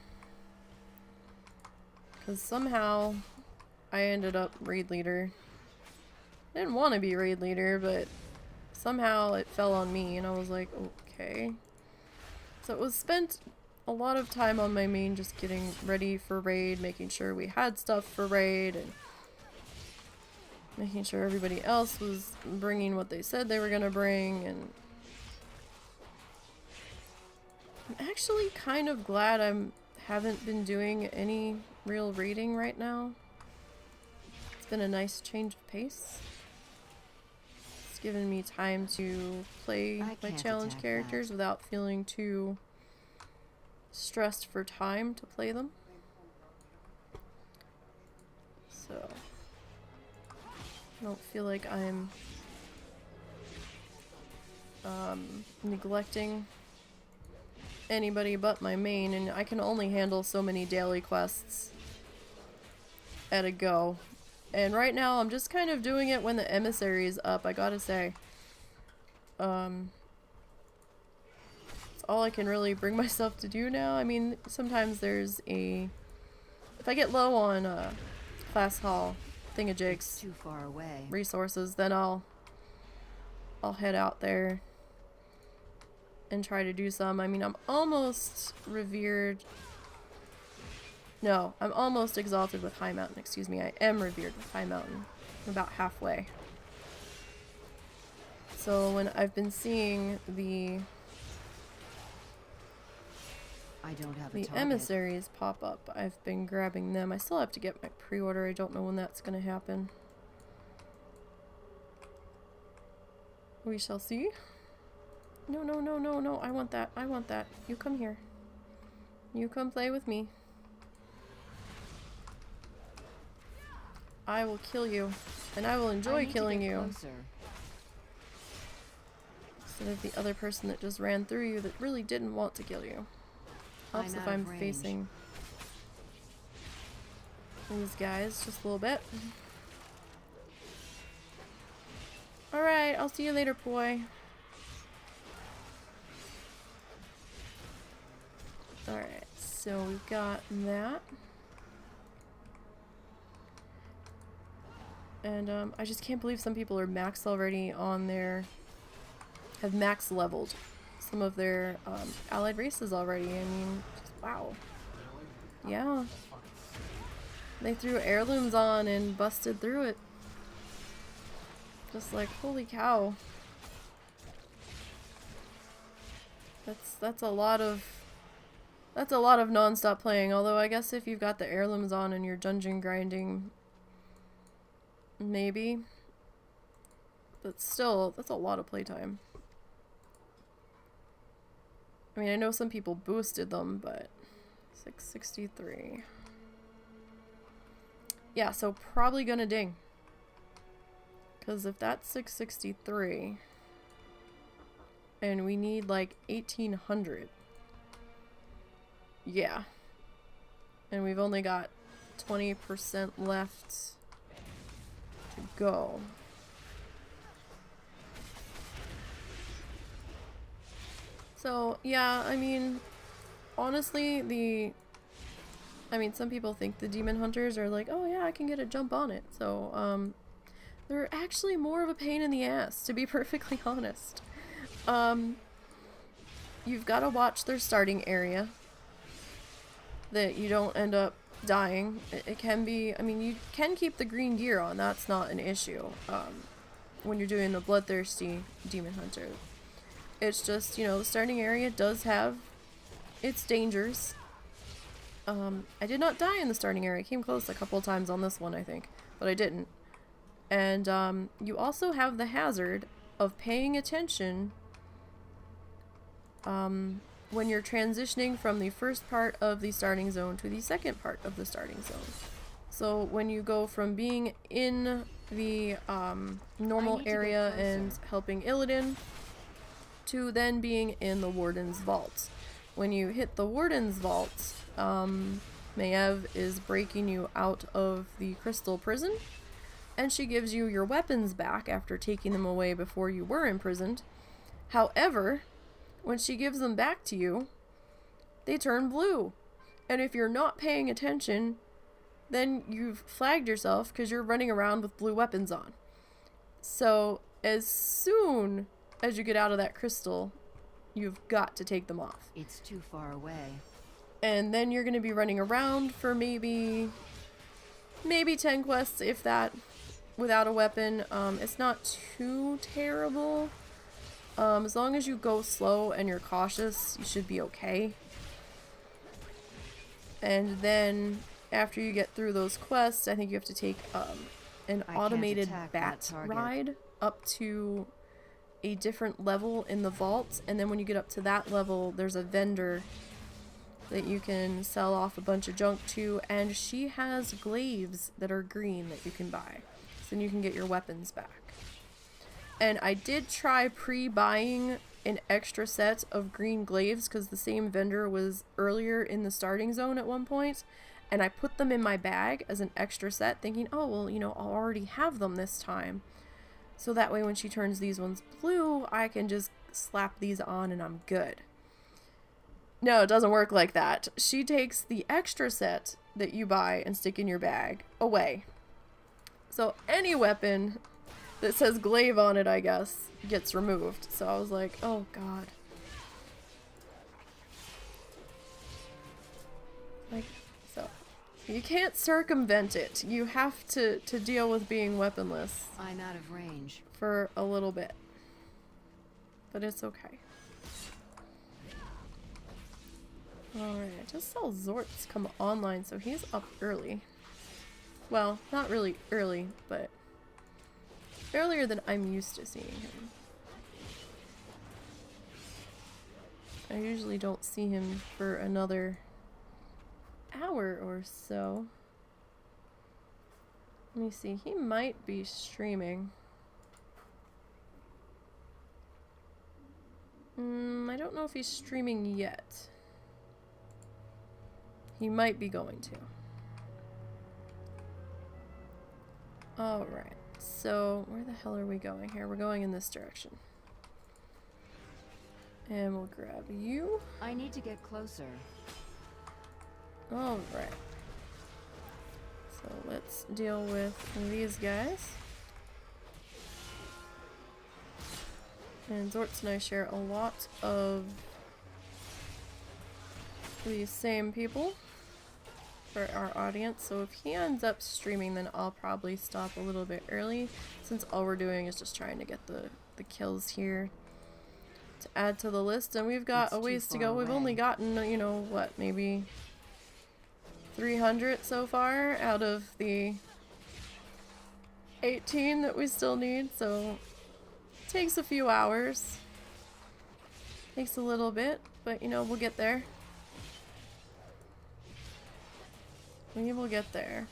Because somehow I ended up raid leader. I didn't want to be raid leader, but somehow it fell on me and I was like, okay. So it was spent a lot of time on my main just getting ready for raid, making sure we had stuff for raid, and making sure everybody else was bringing what they said they were gonna bring. And I'm actually kind of glad I haven't been doing any real raiding right now. It's been a nice change of pace. It's given me time to play my challenge characters without feeling too stressed for time to play them. So I don't feel like I'm neglecting anybody but my main, and I can only handle so many daily quests at a go. And right now I'm just kind of doing it when the emissary is up, I gotta say. It's all I can really bring myself to do now. I mean, sometimes there's a... If I get low on class hall thingamajigs, Too far away. resources, then I'll head out there and try to do some. I mean, I'm almost revered. No, I'm almost exalted with High Mountain, excuse me. I am revered with High Mountain. I'm about halfway. So when I've been seeing the I don't have a target. emissaries pop up, I've been grabbing them. I still have to get my pre-order. I don't know when that's gonna happen. We shall see. No, no, no, no, no. I want that. I want that. You come here. You come play with me. I will kill you. And I will enjoy killing you. Closer. Instead of the other person that just ran through you that really didn't want to kill you. Helps if I'm facing these guys just a little bit. Alright, I'll see you later, boy. Alright, so we've got that. And I just can't believe some people are maxed already on their... have max leveled some of their allied races already. I mean, just, wow. Yeah. They threw heirlooms on and busted through it. Just like, holy cow. That's a lot of non-stop playing. Although I guess if you've got the heirlooms on and you're dungeon grinding, maybe. But still, that's a lot of playtime. I mean, I know some people boosted them, but 663. Yeah, so probably gonna ding. Because if that's 663 and we need like 1800, yeah, and we've only got 20% left to go. So yeah, I mean, honestly, some people think the demon hunters are like, oh yeah, I can get a jump on it. So they're actually more of a pain in the ass, to be perfectly honest. You've got to watch their starting area, that you don't end up dying. It can be, I mean, you can keep the green gear on, that's not an issue, when you're doing the bloodthirsty demon hunter. It's just, you know, the starting area does have its dangers. I did not die in the starting area. I came close a couple of times on this one, I think, but I didn't. And you also have the hazard of paying attention when you're transitioning from the first part of the starting zone to the second part of the starting zone. So when you go from being in the normal area and helping Illidan to then being in the Warden's vault. When you hit the Warden's vault, Maiev is breaking you out of the crystal prison, and she gives you your weapons back after taking them away before you were imprisoned. However, when she gives them back to you, they turn blue. And if you're not paying attention, then you've flagged yourself because you're running around with blue weapons on. So as soon as you get out of that crystal, you've got to take them off. It's too far away. And then you're going to be running around for maybe 10 quests, if that, without a weapon. It's not too terrible. As long as you go slow and you're cautious, you should be okay. And then after you get through those quests, I think you have to take an automated bat ride up to a different level in the vault. And then when you get up to that level, there's a vendor that you can sell off a bunch of junk to, and she has glaives that are green that you can buy. So then you can get your weapons back. And I did try pre-buying an extra set of green glaives because the same vendor was earlier in the starting zone at one point, and I put them in my bag as an extra set thinking, oh, well, you know, I'll already have them this time. So that way when she turns these ones blue, I can just slap these on and I'm good. No, it doesn't work like that. She takes the extra set that you buy and stick in your bag away. So any weapon that says glaive on it, I guess, gets removed. So I was like, oh god. Like, so you can't circumvent it. You have to deal with being weaponless. I'm out of range. For a little bit. But it's okay. Alright, I just saw Zort's come online, so he's up early. Well, not really early, but earlier than I'm used to seeing him. I usually don't see him for another hour or so. Let me see, he might be streaming. I don't know if he's streaming yet. He might be going to. Alright, so where the hell are we going here? We're going in this direction. And we'll grab you. I need to get closer. Alright. So let's deal with these guys. And Zortz and I share a lot of these same people for our audience, so if he ends up streaming, then I'll probably stop a little bit early, since all we're doing is just trying to get the kills here to add to the list, and we've got a ways to go. We've only gotten, you know, what, maybe 300 so far out of the 18 that we still need, so it takes a few hours. Takes a little bit, but you know, we'll get there. We will get there.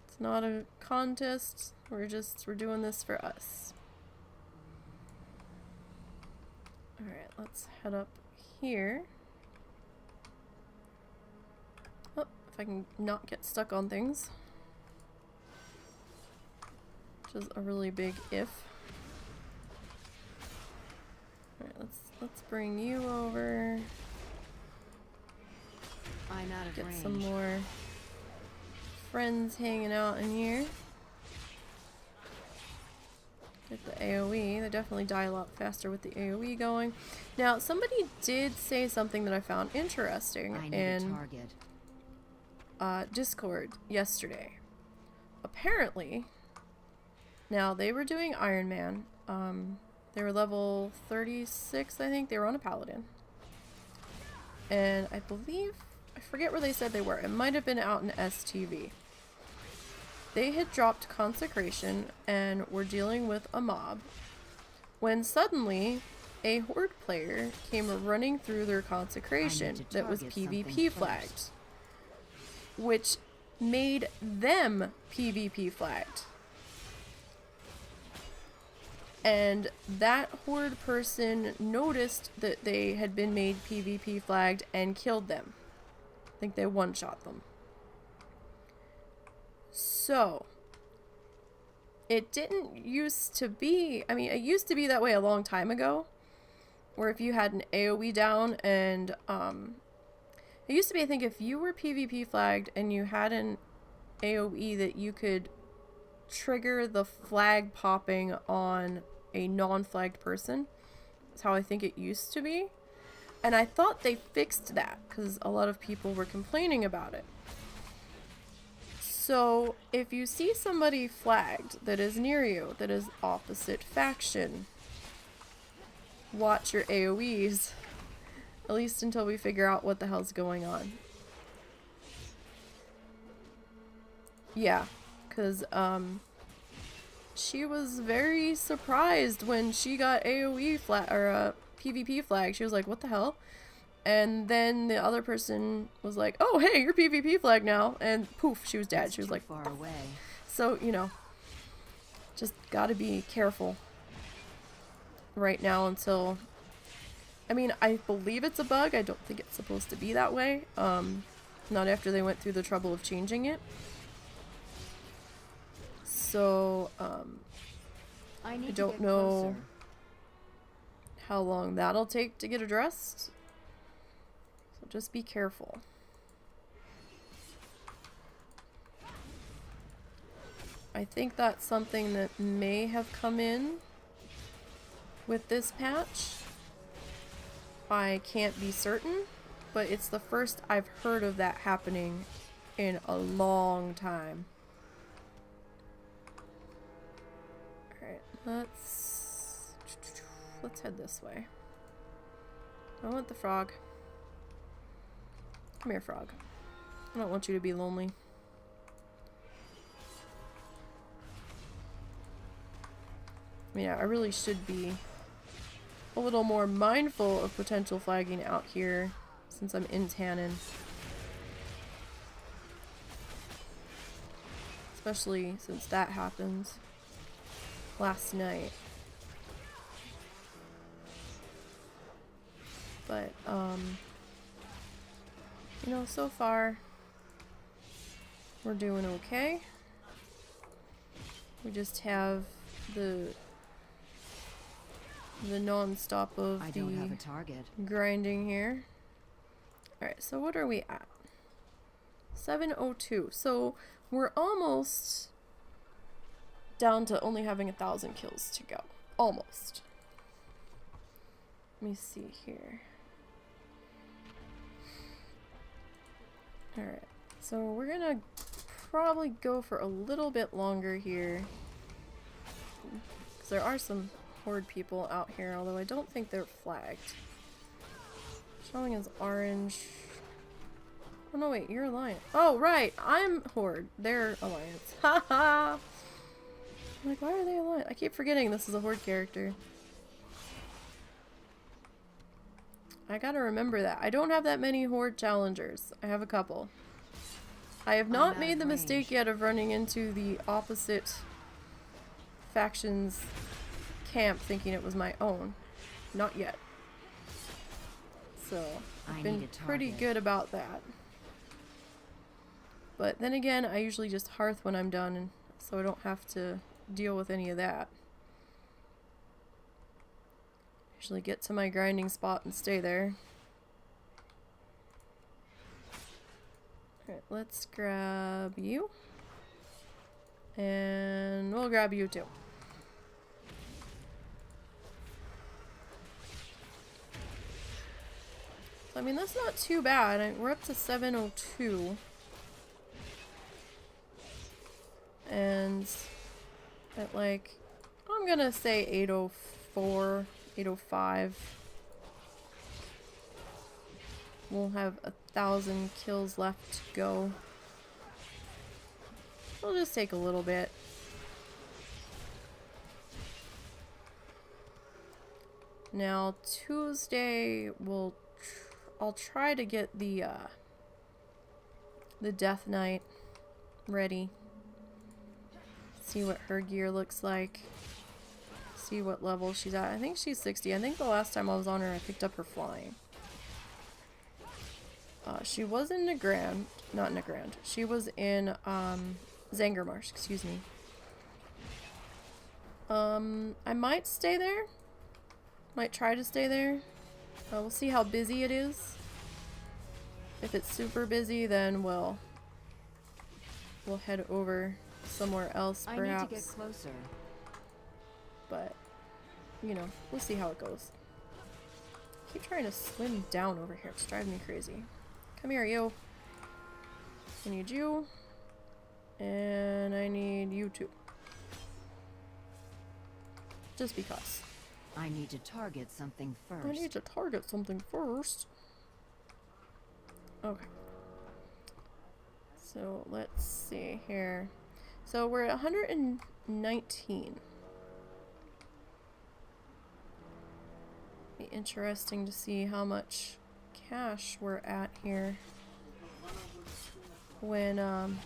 It's not a contest. We're doing this for us. Alright, let's head up here. Oh, if I can not get stuck on things. Which is a really big if. Alright, let's bring you over. I'm out of range. Get some more friends hanging out in here. Get the AoE. They definitely die a lot faster with the AoE going. Now, somebody did say something that I found interesting in Discord yesterday. Apparently, now they were doing Iron Man. They were level 36, I think. They were on a paladin. And I believe, I forget where they said they were. It might have been out in STV. They had dropped Consecration and were dealing with a mob when suddenly a Horde player came running through their I consecration need to that was target something PvP first. flagged, which made them PvP flagged. And that Horde person noticed that they had been made PvP flagged and killed them. I think they one-shot them. So, it didn't used to be, I mean, it used to be that way a long time ago, where if you had an AoE down and, it used to be, I think, if you were PvP flagged and you had an AoE that you could trigger the flag popping on a non-flagged person. That's how I think it used to be. And I thought they fixed that because a lot of people were complaining about it. So if you see somebody flagged that is near you, that is opposite faction, watch your AoEs, at least until we figure out what the hell's going on. Yeah, because she was very surprised when she got AoE flag or PvP flag. She was like, "What the hell?" And then the other person was like, "Oh, hey, you're PvP flag now," and poof, she was dead. She was like, far away. so you know, just gotta be careful right now until. I mean, I believe it's a bug. I don't think it's supposed to be that way. Not after they went through the trouble of changing it. So, I need I to don't get know closer. how long that'll take to get addressed. So just be careful. I think that's something that may have come in with this patch. I can't be certain, but it's the first I've heard of that happening in a long time. Alright, let's head this way. I want the frog. Come here, frog. I don't want you to be lonely. I mean, I really should be a little more mindful of potential flagging out here since I'm in Tannen. Especially since that happened last night. But, you know, so far we're doing okay. We just have the non-stop of I the don't have a target. grinding here. Alright, so what are we at? 702. So we're almost down to only having 1,000 kills to go. Almost. Let me see here. Alright, so we're gonna probably go for a little bit longer here. Because there are some Horde people out here, although I don't think they're flagged. Showing as orange. Oh no, wait, you're Alliance. Oh, right, I'm Horde. They're Alliance. Haha! I'm like, why are they Alliance? I keep forgetting this is a Horde character. I gotta remember that. I don't have that many Horde challengers. I have a couple. I have not made the mistake yet of running into the opposite faction's camp thinking it was my own. Not yet. So, I've been pretty good about that. But then again, I usually just hearth when I'm done, and so I don't have to deal with any of that. Usually get to my grinding spot and stay there. Alright, let's grab you. And we'll grab you too. I mean, that's not too bad. We're up to 702. And at like, I'm gonna say 804, 805. We'll have 1,000 kills left to go. It'll just take a little bit. Now Tuesday I'll try to get the Death Knight ready. See what her gear looks like. See what level she's at. I think she's 60. I think the last time I was on her I picked up her flying. She was in Nagrand. Not Nagrand. She was in Zangarmarsh, excuse me. I might stay there. Might try to stay there. We'll see how busy it is. If it's super busy, then we'll head over somewhere else, perhaps. I need to get closer. But, you know, we'll see how it goes. I keep trying to swim down over here. It's driving me crazy. Come here, you. I need you. And I need you too. Just because. I need to target something first. I need to target something first. Okay. So let's see here. So we're at 119. Be interesting to see how much cash we're at here when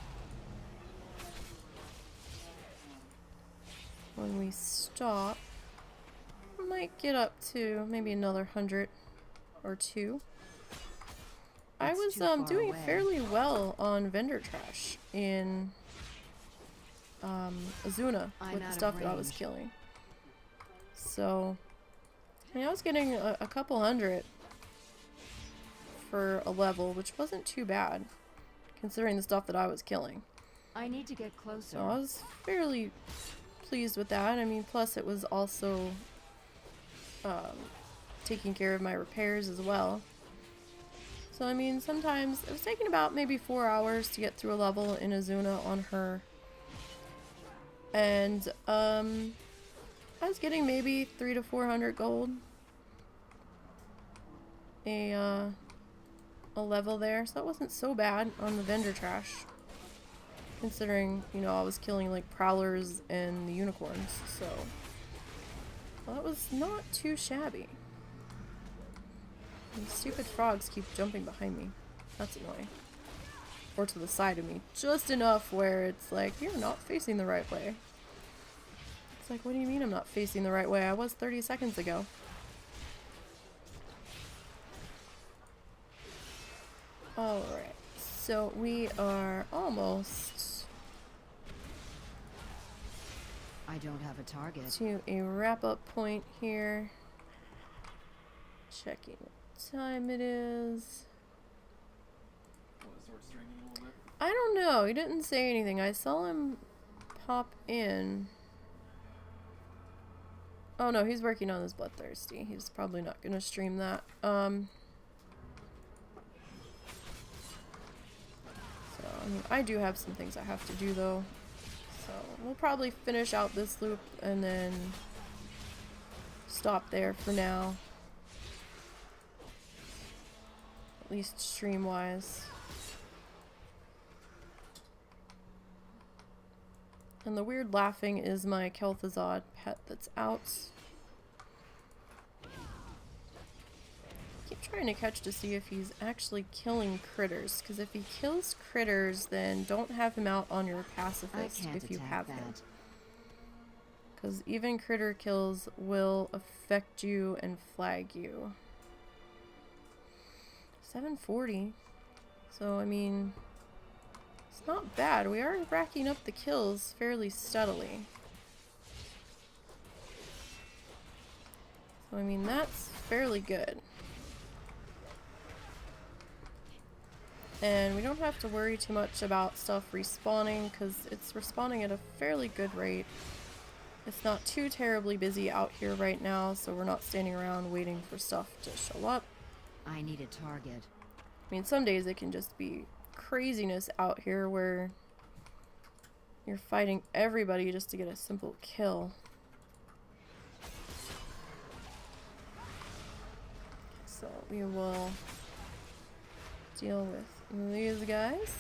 we stop. Might get up to maybe another 100 or 2. I was doing fairly well on vendor trash in Azuna with the stuff that I was killing. So I mean, I was getting a couple hundred for a level, which wasn't too bad considering the stuff that I was killing. I need to get closer. So I was fairly pleased with that. I mean, plus it was also taking care of my repairs as well. So I mean, sometimes it was taking about maybe 4 hours to get through a level in Azuna on her, and I was getting maybe 300 to 400 gold a level there, so that wasn't so bad on the vendor trash, considering, you know, I was killing like prowlers and the unicorns, so well, that was not too shabby. These stupid frogs keep jumping behind me. That's annoying. Or to the side of me. Just enough where it's like, you're not facing the right way. It's like, what do you mean I'm not facing the right way? I was 30 seconds ago. Alright. So we are almost I don't have a target. to a wrap-up point here. Checking what time it is. I don't know. He didn't say anything. I saw him pop in. Oh no, he's working on his Bloodthirsty. He's probably not gonna stream that. So I mean, I do have some things I have to do though. So we'll probably finish out this loop and then stop there for now. At least stream-wise. And the weird laughing is my Kel'Thuzad pet that's out. Keep trying to catch to see if he's actually killing critters, because if he kills critters, then don't have him out on your pacifist if you have him. Because even critter kills will affect you and flag you. 740. So, I mean, it's not bad. We are racking up the kills fairly steadily. So, I mean, that's fairly good. And we don't have to worry too much about stuff respawning, because it's respawning at a fairly good rate. It's not too terribly busy out here right now, so we're not standing around waiting for stuff to show up. I need a target. I mean, some days it can just be craziness out here where you're fighting everybody just to get a simple kill. So we will deal with these guys.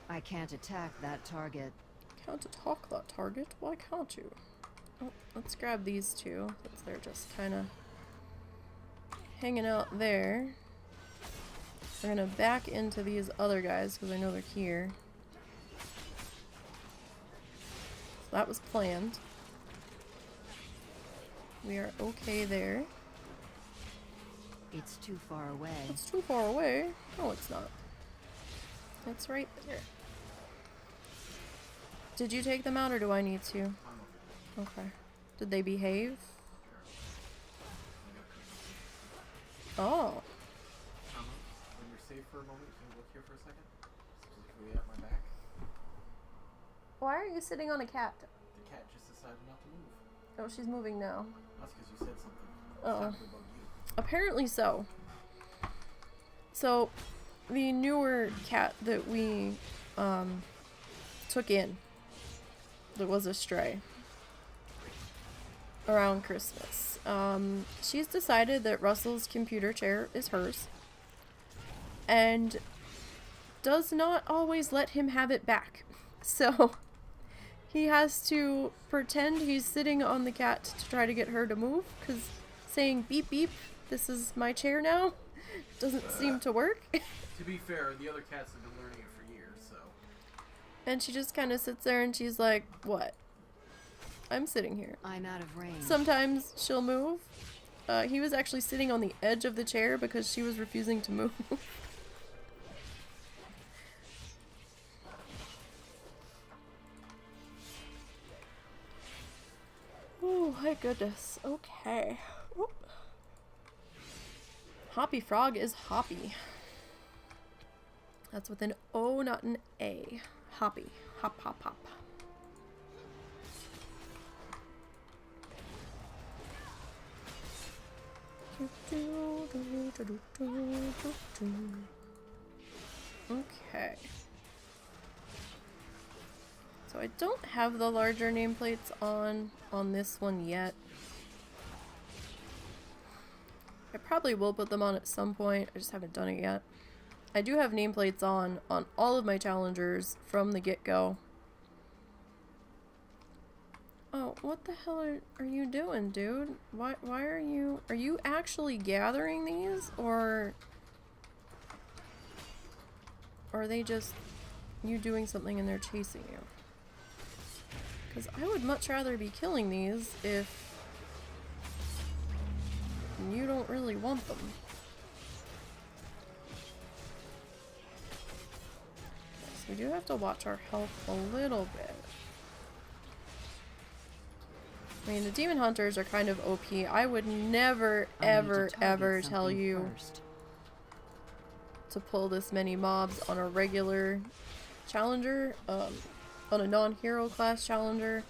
I can't attack that target. Can't attack that target? Why can't you? Oh, let's grab these two, since they're just kind of hanging out there. We're gonna back into these other guys because I know they're here. So that was planned. We are okay there. It's too far away. It's too far away. No, it's not. It's right there. Did you take them out or do I need to? Okay. Did they behave? Oh. When you're safe for a moment, can you look here for a second? Specifically at my back. Why are you sitting on a cat? The cat just decided not to move. Oh, she's moving now. That's because you said something. Oh. It's not about you. Apparently so. So, the newer cat that we took in, that was a stray, around Christmas, she's decided that Russell's computer chair is hers, and does not always let him have it back. So, he has to pretend he's sitting on the cat to try to get her to move, because saying beep beep, this is my chair now, doesn't seem to work. To be fair, the other cats have been learning it for years, so. And she just kind of sits there and she's like, what? I'm sitting here. I'm out of range. Sometimes she'll move. He was actually sitting on the edge of the chair because she was refusing to move. Oh my goodness. Okay. Oop. Hoppy Frog is Hoppy. That's with an O, not an A. Hoppy. Hop, hop, hop. Okay. So I don't have the larger nameplates on this one yet. I probably will put them on at some point. I just haven't done it yet. I do have nameplates on all of my challengers from the get-go. Oh, what the hell are you doing, dude? Why are you actually gathering these, or are they just you doing something and they're chasing you? Because I would much rather be killing these if you don't really want them. So we do have to watch our health a little bit. I mean, the demon hunters are kind of OP. I would never, ever, ever tell you to pull this many mobs on a regular challenger, on a non-hero class challenger.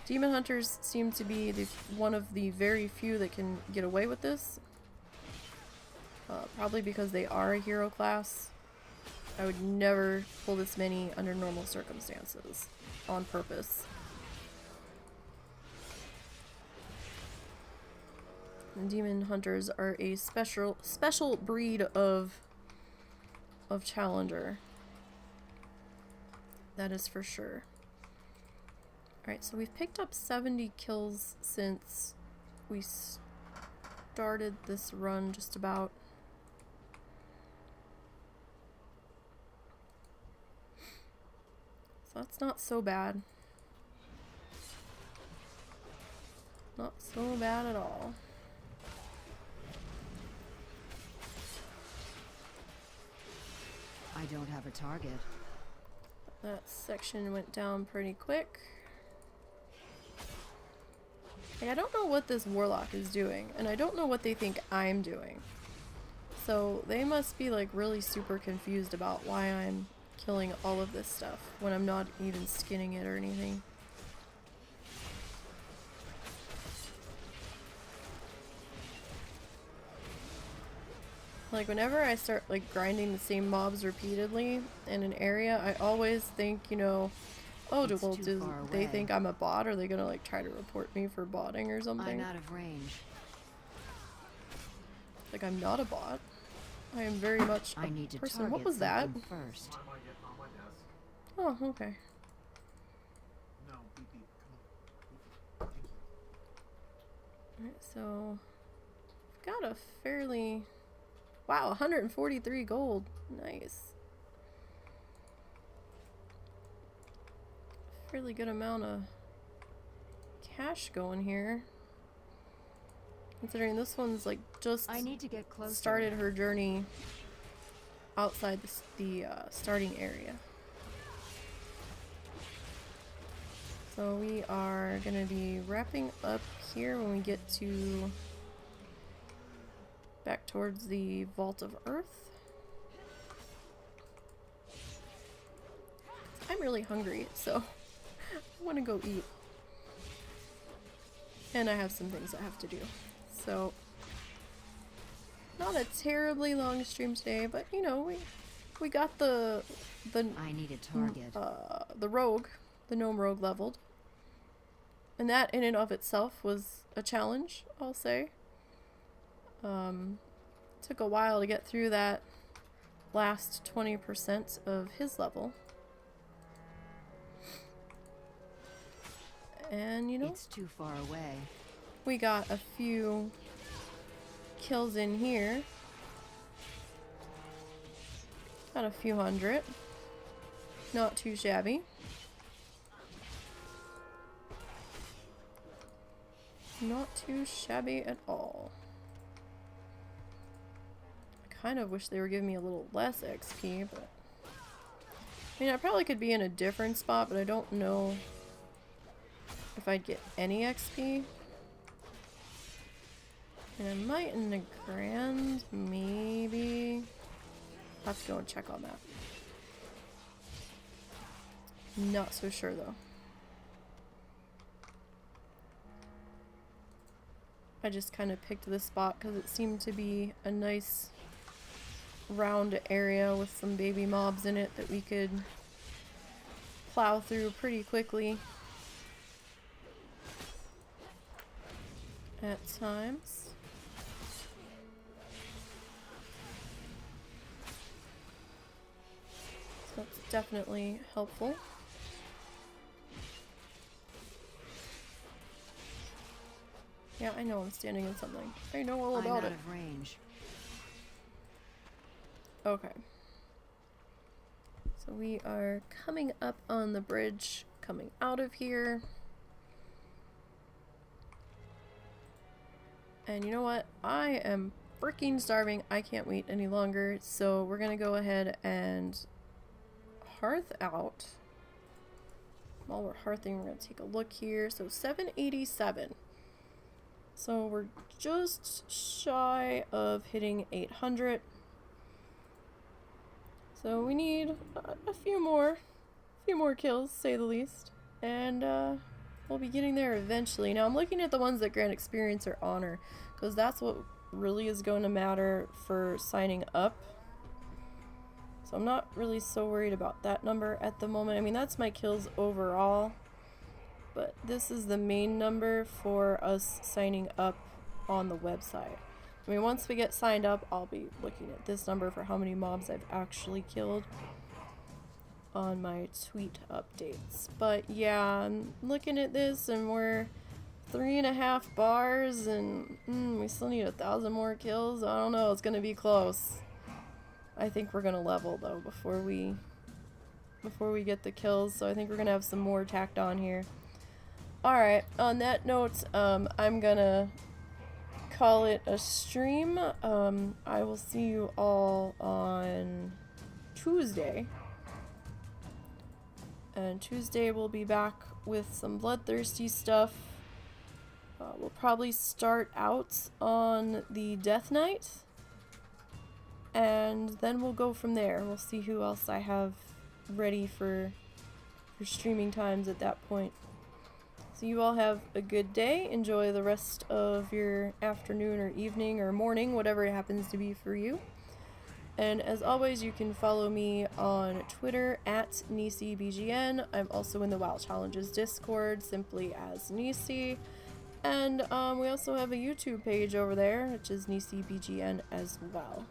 Demon hunters seem to be one of the very few that can get away with this. Probably because they are a hero class. I would never pull this many under normal circumstances on purpose. And demon hunters are a special breed of challenger. That is for sure. Alright, so we've picked up 70 kills since we started this run, just about. So that's not so bad. Not so bad at all. I don't have a target. That section went down pretty quick. Like, I don't know what this warlock is doing, and I don't know what they think I'm doing. So they must be like really super confused about why I'm killing all of this stuff when I'm not even skinning it or anything. Like, whenever I start like grinding the same mobs repeatedly in an area, I always think, you know, oh, do they think I'm a bot? Are they gonna like try to report me for botting or something? I'm out of range. Like, I'm not a bot. I am very much I need a to person. target What was that? something first. On my desk. Oh, okay. No, beep beep. Come on. Alright, so got a fairly, wow, 143 gold. Nice. Fairly good amount of cash going here. Considering this one's like just I need to get closer. started her journey outside the starting area. So we are gonna be wrapping up here when we get to back towards the Vault of Earth. I'm really hungry, so I want to go eat. And I have some things I have to do. So, not a terribly long stream today, but you know, we got the I need a target. the rogue, the gnome rogue leveled. And that in and of itself was a challenge, I'll say. Took a while to get through that last 20% of his level. And you know, It's too far away. we got a few kills in here. Got a few hundred. Not too shabby. Not too shabby at all. I kind of wish they were giving me a little less XP, but I mean, I probably could be in a different spot, but I don't know if I'd get any XP. And I might in the Grand, maybe. I'll have to go and check on that. Not so sure though. I just kind of picked this spot because it seemed to be a nice round area with some baby mobs in it that we could plow through pretty quickly at times. So that's definitely helpful. Yeah, I know I'm standing in something. I know all I'm about out it. of range. Okay. So we are coming up on the bridge, coming out of here. And you know what? I am freaking starving. I can't wait any longer. So we're gonna go ahead and hearth out. While we're hearthing, we're gonna take a look here. So 787. So we're just shy of hitting 800. So we need a few more kills, to say the least. And we'll be getting there eventually. Now I'm looking at the ones that grant experience or honor, because that's what really is going to matter for signing up. So I'm not really so worried about that number at the moment. I mean, that's my kills overall. But this is the main number for us signing up on the website. I mean, once we get signed up, I'll be looking at this number for how many mobs I've actually killed on my tweet updates. But yeah, I'm looking at this and we're 3.5 bars and we still need 1,000 more kills. I don't know, it's gonna be close. I think we're gonna level though before we get the kills, so I think we're gonna have some more tacked on here. Alright, on that note, I'm gonna call it a stream. I will see you all on Tuesday. And Tuesday we'll be back with some bloodthirsty stuff. We'll probably start out on the Death Knight. And then we'll go from there. We'll see who else I have ready for streaming times at that point. So you all have a good day. Enjoy the rest of your afternoon or evening or morning, whatever it happens to be for you. And as always, you can follow me on Twitter at NiseyBGN. I'm also in the WoW Challenges Discord, simply as Nisey. And we also have a YouTube page over there, which is NiseyBGN as well.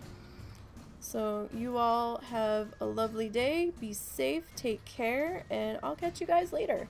So you all have a lovely day. Be safe, take care, and I'll catch you guys later.